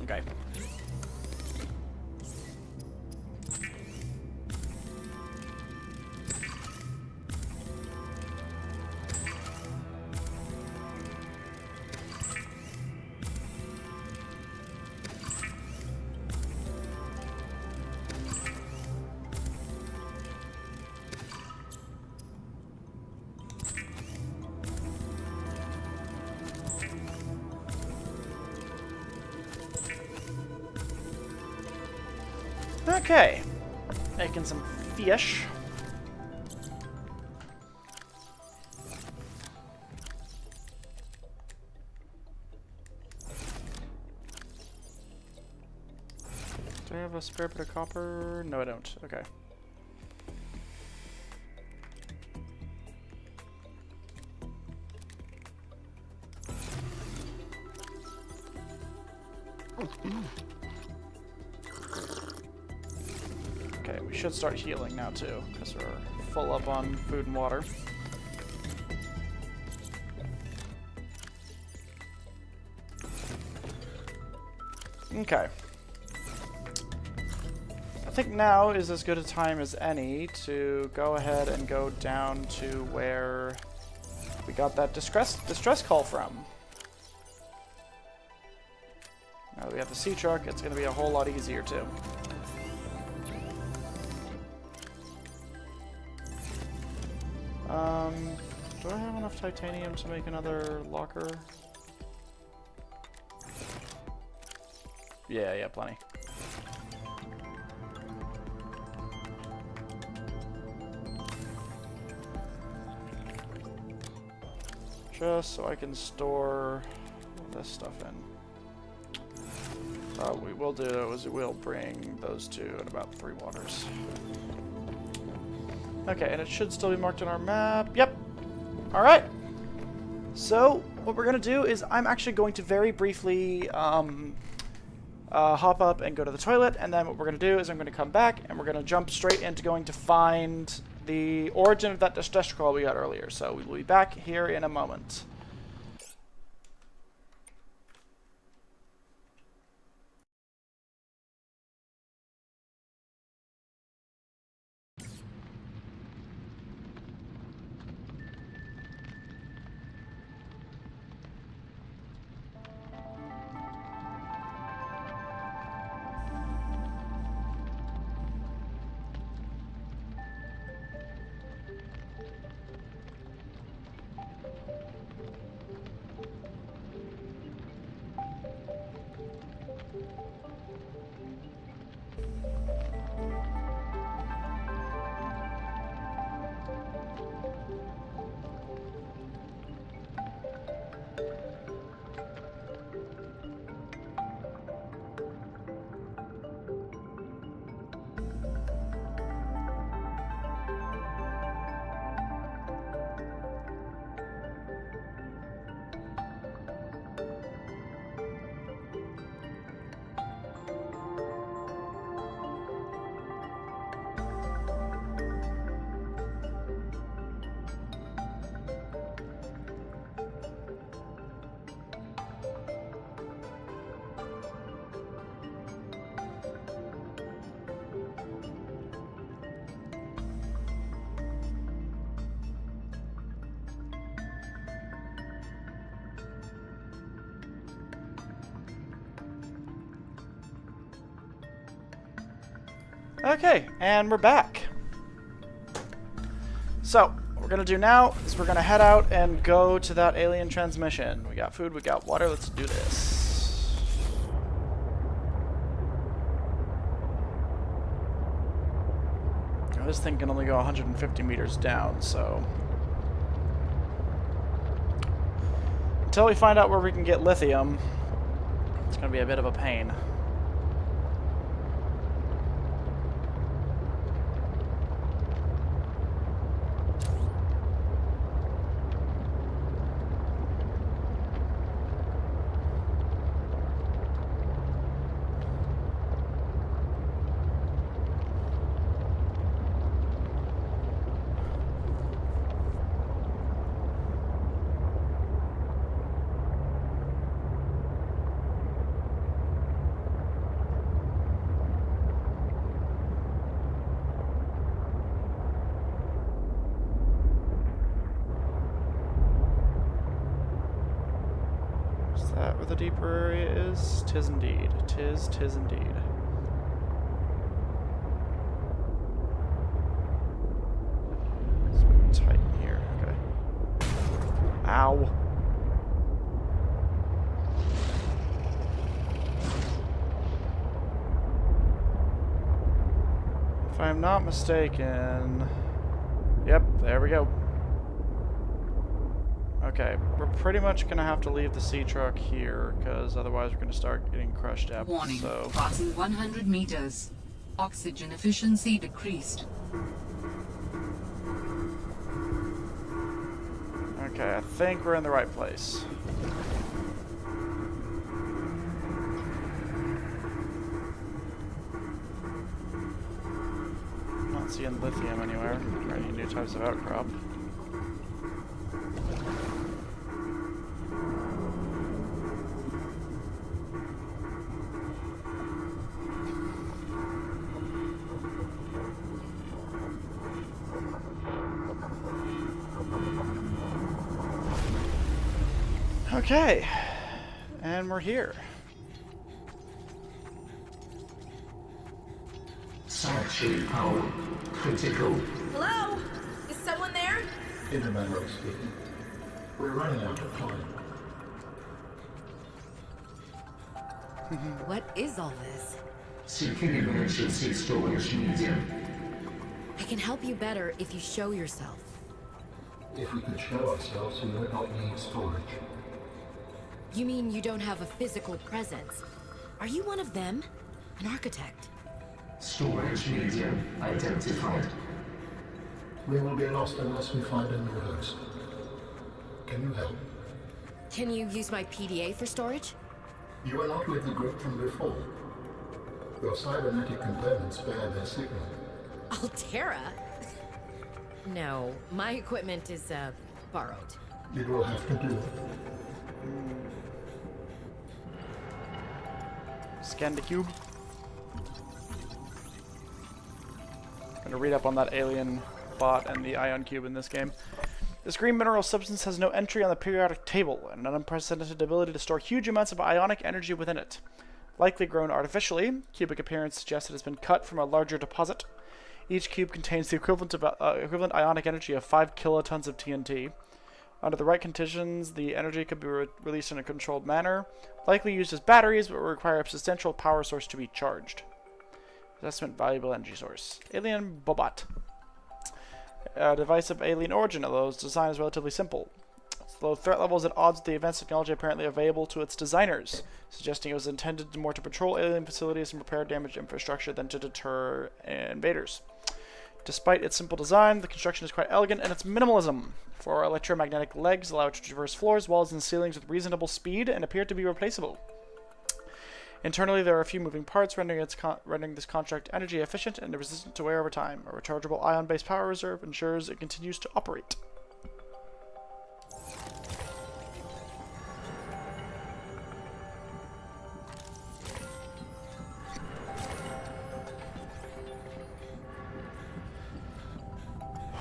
Okay. Okay, making some fish. Do I have a spare bit of copper? No, I don't. Okay. Okay, we should start healing now too, because we're full up on food and water. Okay. I think now is as good a time as any to go ahead and go down to where we got that distress call from. Now that we have the sea shark, it's going to be a whole lot easier too. Do I have enough titanium to make another locker? Yeah, plenty. Just so I can store this stuff in. What we will do is we'll bring those two at about 3 waters. Okay, and it should still be marked on our map. Yep. Alright. So, what we're going to do is I'm actually going to very briefly hop up and go to the toilet, and then what we're going to do is I'm going to come back, and we're going to jump straight into going to find the origin of that distress call we got earlier. So we will be back here in a moment. Okay, and we're back. So, what we're going to do now is we're going to head out and go to that alien transmission. We got food, we got water, let's do this. Now, this thing can only go 150 meters down, so... until we find out where we can get lithium, it's going to be a bit of a pain. Is that where the deeper area is? Tis indeed. Tis indeed. It's tight in here. Okay. Ow. If I'm not mistaken... Yep, there we go. Okay, we're pretty much going to have to leave the sea truck here, because otherwise we're going to start getting crushed up. Warning, so. passing 100 meters. Oxygen efficiency decreased. Okay, I think we're in the right place. Not seeing lithium anywhere, or any new types of outcrop. Okay, and we're here. Sanctuary power critical. Hello? Is someone there? Intermenro speaking. We're running out of time. What is all this? Seeking emergency storage medium. I can help you better if you show yourself. If we could show ourselves, we would not need storage. You mean you don't have a physical presence? Are you one of them? An architect? Storage medium identified. We will be lost unless we find a new host. Can you help? Can you use my PDA for storage? You are not with the group from before. Your cybernetic components bear their signal. Altera? No, my equipment is, borrowed. It will have to do. Scan the cube. Gonna read up on that alien bot and the ion cube in this game. This green mineral substance has no entry on the periodic table, and an unprecedented ability to store huge amounts of ionic energy within it. Likely grown artificially, cubic appearance suggests it has been cut from a larger deposit. Each cube contains the equivalent ionic energy of 5 kilotons of TNT. Under the right conditions, the energy could be released in a controlled manner, likely used as batteries, but will require a substantial power source to be charged. Assessment valuable energy source. Alien Bobot. A device of alien origin, although its design is relatively simple. Its low threat level is at odds with the advanced technology apparently available to its designers, suggesting it was intended more to patrol alien facilities and repair damaged infrastructure than to deter invaders. Despite its simple design, the construction is quite elegant in its minimalism. 4 electromagnetic legs allow it to traverse floors, walls, and ceilings with reasonable speed and appear to be replaceable. Internally, there are a few moving parts, rendering this construct energy efficient and resistant to wear over time. A rechargeable ion-based power reserve ensures it continues to operate.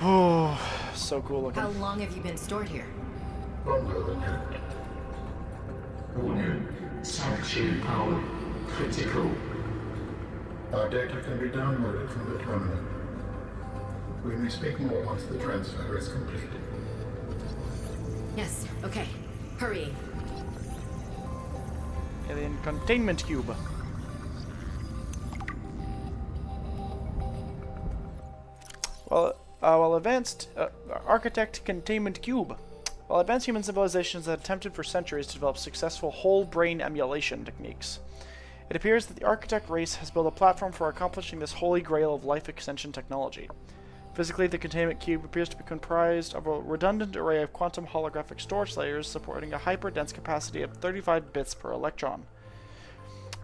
Oh, so cool looking. How long have you been stored here? Longer than hoped. Warning. Sanction power critical. Our data can be downloaded from the terminal. We may speak more once the transfer is complete. Yes, okay. Hurrying. Alien containment cube. While advanced architect containment cube. While advanced human civilizations have attempted for centuries to develop successful whole brain emulation techniques, it appears that the architect race has built a platform for accomplishing this holy grail of life extension technology. Physically, the containment cube appears to be comprised of a redundant array of quantum holographic storage layers supporting a hyper-dense capacity of 35 bits per electron.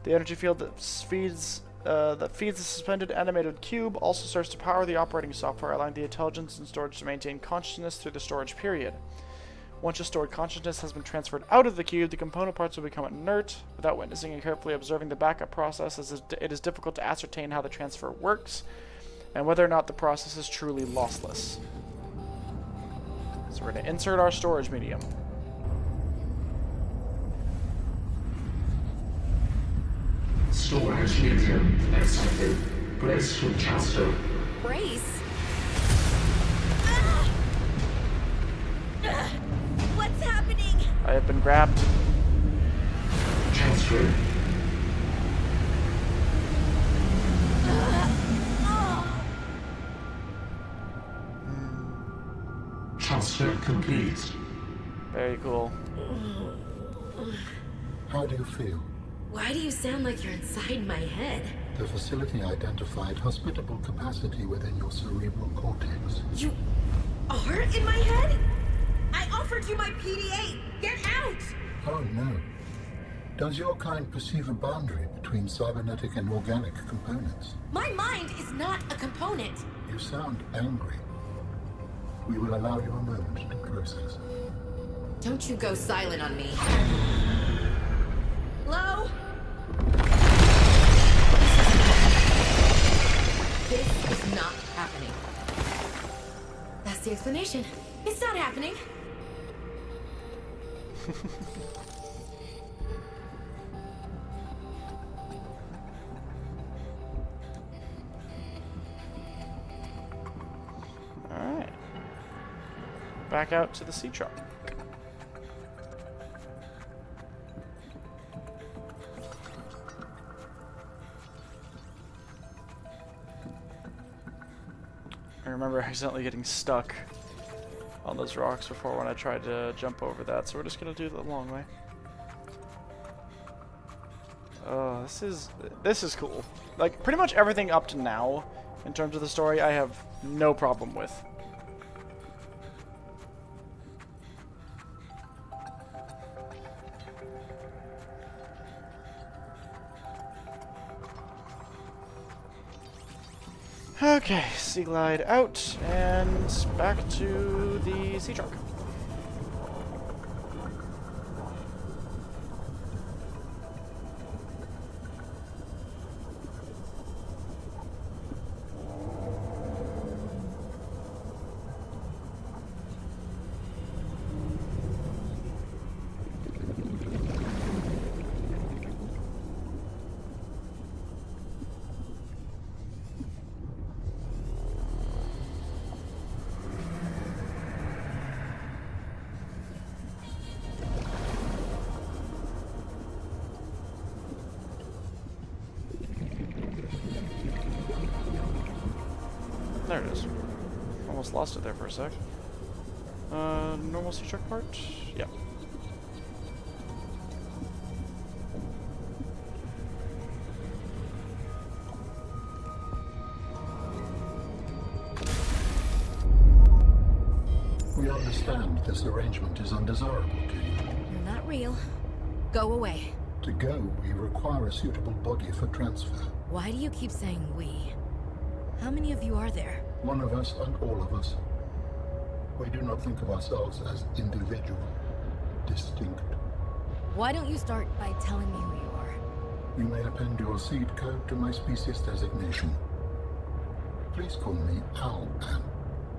The energy field that feeds the suspended animated cube also serves to power the operating software, allowing the intelligence and storage to maintain consciousness through the storage period. Once a stored consciousness has been transferred out of the cube, the component parts will become inert. Without witnessing and carefully observing the backup process, it is difficult to ascertain how the transfer works and whether or not the process is truly lossless. So we're going to insert our storage medium. Storage medium accepted. Brace for transfer. Brace? What's happening? I have been grabbed. Transfer. Transfer complete. Very cool. How do you feel? Why do you sound like you're inside my head? The facility identified hospitable capacity within your cerebral cortex. You are in my head? I offered you my PDA! Get out! Oh no. Does your kind perceive a boundary between cybernetic and organic components? My mind is not a component! You sound angry. We will allow you a moment to process. Don't you go silent on me. Hello? This is not happening. That's the explanation. It's not happening. Alright. Back out to the sea truck. I remember accidentally getting stuck on those rocks before when I tried to jump over that, so we're just gonna do the long way. Oh, this is cool. Like, pretty much everything up to now, in terms of the story, I have no problem with. Okay, Sea Glide out, and back to the sea truck. There it is. Almost lost it there for a sec. Normal sea truck part? Yeah. We understand this arrangement is undesirable to you. You're not real. Go away. To go, we require a suitable body for transfer. Why do you keep saying we? How many of you are there? One of us and all of us. We do not think of ourselves as individual, distinct. Why don't you start by telling me who you are? You may append your seed code to my species designation. Please call me Al.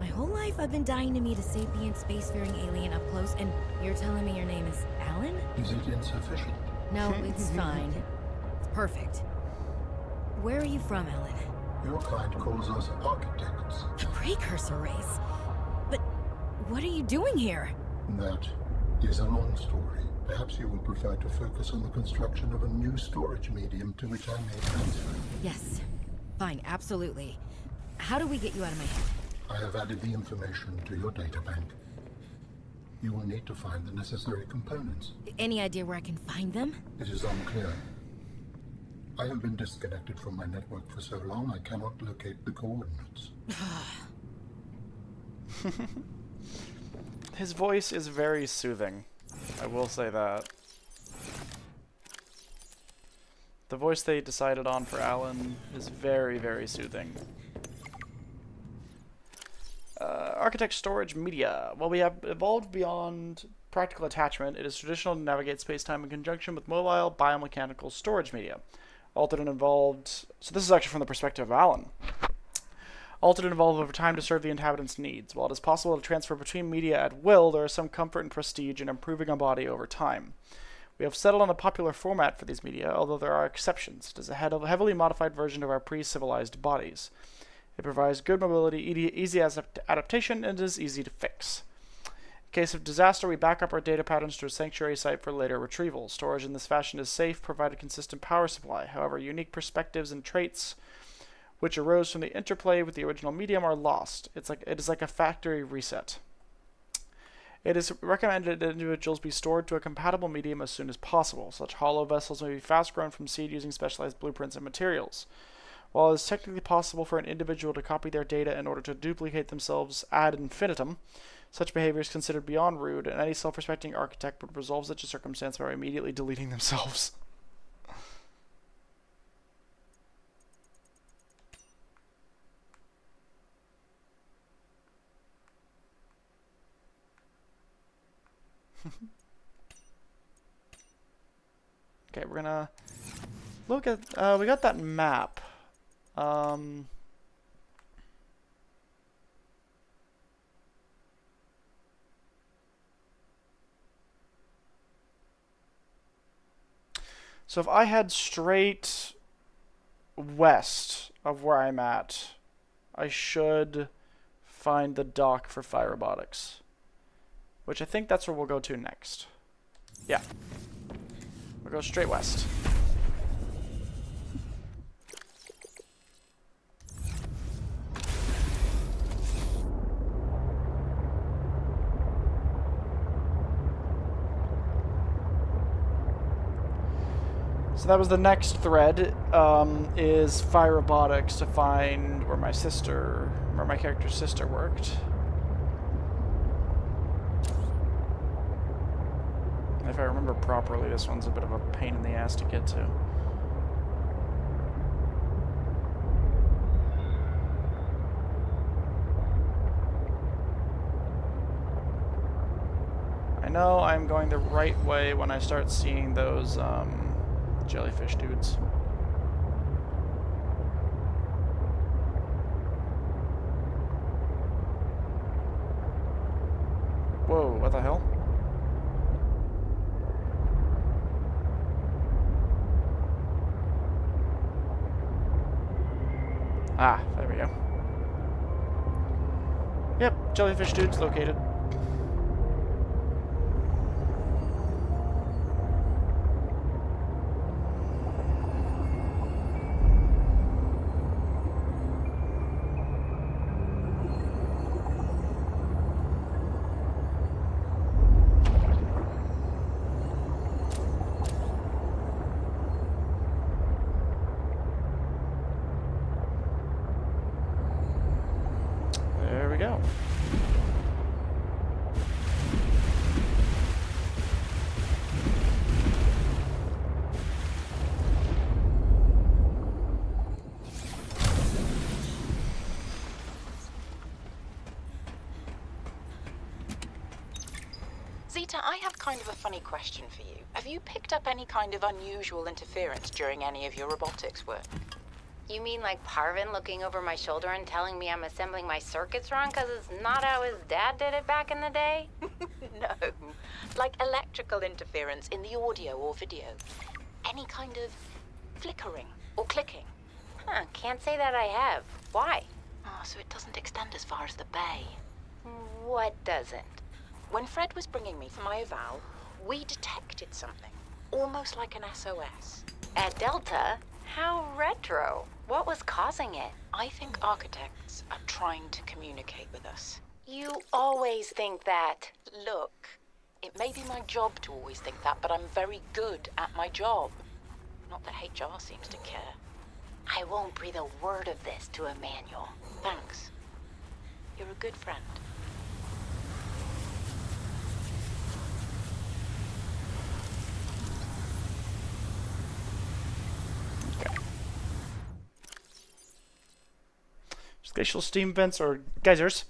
My whole life I've been dying to meet a sapient spacefaring alien up close, and you're telling me your name is Alan? Is it insufficient? No, it's fine. It's perfect. Where are you from, Alan? Your kind calls us architects. The precursor race? But what are you doing here? That is a long story. Perhaps you will prefer to focus on the construction of a new storage medium to which I may transfer. Yes. Fine, absolutely. How do we get you out of my head? I have added the information to your data bank. You will need to find the necessary components. Any idea where I can find them? It is unclear. I have been disconnected from my network for so long I cannot locate the coordinates. His voice is very soothing. I will say that. The voice they decided on for Alan is very, very soothing. Architect storage media. While we have evolved beyond practical attachment, it is traditional to navigate space-time in conjunction with mobile biomechanical storage media. Altered and evolved... So this is actually from the perspective of Alan. Altered and evolved over time to serve the inhabitants' needs. While it is possible to transfer between media at will, there is some comfort and prestige in improving a body over time. We have settled on a popular format for these media, although there are exceptions. It is a heavily modified version of our pre-civilized bodies. It provides good mobility, easy adaptation, and is easy to fix. In case of disaster, we back up our data patterns to a sanctuary site for later retrieval. Storage in this fashion is safe, provided consistent power supply. However, unique perspectives and traits which arose from the interplay with the original medium are lost. It is like a factory reset. It is recommended that individuals be stored to a compatible medium as soon as possible. Such hollow vessels may be fast grown from seed using specialized blueprints and materials. While it is technically possible for an individual to copy their data in order to duplicate themselves ad infinitum, such behavior is considered beyond rude, and any self-respecting architect would resolve such a circumstance by immediately deleting themselves. Okay, we're gonna look at, we got that map. So if I head straight west of where I'm at, I should find the dock for Fire Robotics, which I think that's where we'll go to next. Yeah. We'll go straight west. So that was the next thread, is Fire Robotics to find where my character's sister worked. If I remember properly, this one's a bit of a pain in the ass to get to. know I'm going the right way when I start seeing those jellyfish dudes. Whoa, what the hell? Ah, there we go. Yep, jellyfish dude's located. There we go. Zeta, I have kind of a funny question for you. Have you picked up any kind of unusual interference during any of your robotics work? You mean like Parvin looking over my shoulder and telling me I'm assembling my circuits wrong because it's not how his dad did it back in the day? No. Like electrical interference in the audio or video. Any kind of flickering or clicking. Huh, can't say that I have. Why? Oh, so it doesn't extend as far as the bay. What doesn't? When Fred was bringing me to my eval, we detected something. Almost like an SOS. At Delta? How retro. What was causing it? I think architects are trying to communicate with us. You always think that. Look, it may be my job to always think that, but I'm very good at my job. Not that HR seems to care. I won't breathe a word of this to Emmanuel. Thanks. You're a good friend. Glacial steam vents, or geysers,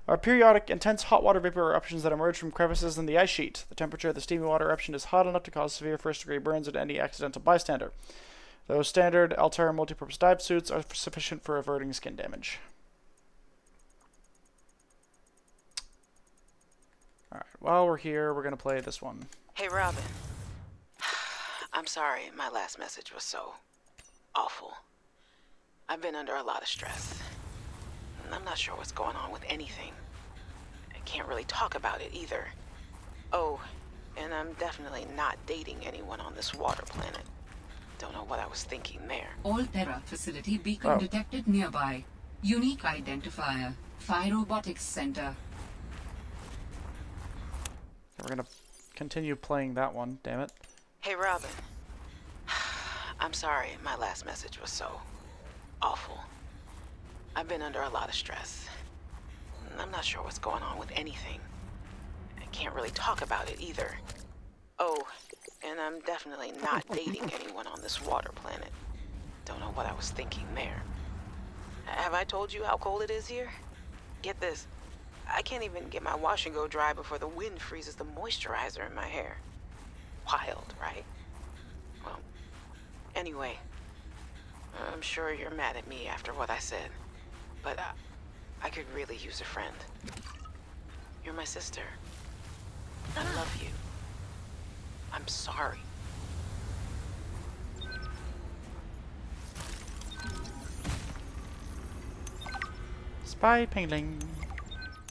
are periodic, intense hot water vapor eruptions that emerge from crevices in the ice sheet. The temperature of the steamy water eruption is hot enough to cause severe first-degree burns to any accidental bystander. Those standard Altair multi-purpose dive suits are sufficient for averting skin damage. Alright, while we're here, we're going to play this one. Hey, Robin. I'm sorry my last message was so awful. I've been under a lot of stress. I'm not sure what's going on with anything. I can't really talk about it either. Oh, and I'm definitely not dating anyone on this water planet. Don't know what I was thinking there. All Terra facility beacon detected nearby. Unique identifier. Phi Robotics Center. We're going to continue playing that one, damn it. Hey, Robin. I'm sorry my last message was so awful. I've been under a lot of stress. I'm not sure what's going on with anything. I can't really talk about it either. Oh, and I'm definitely not dating anyone on this water planet. Don't know what I was thinking there. Have I told you how cold it is here? Get this. I can't even get my wash and go dry before the wind freezes the moisturizer in my hair. Wild, right? Well, anyway, I'm sure you're mad at me after what I said, but I could really use a friend. You're my sister. I love you. I'm sorry. Spy Pingling.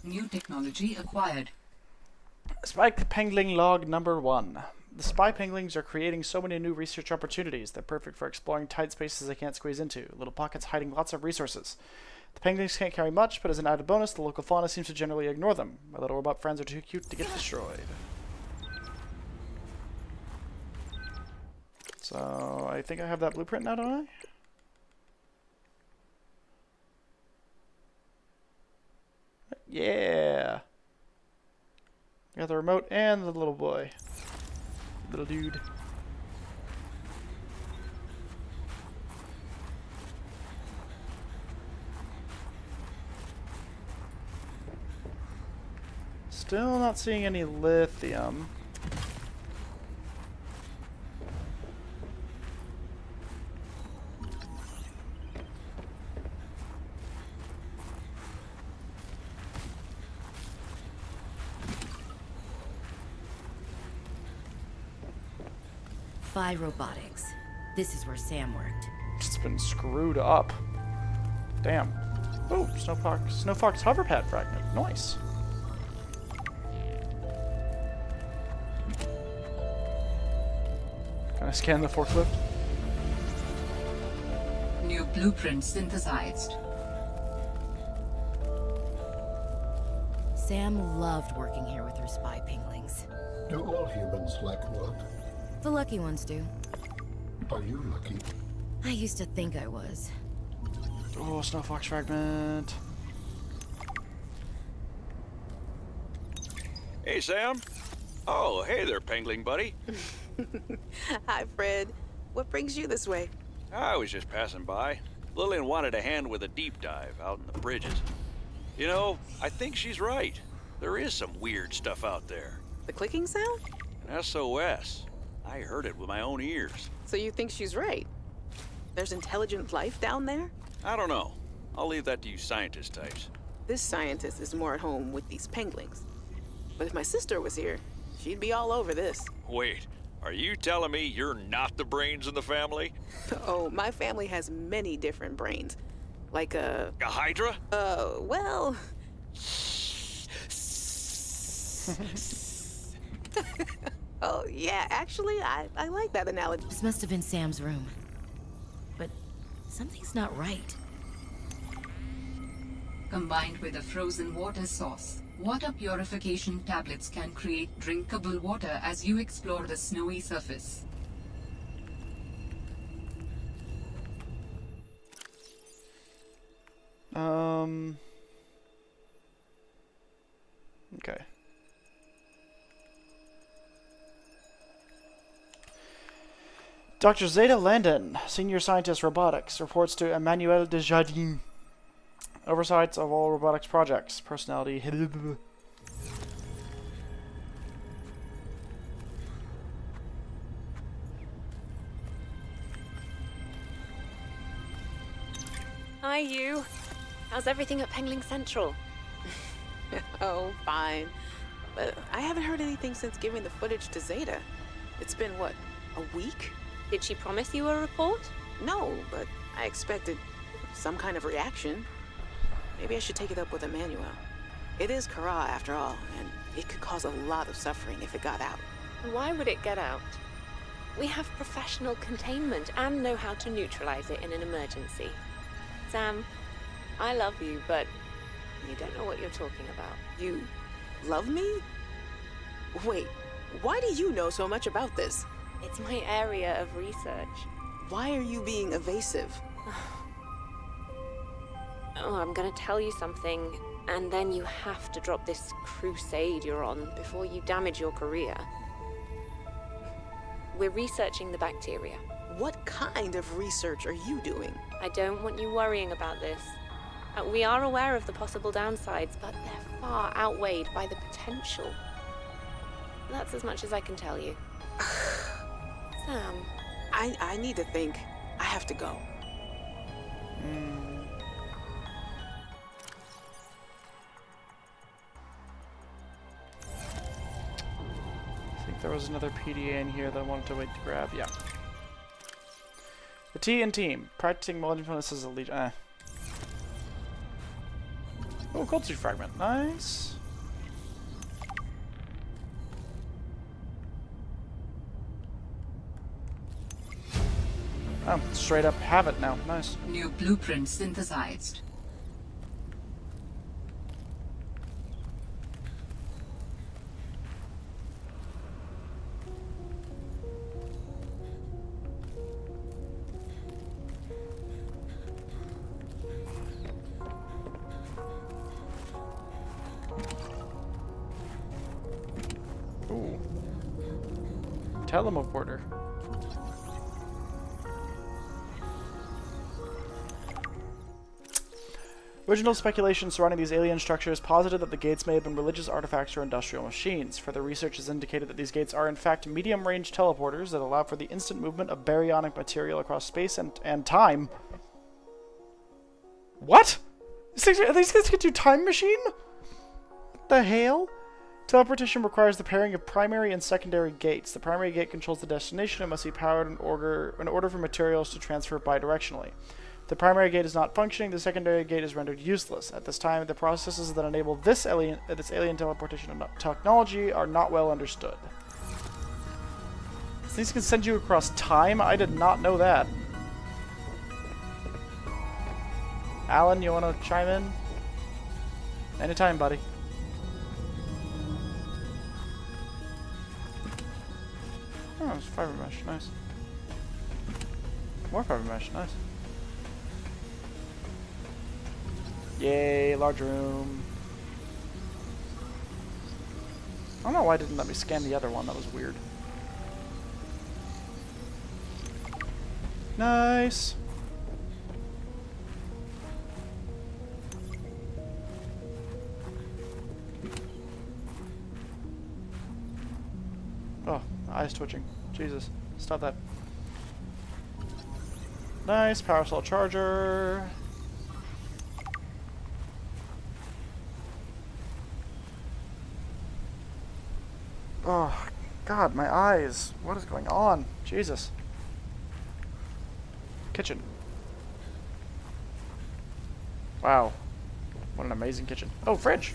New technology acquired. Spy Pingling log number 1. The spy pinglings are creating so many new research opportunities. They're perfect for exploring tight spaces they can't squeeze into. Little pockets hiding lots of resources. The penguins can't carry much, but as an added bonus, the local fauna seems to generally ignore them. My little robot friends are too cute to get destroyed. So, I think I have that blueprint now, don't I? Yeah! Got the remote and the little boy. Little dude. Still not seeing any lithium. Phi Robotics. This is where Sam worked. It's been screwed up. Damn. Oh, Snow Fox hoverpad fragment. Nice. Can I scan the forklift? New blueprint synthesized. Sam loved working here with her spy pinglings. Do all humans like work? The lucky ones do. Are you lucky? I used to think I was. Oh, Snow Fox fragment. Hey, Sam. Oh, hey there, Pengling buddy. Hi, Fred. What brings you this way? I was just passing by. Lillian wanted a hand with a deep dive out in the bridges. You know, I think she's right. There is some weird stuff out there. The clicking sound? An SOS. I heard it with my own ears. So you think she's right? There's intelligent life down there? I don't know. I'll leave that to you scientist types. This scientist is more at home with these penguins. But if my sister was here, she'd be all over this. Wait, are you telling me you're not the brains in the family? Oh, my family has many different brains. Like a Hydra? Well... Oh, yeah, actually, I like that analogy. This must have been Sam's room. But something's not right. Combined with a frozen water source, water purification tablets can create drinkable water as you explore the snowy surface. Okay. Dr. Zeta Landon, Senior Scientist Robotics, reports to Emmanuel Desjardins. Oversights of all robotics projects. Personality. Hi, you. How's everything at Pengling Central? Oh, fine. But I haven't heard anything since giving the footage to Zeta. It's been, what, a week? Did she promise you a report? No, but I expected some kind of reaction. Maybe I should take it up with Emmanuel. It is Kara, after all, and it could cause a lot of suffering if it got out. Why would it get out? We have professional containment and know how to neutralize it in an emergency. Sam, I love you, but you don't know what you're talking about. You love me? Wait, why do you know so much about this? It's my area of research. Why are you being evasive? Oh, I'm gonna tell you something, and then you have to drop this crusade you're on before you damage your career. We're researching the bacteria. What kind of research are you doing? I don't want you worrying about this. We are aware of the possible downsides, but they're far outweighed by the potential. That's as much as I can tell you. Sam. I need to think. I have to go. I think there was another PDA in here that I wanted to wait to grab. Yeah. The T and team. Practicing mindfulness as a lead. Oh, cold suit fragment. Nice. Oh, straight up have it now. Nice. New blueprint synthesized. Ooh. Teleporter. Original speculation surrounding these alien structures posited that the gates may have been religious artifacts or industrial machines. Further research has indicated that these gates are in fact medium-range teleporters that allow for the instant movement of baryonic material across space and time. What? These guys can do time machine? What the hell? Teleportation requires the pairing of primary and secondary gates. The primary gate controls the destination and must be powered in order for materials to transfer bidirectionally. If the primary gate is not functioning, the secondary gate is rendered useless. At this time, the processes that enable this alien teleportation technology are not well understood. These can send you across time? I did not know that. Alan, you want to chime in? Anytime, buddy. Oh, it's fiber mesh. Nice. More fiber mesh. Nice. Yay, large room. I don't know why it didn't let me scan the other one. That was weird. Nice. Oh, eyes twitching. Jesus. Stop that. Nice. Power cell charger. Oh, God, my eyes. What is going on? Jesus. Kitchen. Wow. What an amazing kitchen. Oh, fridge.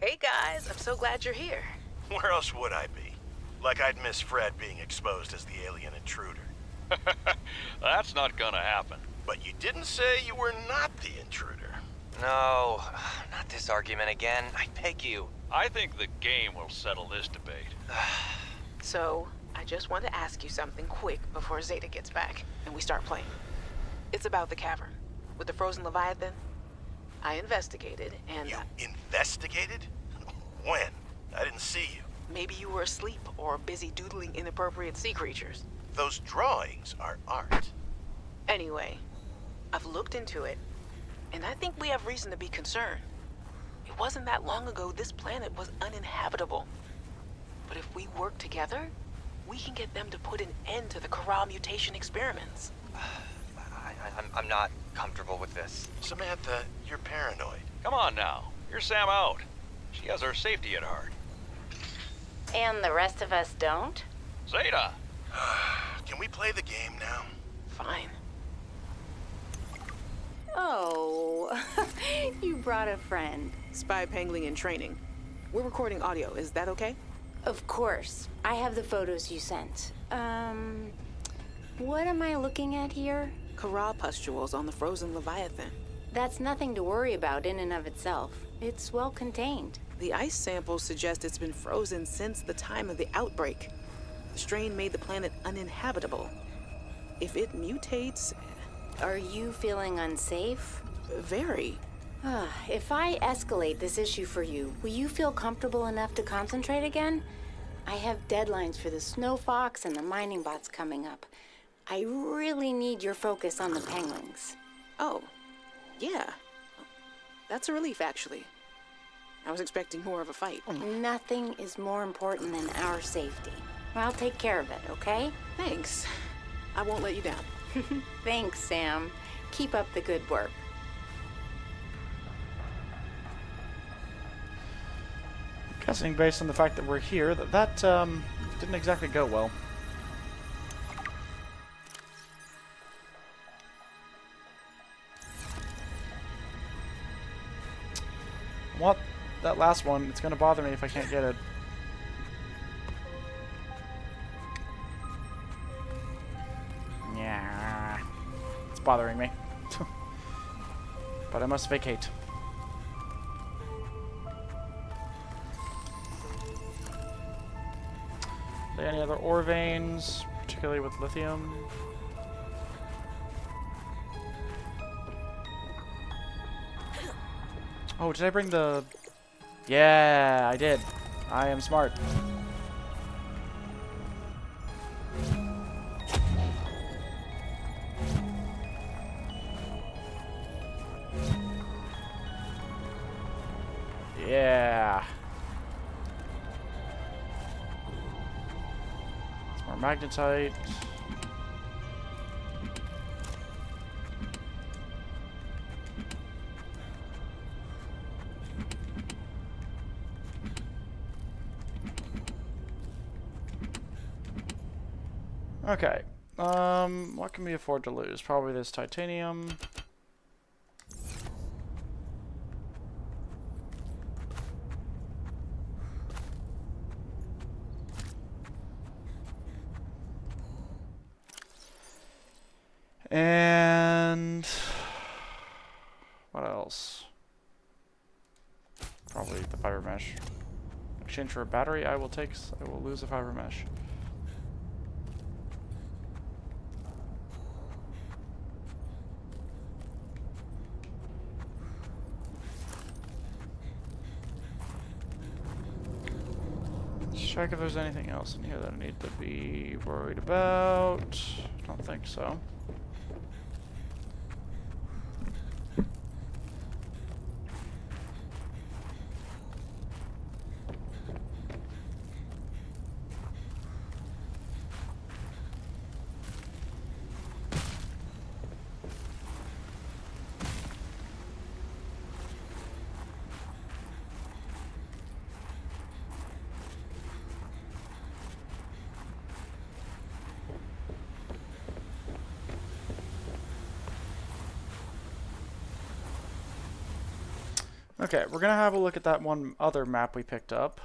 Hey guys, I'm so glad you're here. Where else would I be? Like I'd miss Fred being exposed as the alien intruder. That's not gonna happen. But you didn't say you were not the intruder. No, not this argument again. I beg you. I think the game will settle this debate. So, I just want to ask you something quick before Zeta gets back and we start playing. It's about the cavern with the frozen Leviathan. I investigated and... You investigated? When? I didn't see you. Maybe you were asleep or busy doodling inappropriate sea creatures. Those drawings are art. Anyway, I've looked into it, and I think we have reason to be concerned. It wasn't that long ago this planet was uninhabitable. But if we work together, we can get them to put an end to the Kara mutation experiments. I'm not comfortable with this. Samantha, you're paranoid. Come on now. Here's Sam out. She has our safety at heart. And the rest of us don't? Zeta! Can we play the game now? Fine. Oh, you brought a friend. Spy Pangling in training. We're recording audio, is that okay? Of course. I have the photos you sent. What am I looking at here? Kara pustules on the frozen Leviathan. That's nothing to worry about in and of itself. It's well contained. The ice samples suggest it's been frozen since the time of the outbreak. The strain made the planet uninhabitable. If it mutates... Are you feeling unsafe? Very. If I escalate this issue for you, will you feel comfortable enough to concentrate again? I have deadlines for the Snow Fox and the mining bots coming up. I really need your focus on the penguins. Oh, yeah. That's a relief, actually. I was expecting more of a fight. Nothing is more important than our safety. I'll take care of it, okay? Thanks. I won't let you down. Thanks, Sam. Keep up the good work. Guessing based on the fact that we're here, that didn't exactly go well. What? That last one, it's gonna bother me if I can't get it. Yeah, it's bothering me. But I must vacate. Are there any other ore veins, particularly with lithium? Oh, did I bring the... Yeah, I did. I am smart. More magnetite. Okay. What can we afford to lose? Probably this titanium. And what else? Probably the fiber mesh. Exchange for a battery, I will lose a fiber mesh. Let's check if there's anything else in here that I need to be worried about. Don't think so. Okay, we're gonna have a look at that one other map we picked up.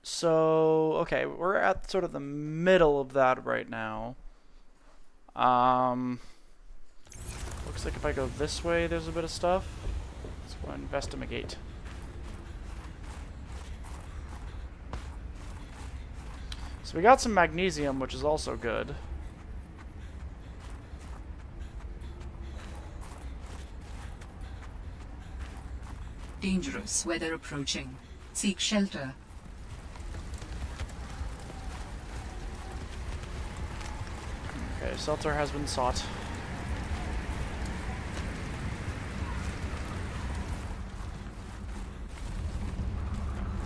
So, okay, we're at sort of the middle of that right now. Looks like if I go this way, there's a bit of stuff. Let's go and investigate. So we got some magnesium, which is also good. Dangerous weather approaching. Seek shelter. Okay, shelter has been sought.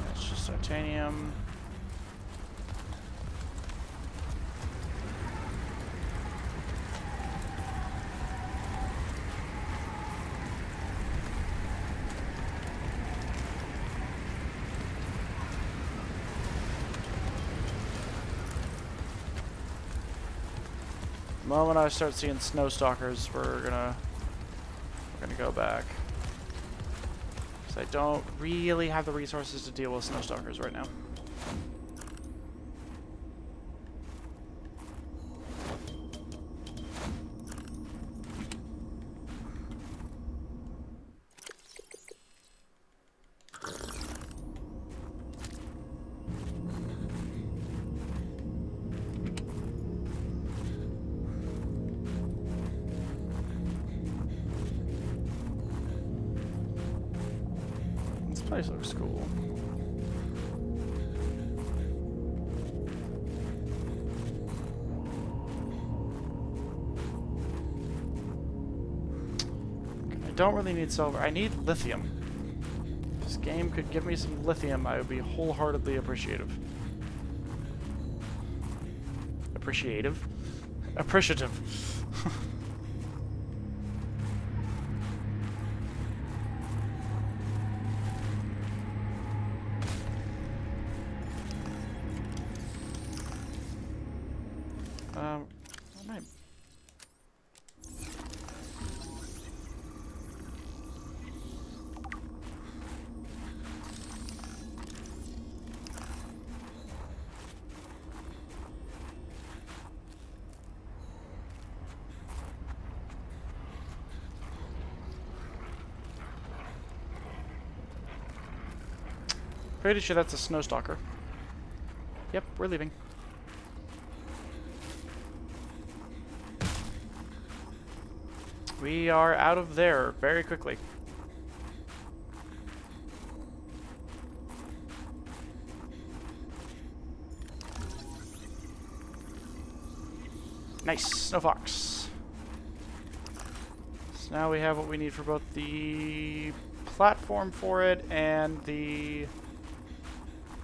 That's just titanium. The moment I start seeing snow stalkers, we're gonna go back. Because I don't really have the resources to deal with snow stalkers right now. This place looks cool. I don't really need silver. I need lithium. If this game could give me some lithium, I would be wholeheartedly appreciative. Appreciative? Appreciative. What am I? Pretty sure that's a snow stalker. Yep, we're leaving. We are out of there very quickly. Nice, snow fox. So now we have what we need for both the platform for it and the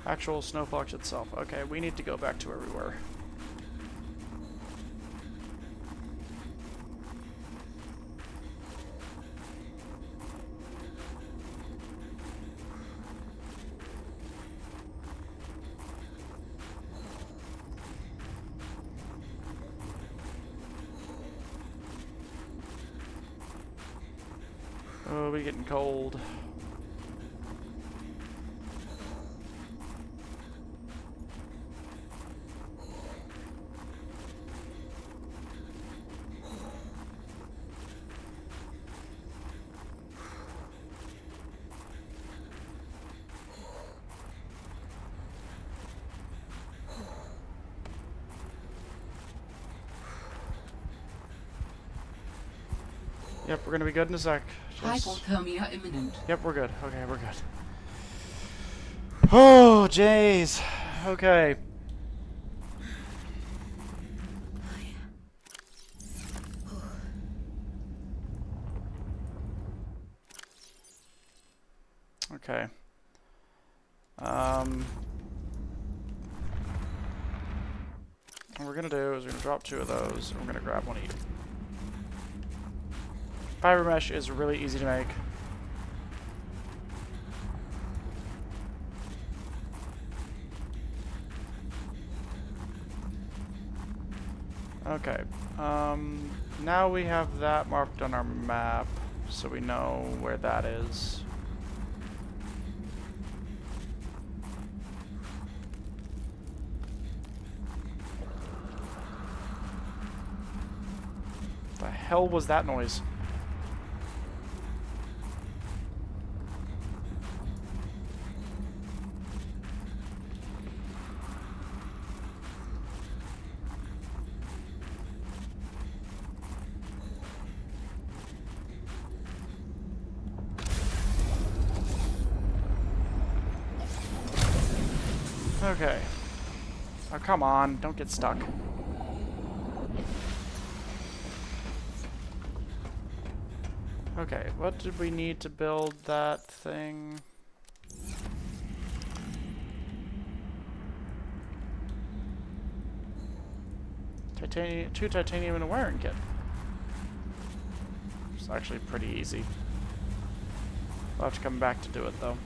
actual snowfox itself. Okay, we need to go back to where we were. Oh, we're getting cold. Yep, we're gonna be good in a sec. Hypothermia imminent. Yep, we're good. Okay, we're good. Oh, jeez. Okay. Okay. What we're gonna do is we're gonna drop 2 of those, and we're gonna grab 1 each. Fiber mesh is really easy to make. Okay. Now we have that marked on our map, so we know where that is. The hell was that noise? Okay. Oh, come on. Don't get stuck. Okay, what did we need to build that thing? Titanium, 2 titanium and a wiring kit. It's actually pretty easy. We'll have to come back to do it though.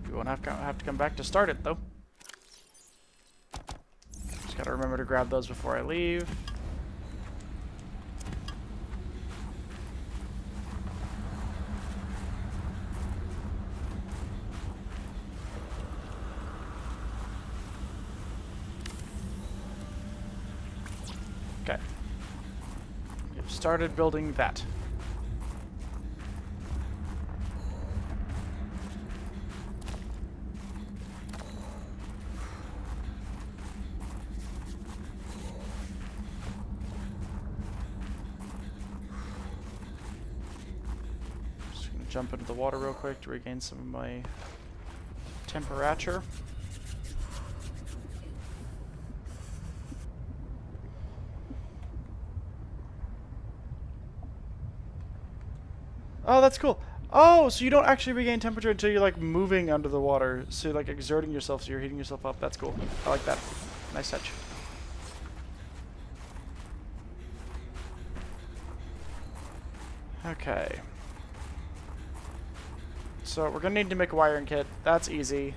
We won't have to come back to start it though. Just gotta remember to grab those before I leave. Okay. We've started building that. Jump into the water real quick to regain some of my temperature. Oh, that's cool. Oh, so you don't actually regain temperature until you're like moving under the water. So you're like exerting yourself, so you're heating yourself up. That's cool. I like that. Nice touch. Okay. So we're gonna need to make a wiring kit. That's easy.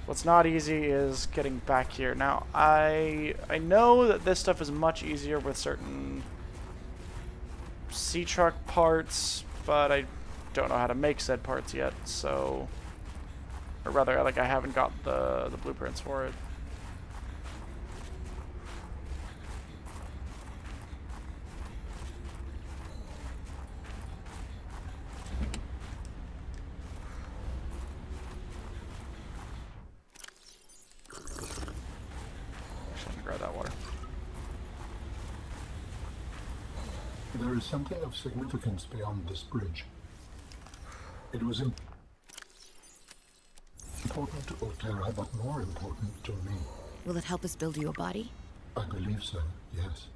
What's not easy is getting back here. Now, I know that this stuff is much easier with certain sea truck parts, but I don't know how to make said parts yet, so... Or rather, like, I haven't got the blueprints for it. Grab that water. There is something of significance beyond this bridge. It was important to Altera, but more important to me. Will it help us build you a body? I believe so, yes.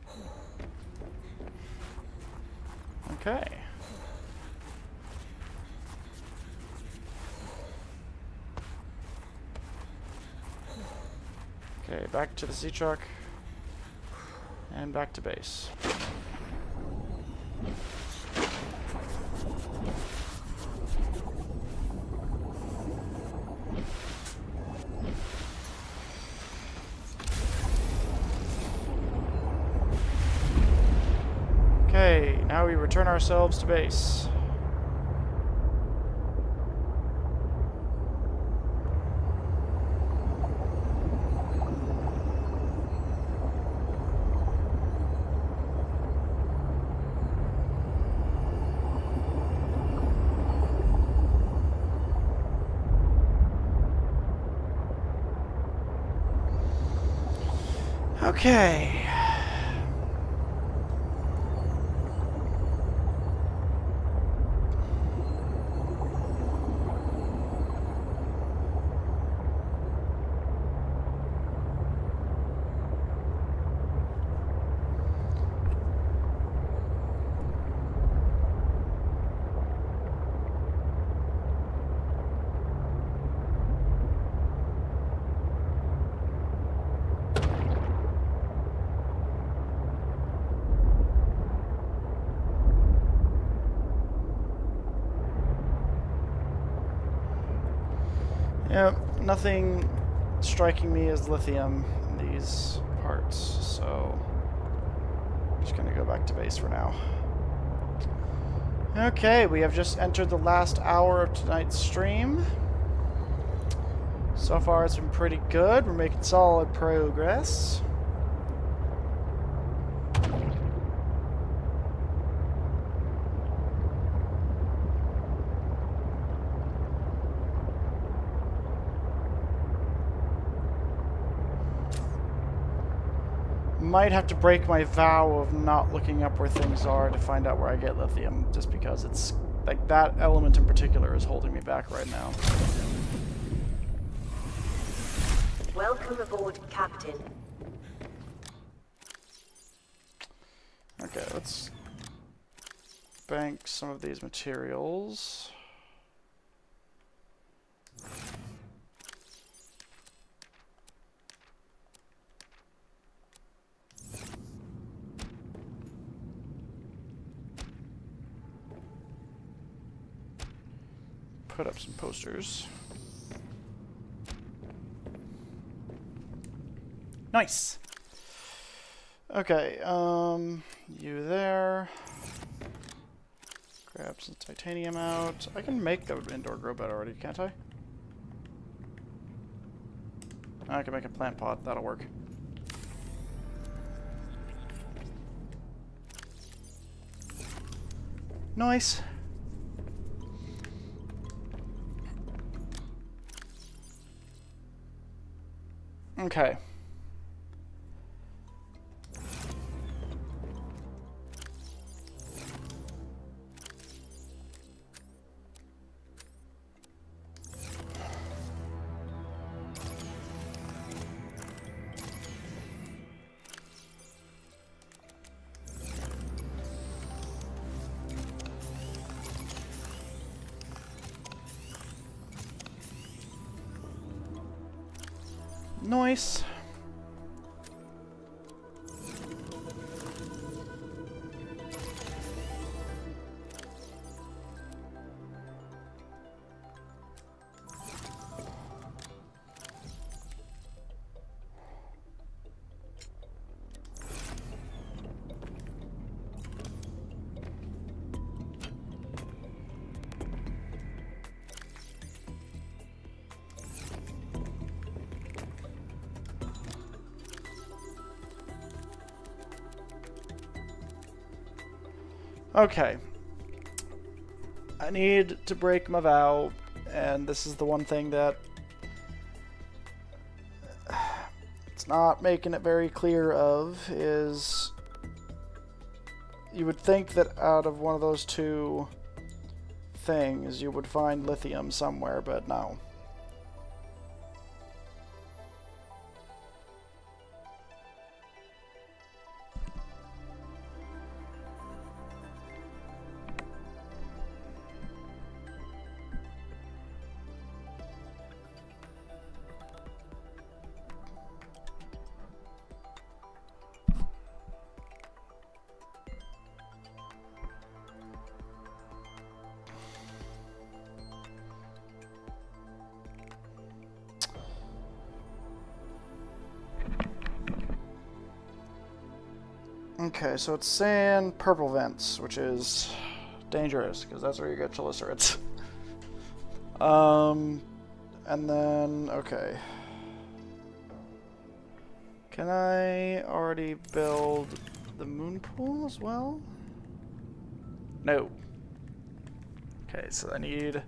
Okay. Okay, back to the sea truck. And back to base. Okay, now we return ourselves to base. Okay. Yep, nothing striking me as lithium in these parts, so I'm just gonna go back to base for now. Okay, we have just entered the last hour of tonight's stream. So far it's been pretty good. We're making solid progress. Might have to break my vow of not looking up where things are to find out where I get lithium, just because it's like that element in particular is holding me back right now. Welcome aboard, Captain. Okay, let's bank some of these materials. Put up some posters. Nice. Okay, you there. Grab some titanium out. I can make the indoor grow bed already, can't I? I can make a plant pot, that'll work. Nice. Okay. Nice. Okay. I need to break my vow, and this is the one thing that it's not making it very clear of, is you would think that out of one of those two things you would find lithium somewhere, but no. Okay, so it's saying purple vents, which is dangerous, because that's where you get chelicerates. And then, okay. Can I already build the moon pool as well? No. Okay, so I need...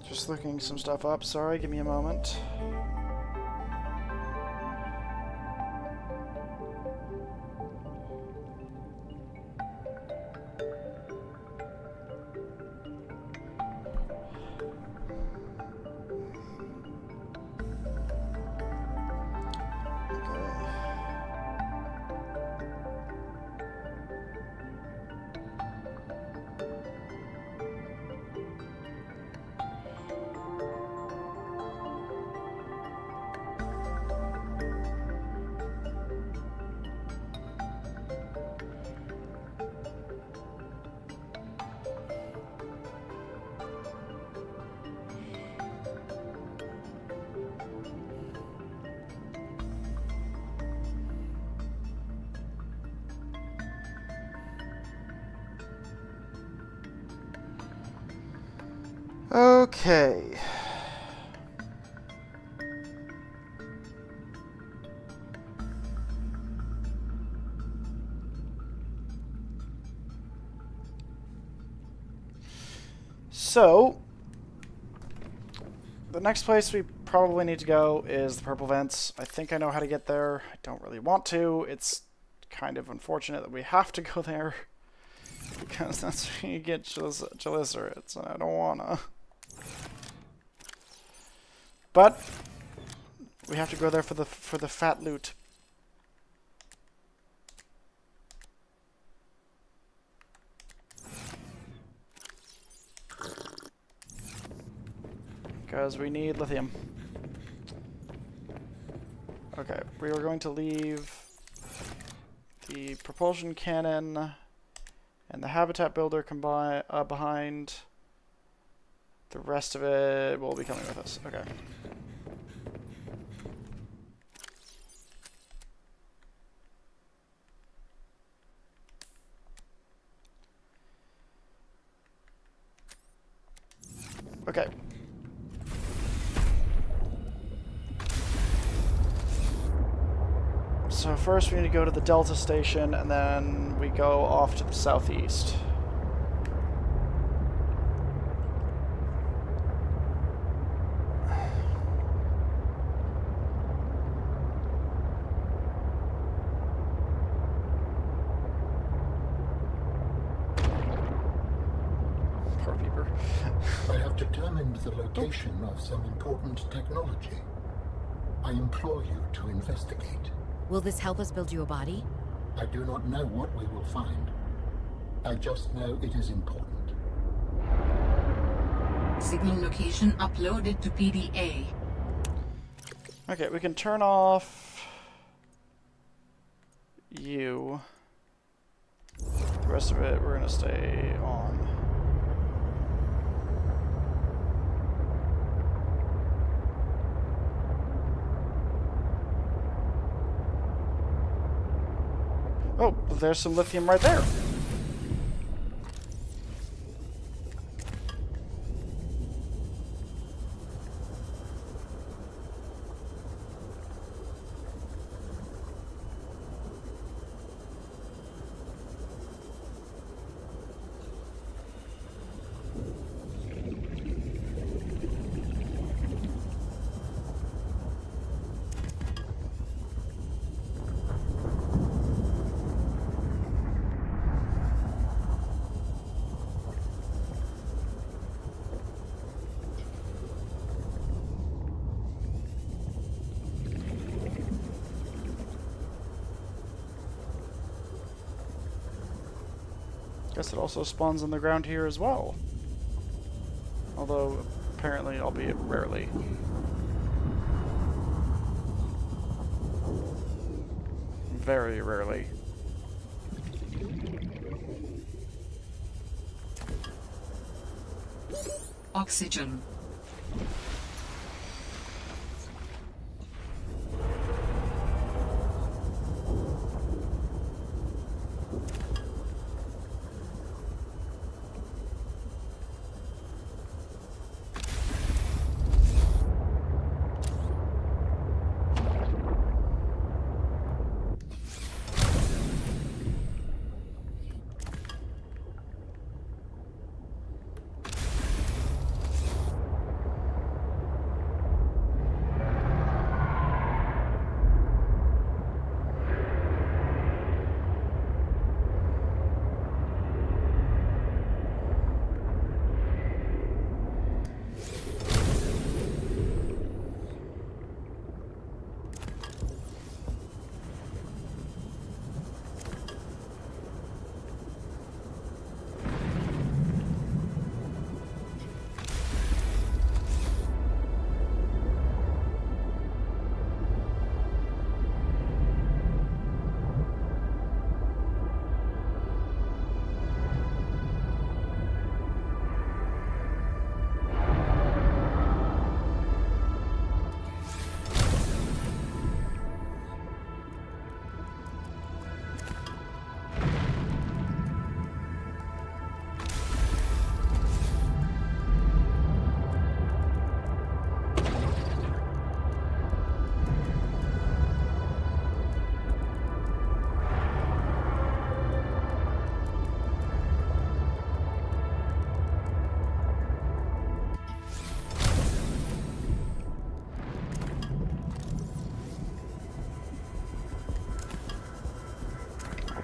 Just looking some stuff up. Sorry, give me a moment. Okay. So, the next place we probably need to go is the purple vents. I think I know how to get there. I don't really want to. It's kind of unfortunate that we have to go there, because that's where you get chelicerates, and I don't wanna. But we have to go there for the fat loot. Because we need lithium. Okay, we are going to leave the propulsion cannon and the habitat builder behind. The rest of it will be coming with us. Okay. Okay. So first we need to go to the Delta station, and then we go off to the southeast. Poor Peeper. I have determined the location of some important technology. I implore you to investigate. Will this help us build you a body? I do not know what we will find. I just know it is important. Signal location uploaded to PDA. Okay, we can turn off you. The rest of it we're gonna stay on. Oh, there's some lithium right there. guess it also spawns on the ground here as well. Although, apparently, albeit rarely. Very rarely. Oxygen.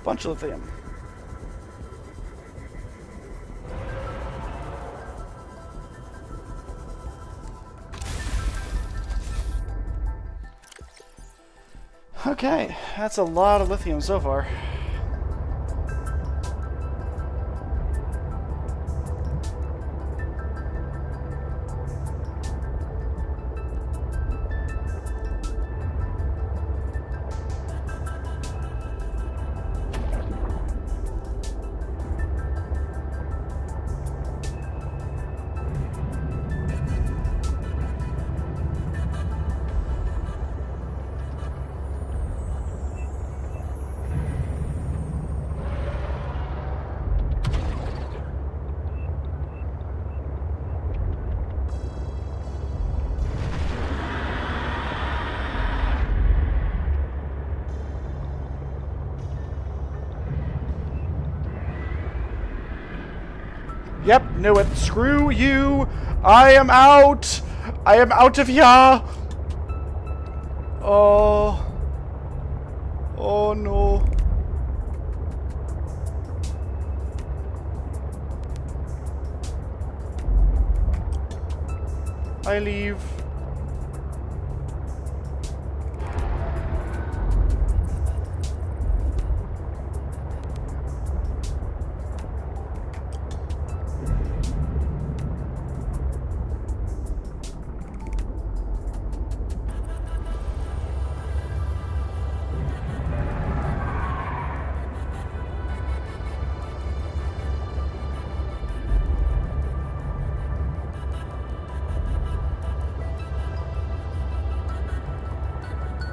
Bunch of lithium. Okay, that's a lot of lithium so far. Yep, knew it. Screw you. I am out. I am out of here. Oh. Oh no. I leave.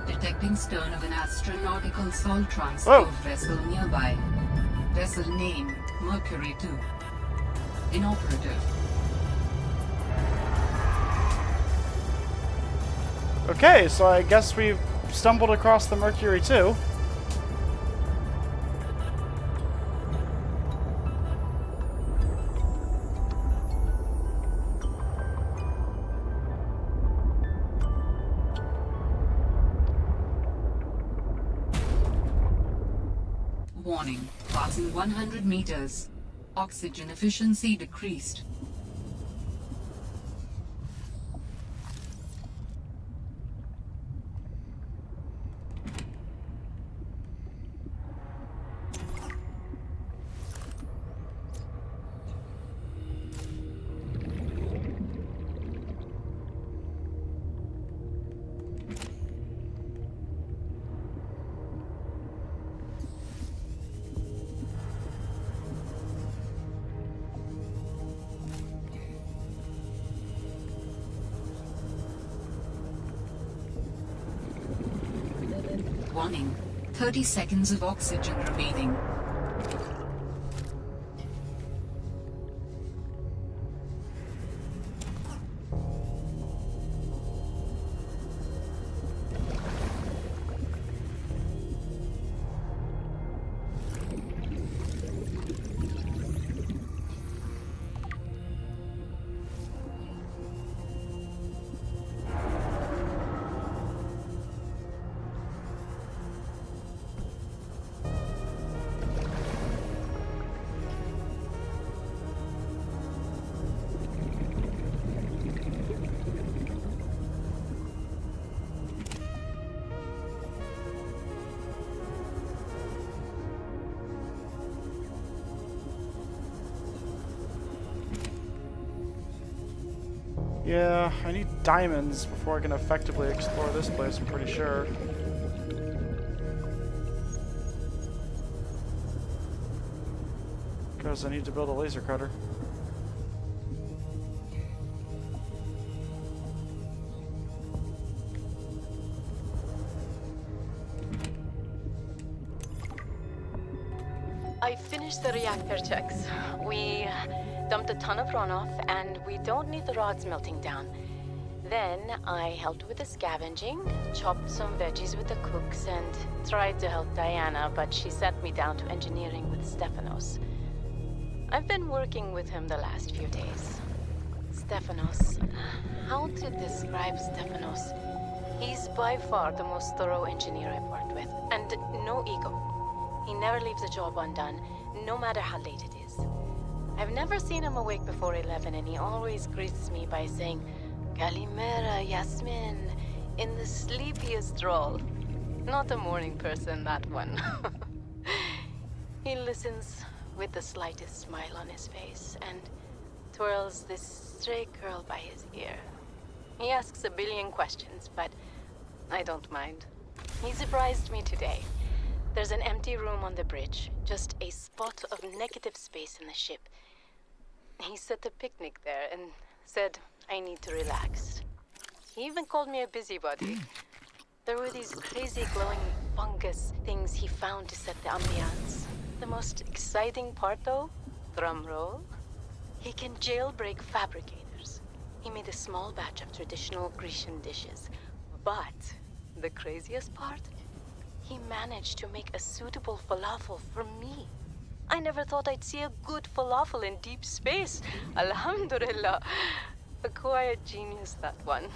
Detecting stern of an astronautical salt transport vessel nearby. Vessel name, Mercury 2. Inoperative. Okay, so I guess we've stumbled across the Mercury 2. Warning, passing 100 meters. Oxygen efficiency decreased. Warning. 30 seconds of oxygen remaining. Yeah, I need diamonds before I can effectively explore this place, I'm pretty sure. Because I need to build a laser cutter. I finished the reactor checks. We dumped a ton of runoff, and we don't need the rods melting down. Then I helped with the scavenging, chopped some veggies with the cooks, and tried to help Diana, but she sent me down to engineering with Stefanos. I've been working with him the last few days. Stefanos. How to describe Stefanos? He's by far the most thorough engineer I've worked with, and no ego. He never leaves a job undone, no matter how late it is. I've never seen him awake before 11, and he always greets me by saying, Kalimera, Yasmin, in the sleepiest drawl. Not a morning person, that one. He listens with the slightest smile on his face, and twirls this stray curl by his ear. He asks a billion questions, but I don't mind. He surprised me today. There's an empty room on the bridge, just a spot of negative space in the ship. He set a picnic there and said I need to relax. He even called me a busybody. There were these crazy glowing fungus things he found to set the ambiance. The most exciting part though, drum roll, he can jailbreak fabricators. He made a small batch of traditional Grecian dishes. But the craziest part? He managed to make a suitable falafel for me. I never thought I'd see a good falafel in deep space. Alhamdulillah. A quiet genius, that one.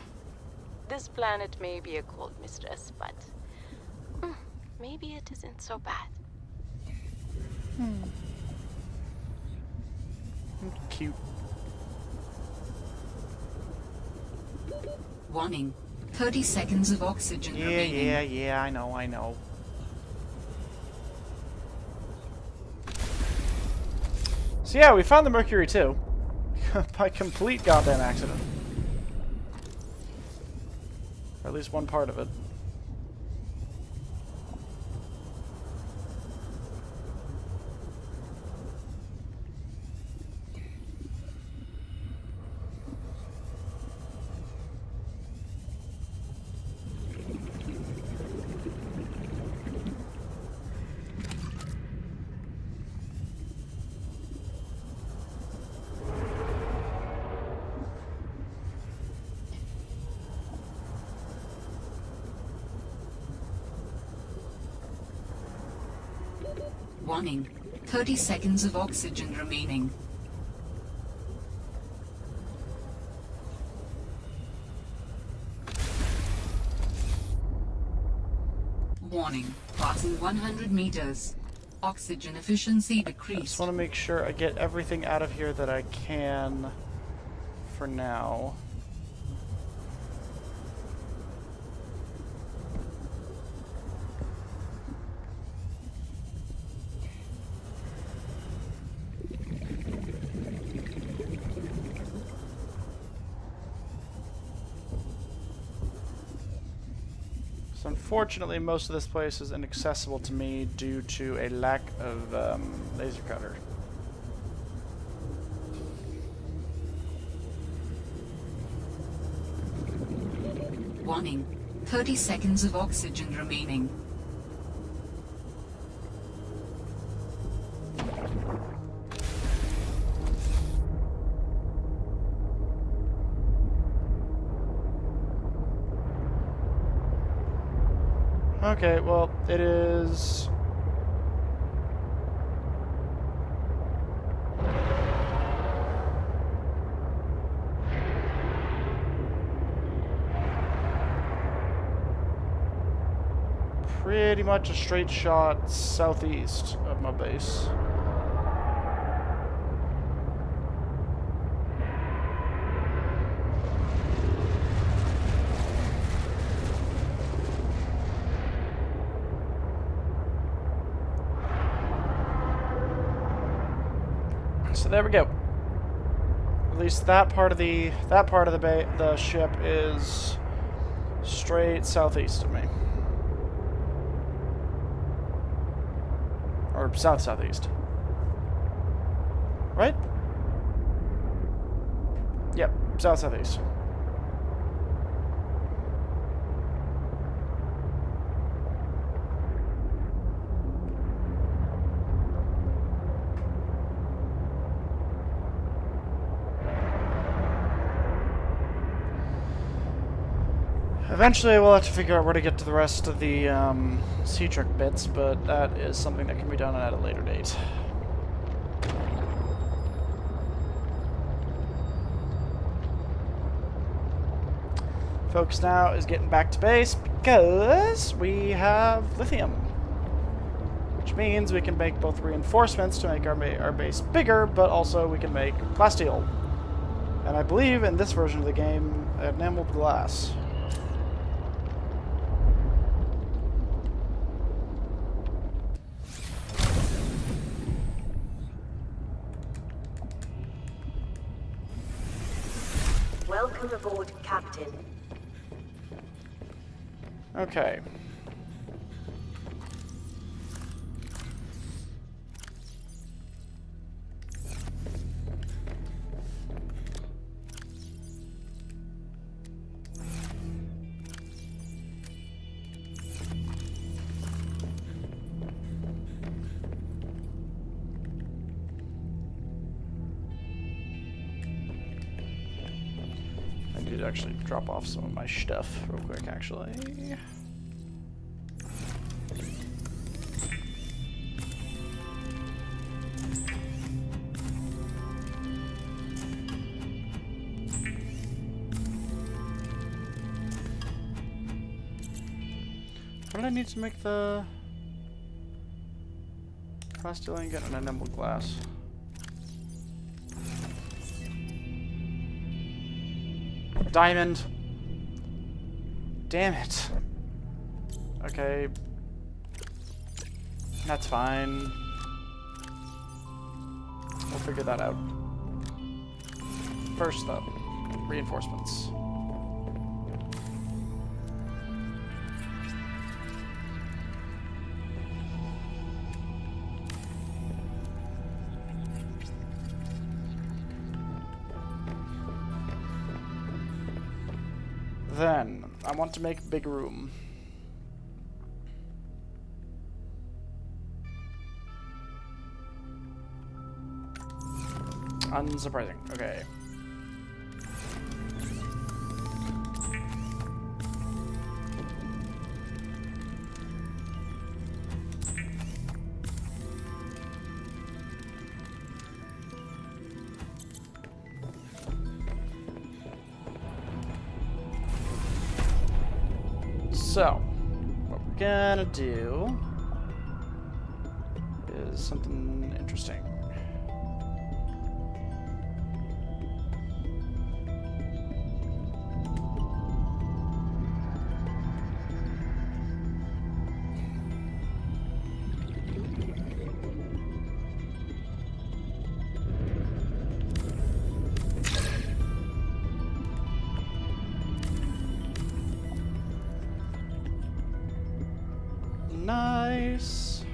This planet may be a cold mistress, but maybe it isn't so bad. Cute. Warning. 30 seconds of oxygen remaining. Yeah, I know. So yeah, we found the Mercury too. By complete goddamn accident. Or at least one part of it. Warning. 30 seconds of oxygen remaining. Warning. Passing 100 meters. Oxygen efficiency I decreased. just want to make sure I get everything out of here that I can for now. So unfortunately, most of this place is inaccessible to me due to a lack of laser cutter. Warning. 30 seconds of oxygen remaining. Okay, well, it is... pretty much a straight shot southeast of my base. So there we go. At least that part of the the ship is straight southeast of me. Or south-southeast. Right? Yep, south-southeast. Eventually we'll have to figure out where to get to the rest of the sea trick bits, but that is something that can be done at a later date. Focus now is getting back to base because we have lithium. Which means we can make both reinforcements to make our base bigger, but also we can make plasteel. And I believe in this version of the game, enameled glass. Welcome aboard, Captain. Okay. I need to actually drop off some of my stuff real quick, actually. What did I need to make the plasteel ingot and enameled glass? Diamond. Damn it. Okay. That's fine. We'll figure that out. First, though, reinforcements. Then, I want to make big room. Unsurprising. Okay. So, what we're gonna do is something interesting. Nice.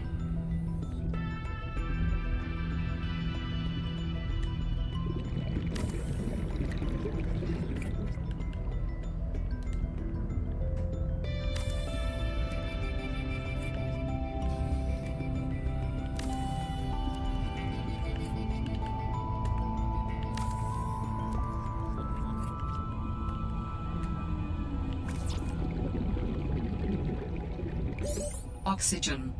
oxygen.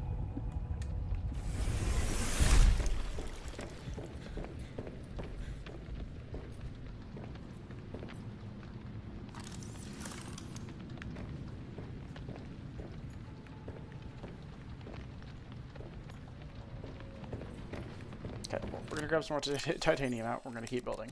Okay, well, we're gonna grab some more titanium out. We're gonna keep building.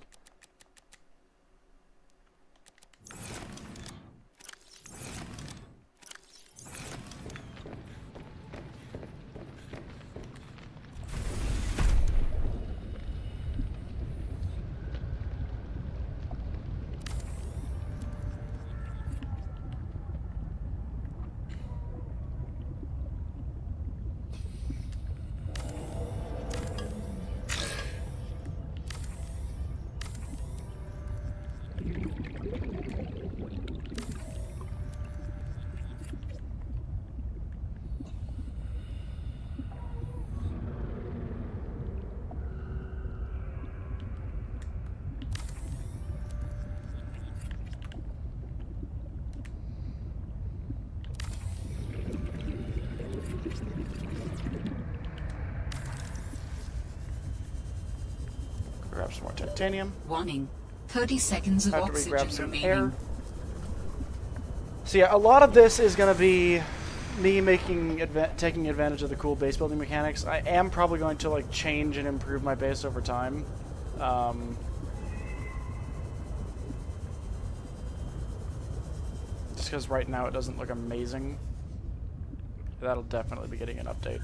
Grab some more titanium. Warning. 30 seconds of After we grab oxygen some remaining. air. So yeah, a lot of this is going to be me taking advantage of the cool base building mechanics. I am probably going to like change and improve my base over time. Just because right now it doesn't look amazing. That'll definitely be getting an update.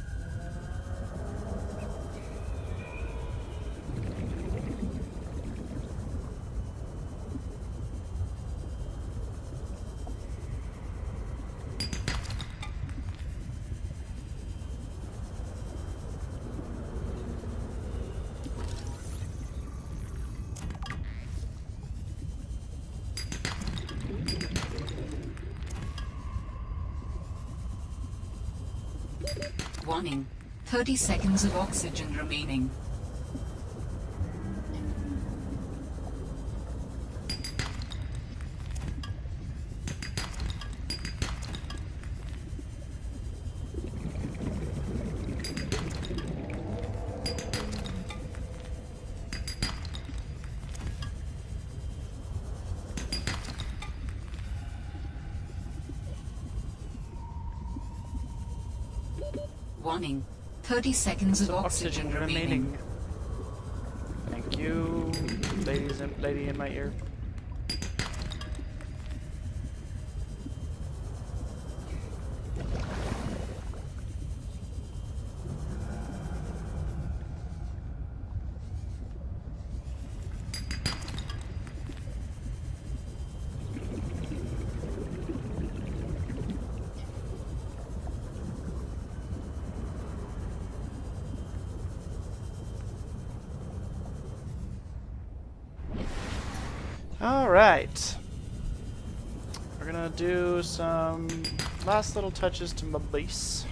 Warning. 30 seconds of oxygen remaining. Warning. 30 seconds of oxygen remaining. Thank you, lady in my ear. Alright. We're gonna do some last little touches to my base.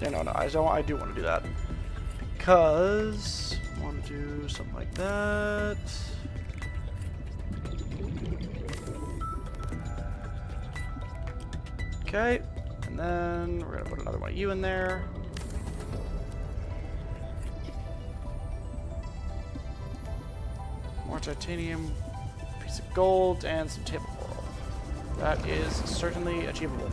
Yeah, no, I do want to do that. Because I want to do something like that. Okay, and then we're gonna put another one of you in there. More titanium, piece of gold, and some table coral. That is certainly achievable.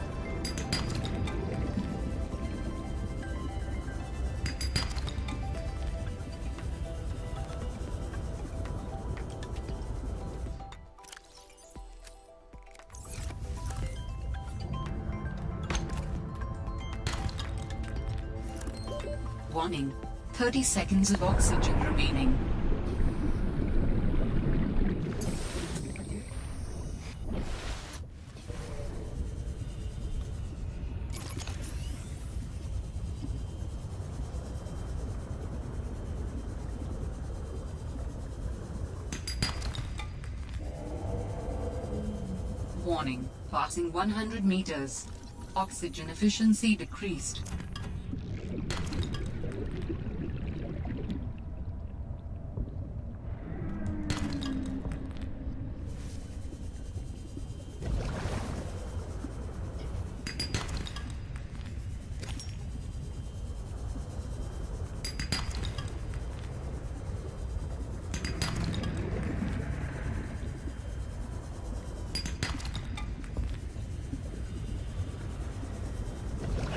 Warning. 30 seconds of oxygen remaining. Warning. Passing 100 meters. Oxygen efficiency decreased.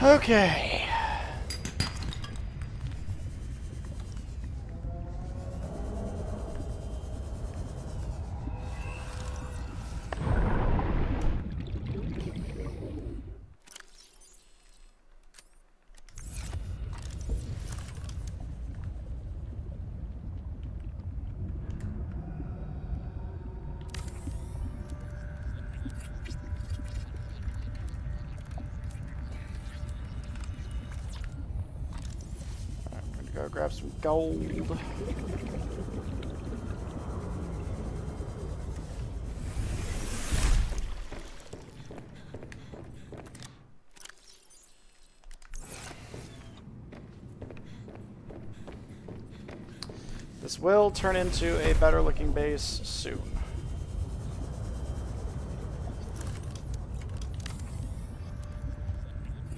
Okay. Go grab some gold. This will turn into a better looking base soon.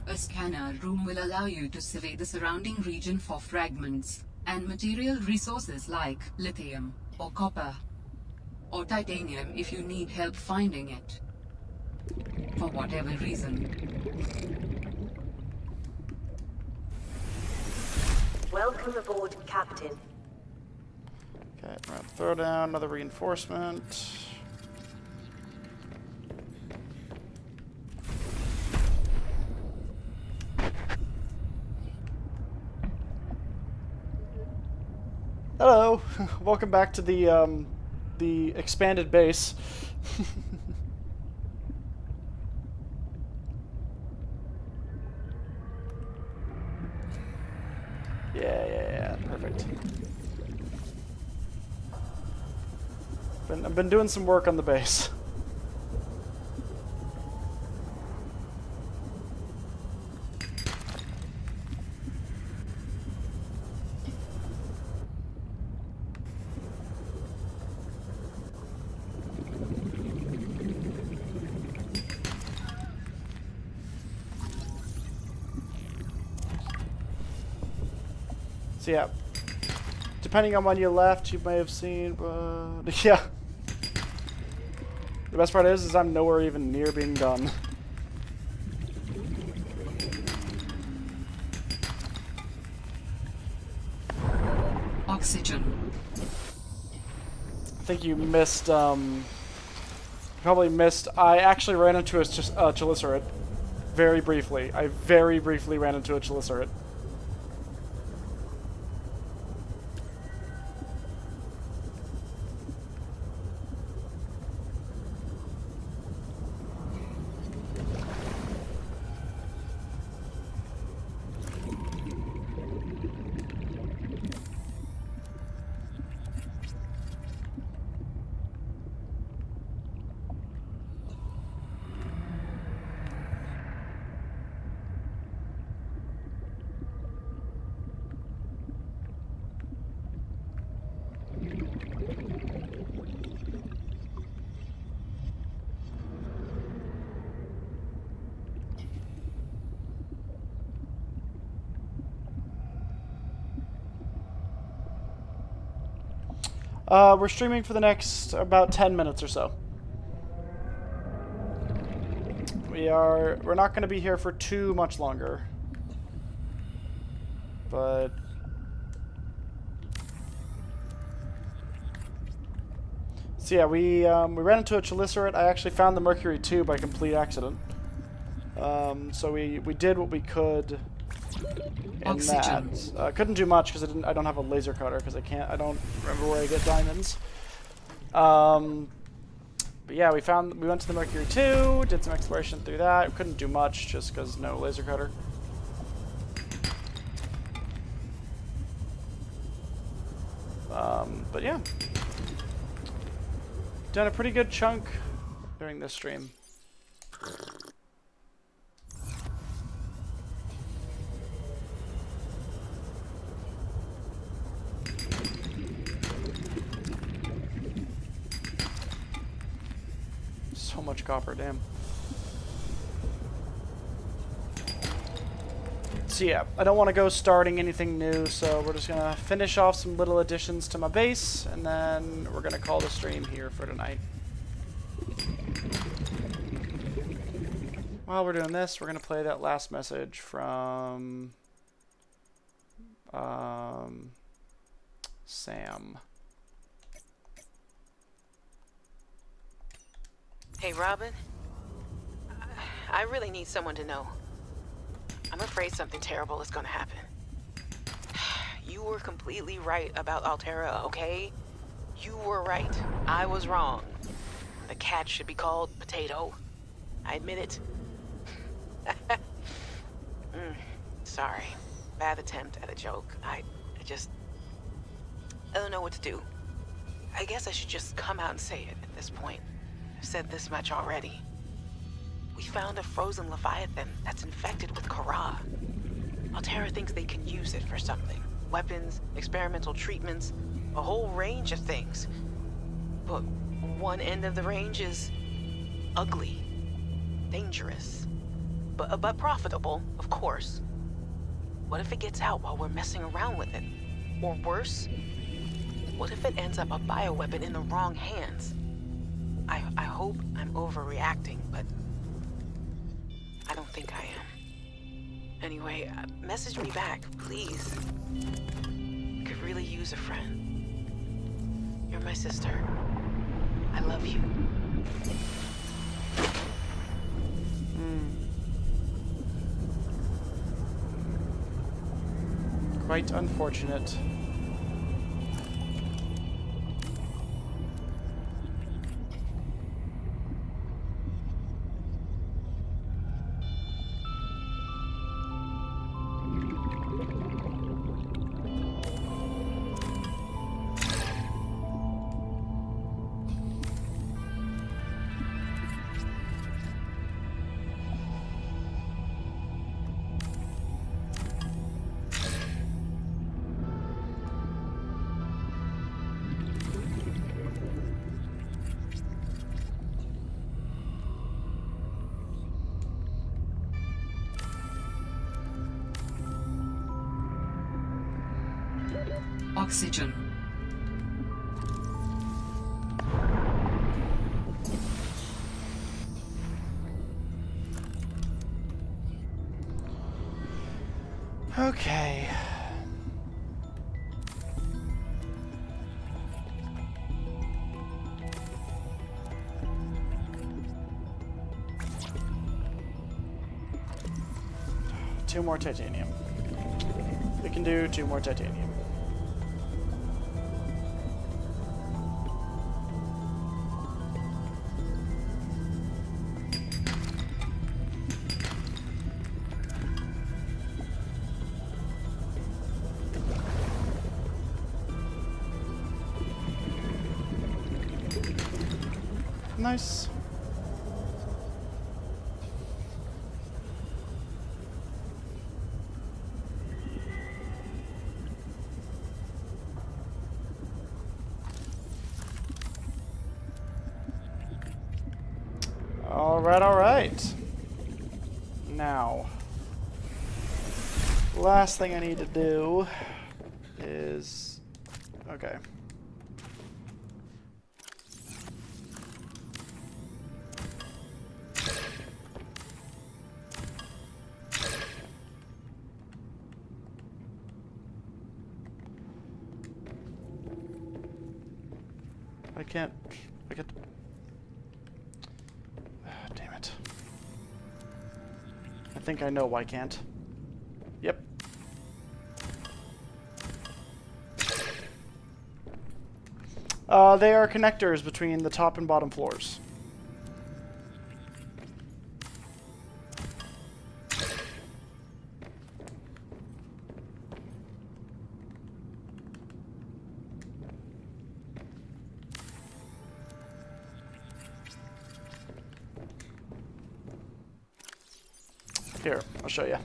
A scanner room will allow you to survey the surrounding region for fragments and material resources like lithium or copper or titanium if you need help finding it. For whatever reason. Welcome aboard, Captain. Okay, we're gonna throw down another reinforcement. Hello, welcome back to the expanded base. Yeah, perfect. I've been doing some work on the base. So yeah, depending on when you left, you may have seen, but yeah. The best part is I'm nowhere even near being done. Oxygen. I think you missed, probably missed, I actually ran into a cheliceraid. Very briefly. I very briefly ran into a cheliceraid. We're streaming for the next about 10 minutes or so. We're not going to be here for too much longer. But so yeah, we ran into a chelicerate. I actually found the Mercury 2 by complete accident. So we did what we could in Oxygen. that. Couldn't do much because I don't have a laser cutter because I don't remember where I get diamonds. But yeah, we went to the Mercury 2, did some exploration through that. We couldn't do much just because no laser cutter. But yeah, done a pretty good chunk during this stream. So much copper, damn. So yeah, I don't want to go starting anything new, so we're just going to finish off some little additions to my base, and then we're going to call the stream here for tonight. While we're doing this, we're going to play that last message from Sam. Hey, Robin. I really need someone to know. I'm afraid something terrible is gonna happen. You were completely right about Altera, okay? You were right. I was wrong. The cat should be called Potato. I admit it. Sorry. Bad attempt at a joke. I don't know what to do. I guess I should just come out and say it at this point. I've said this much already. We found a frozen Leviathan that's infected with Kara. Altera thinks they can use it for something. Weapons, experimental treatments, a whole range of things. But one end of the range is ugly, dangerous, but profitable, of course. What if it gets out while we're messing around with it? Or worse, what if it ends up a bioweapon in the wrong hands? I hope I'm overreacting, but I don't think I am. Anyway, message me back, please. Could really use a friend. You're my sister. I love you. Quite unfortunate. Oxygen. Okay. Two more titanium. We can do 2 more titanium. Nice. All right. Now, last thing I need to do is, okay. I can't. I get. Damn it. I think I know why I can't. Yep. They are connectors between the top and bottom floors. Here, I'll show you.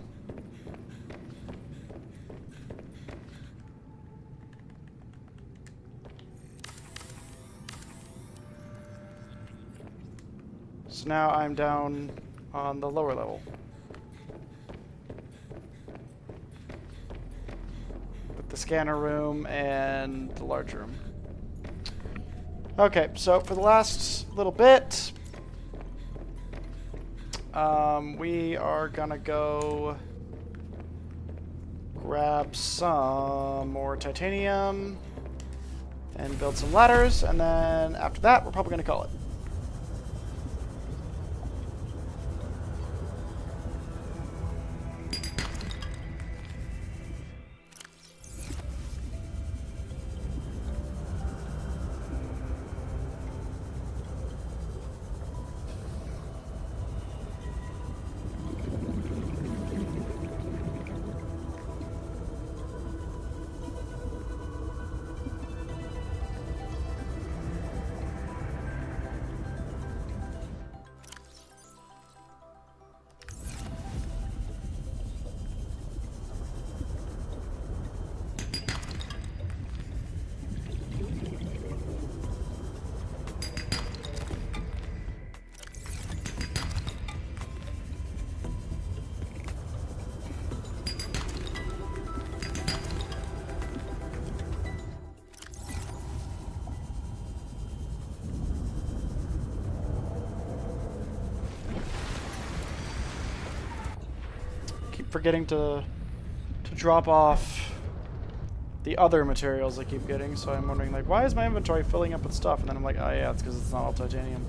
So now I'm down on the lower level. With the scanner room and the large room. Okay, so for the last little bit, we are gonna go grab some more titanium and build some ladders, and then after that, we're probably gonna call it. Forgetting to drop off the other materials I keep getting, so I'm wondering, like, why is my inventory filling up with stuff? And then I'm like, oh yeah, it's because it's not all titanium.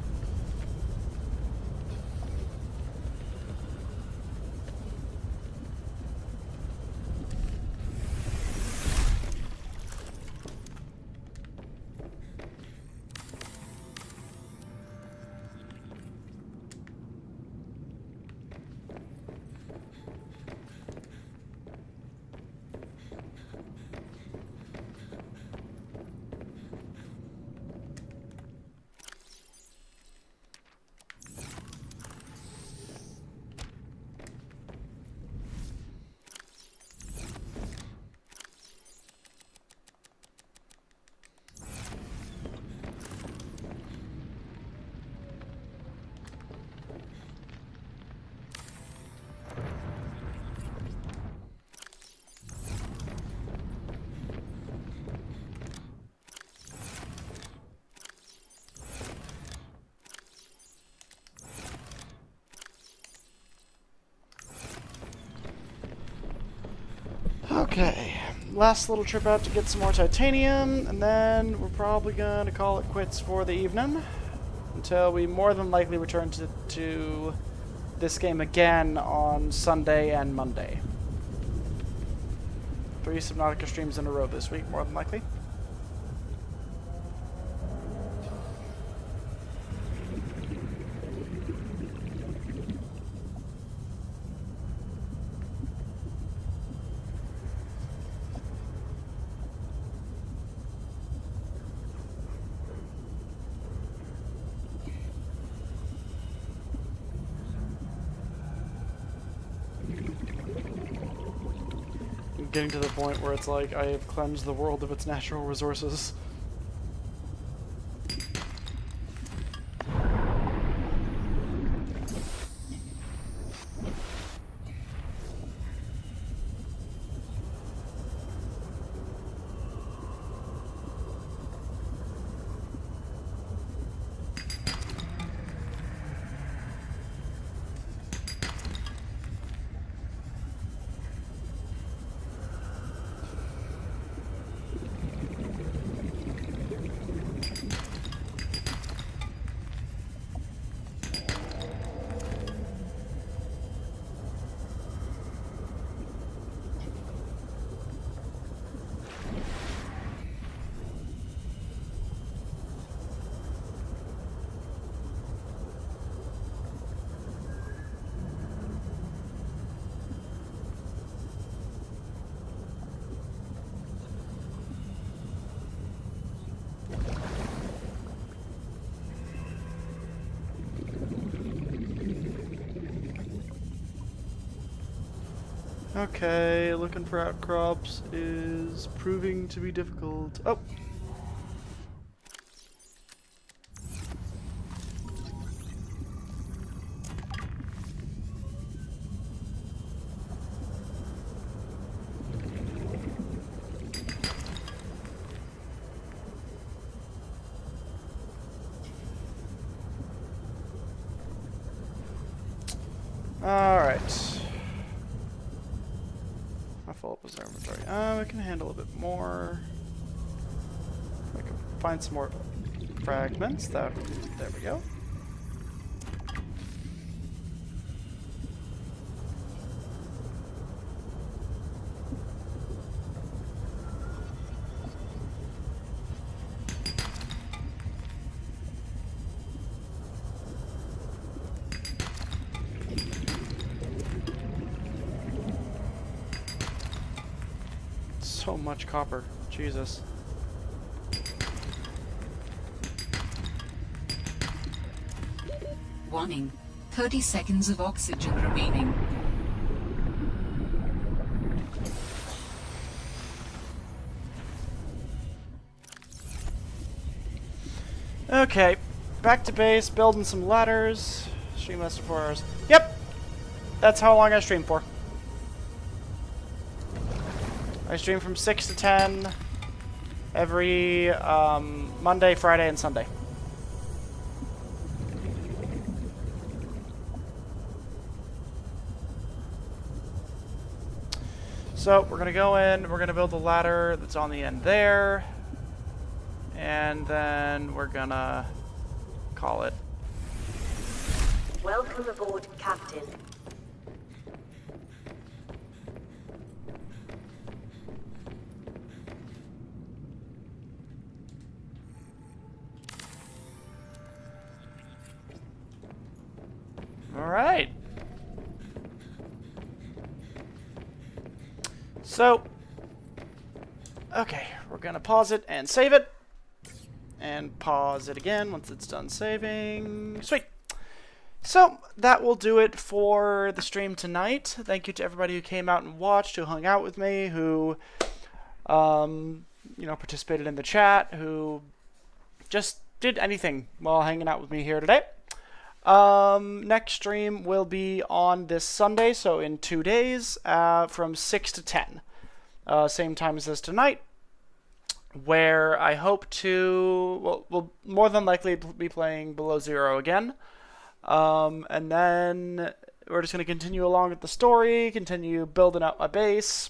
Okay, last little trip out to get some more titanium, and then we're probably gonna call it quits for the evening until we more than likely return to this game again on Sunday and Monday. 3 Subnautica streams in a row this week, more than likely. Getting to the point where it's like I have cleansed the world of its natural resources. Okay, looking for outcrops is proving to be difficult. Oh! Alright. My full up was our inventory. We can handle a bit more. I can find some more fragments. There we go. So much copper. Jesus. Warning. 30 seconds of oxygen remaining. Okay. Back to base, building some ladders. Stream less than 4 hours. Yep! That's how long I stream for. I stream from 6 to 10 every Monday, Friday, and Sunday. So we're gonna go in, we're gonna build the ladder that's on the end there, and then we're gonna call it. Welcome aboard, Captain. Alright. So, okay, we're gonna pause it and save it. And pause it again once it's done saving. Sweet. So, that will do it for the stream tonight. Thank you to everybody who came out and watched, who hung out with me, who, you know, participated in the chat, who just did anything while hanging out with me here today. Next stream will be on this Sunday, so in 2 days, from 6 to 10. Same time as this tonight, where I hope to, well, we'll more than likely be playing Below Zero again. And then we're just going to continue along with the story, continue building up my base,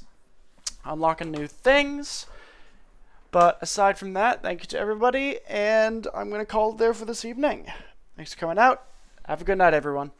unlocking new things. But aside from that, thank you to everybody, and I'm going to call it there for this evening. Thanks for coming out. Have a good night, everyone.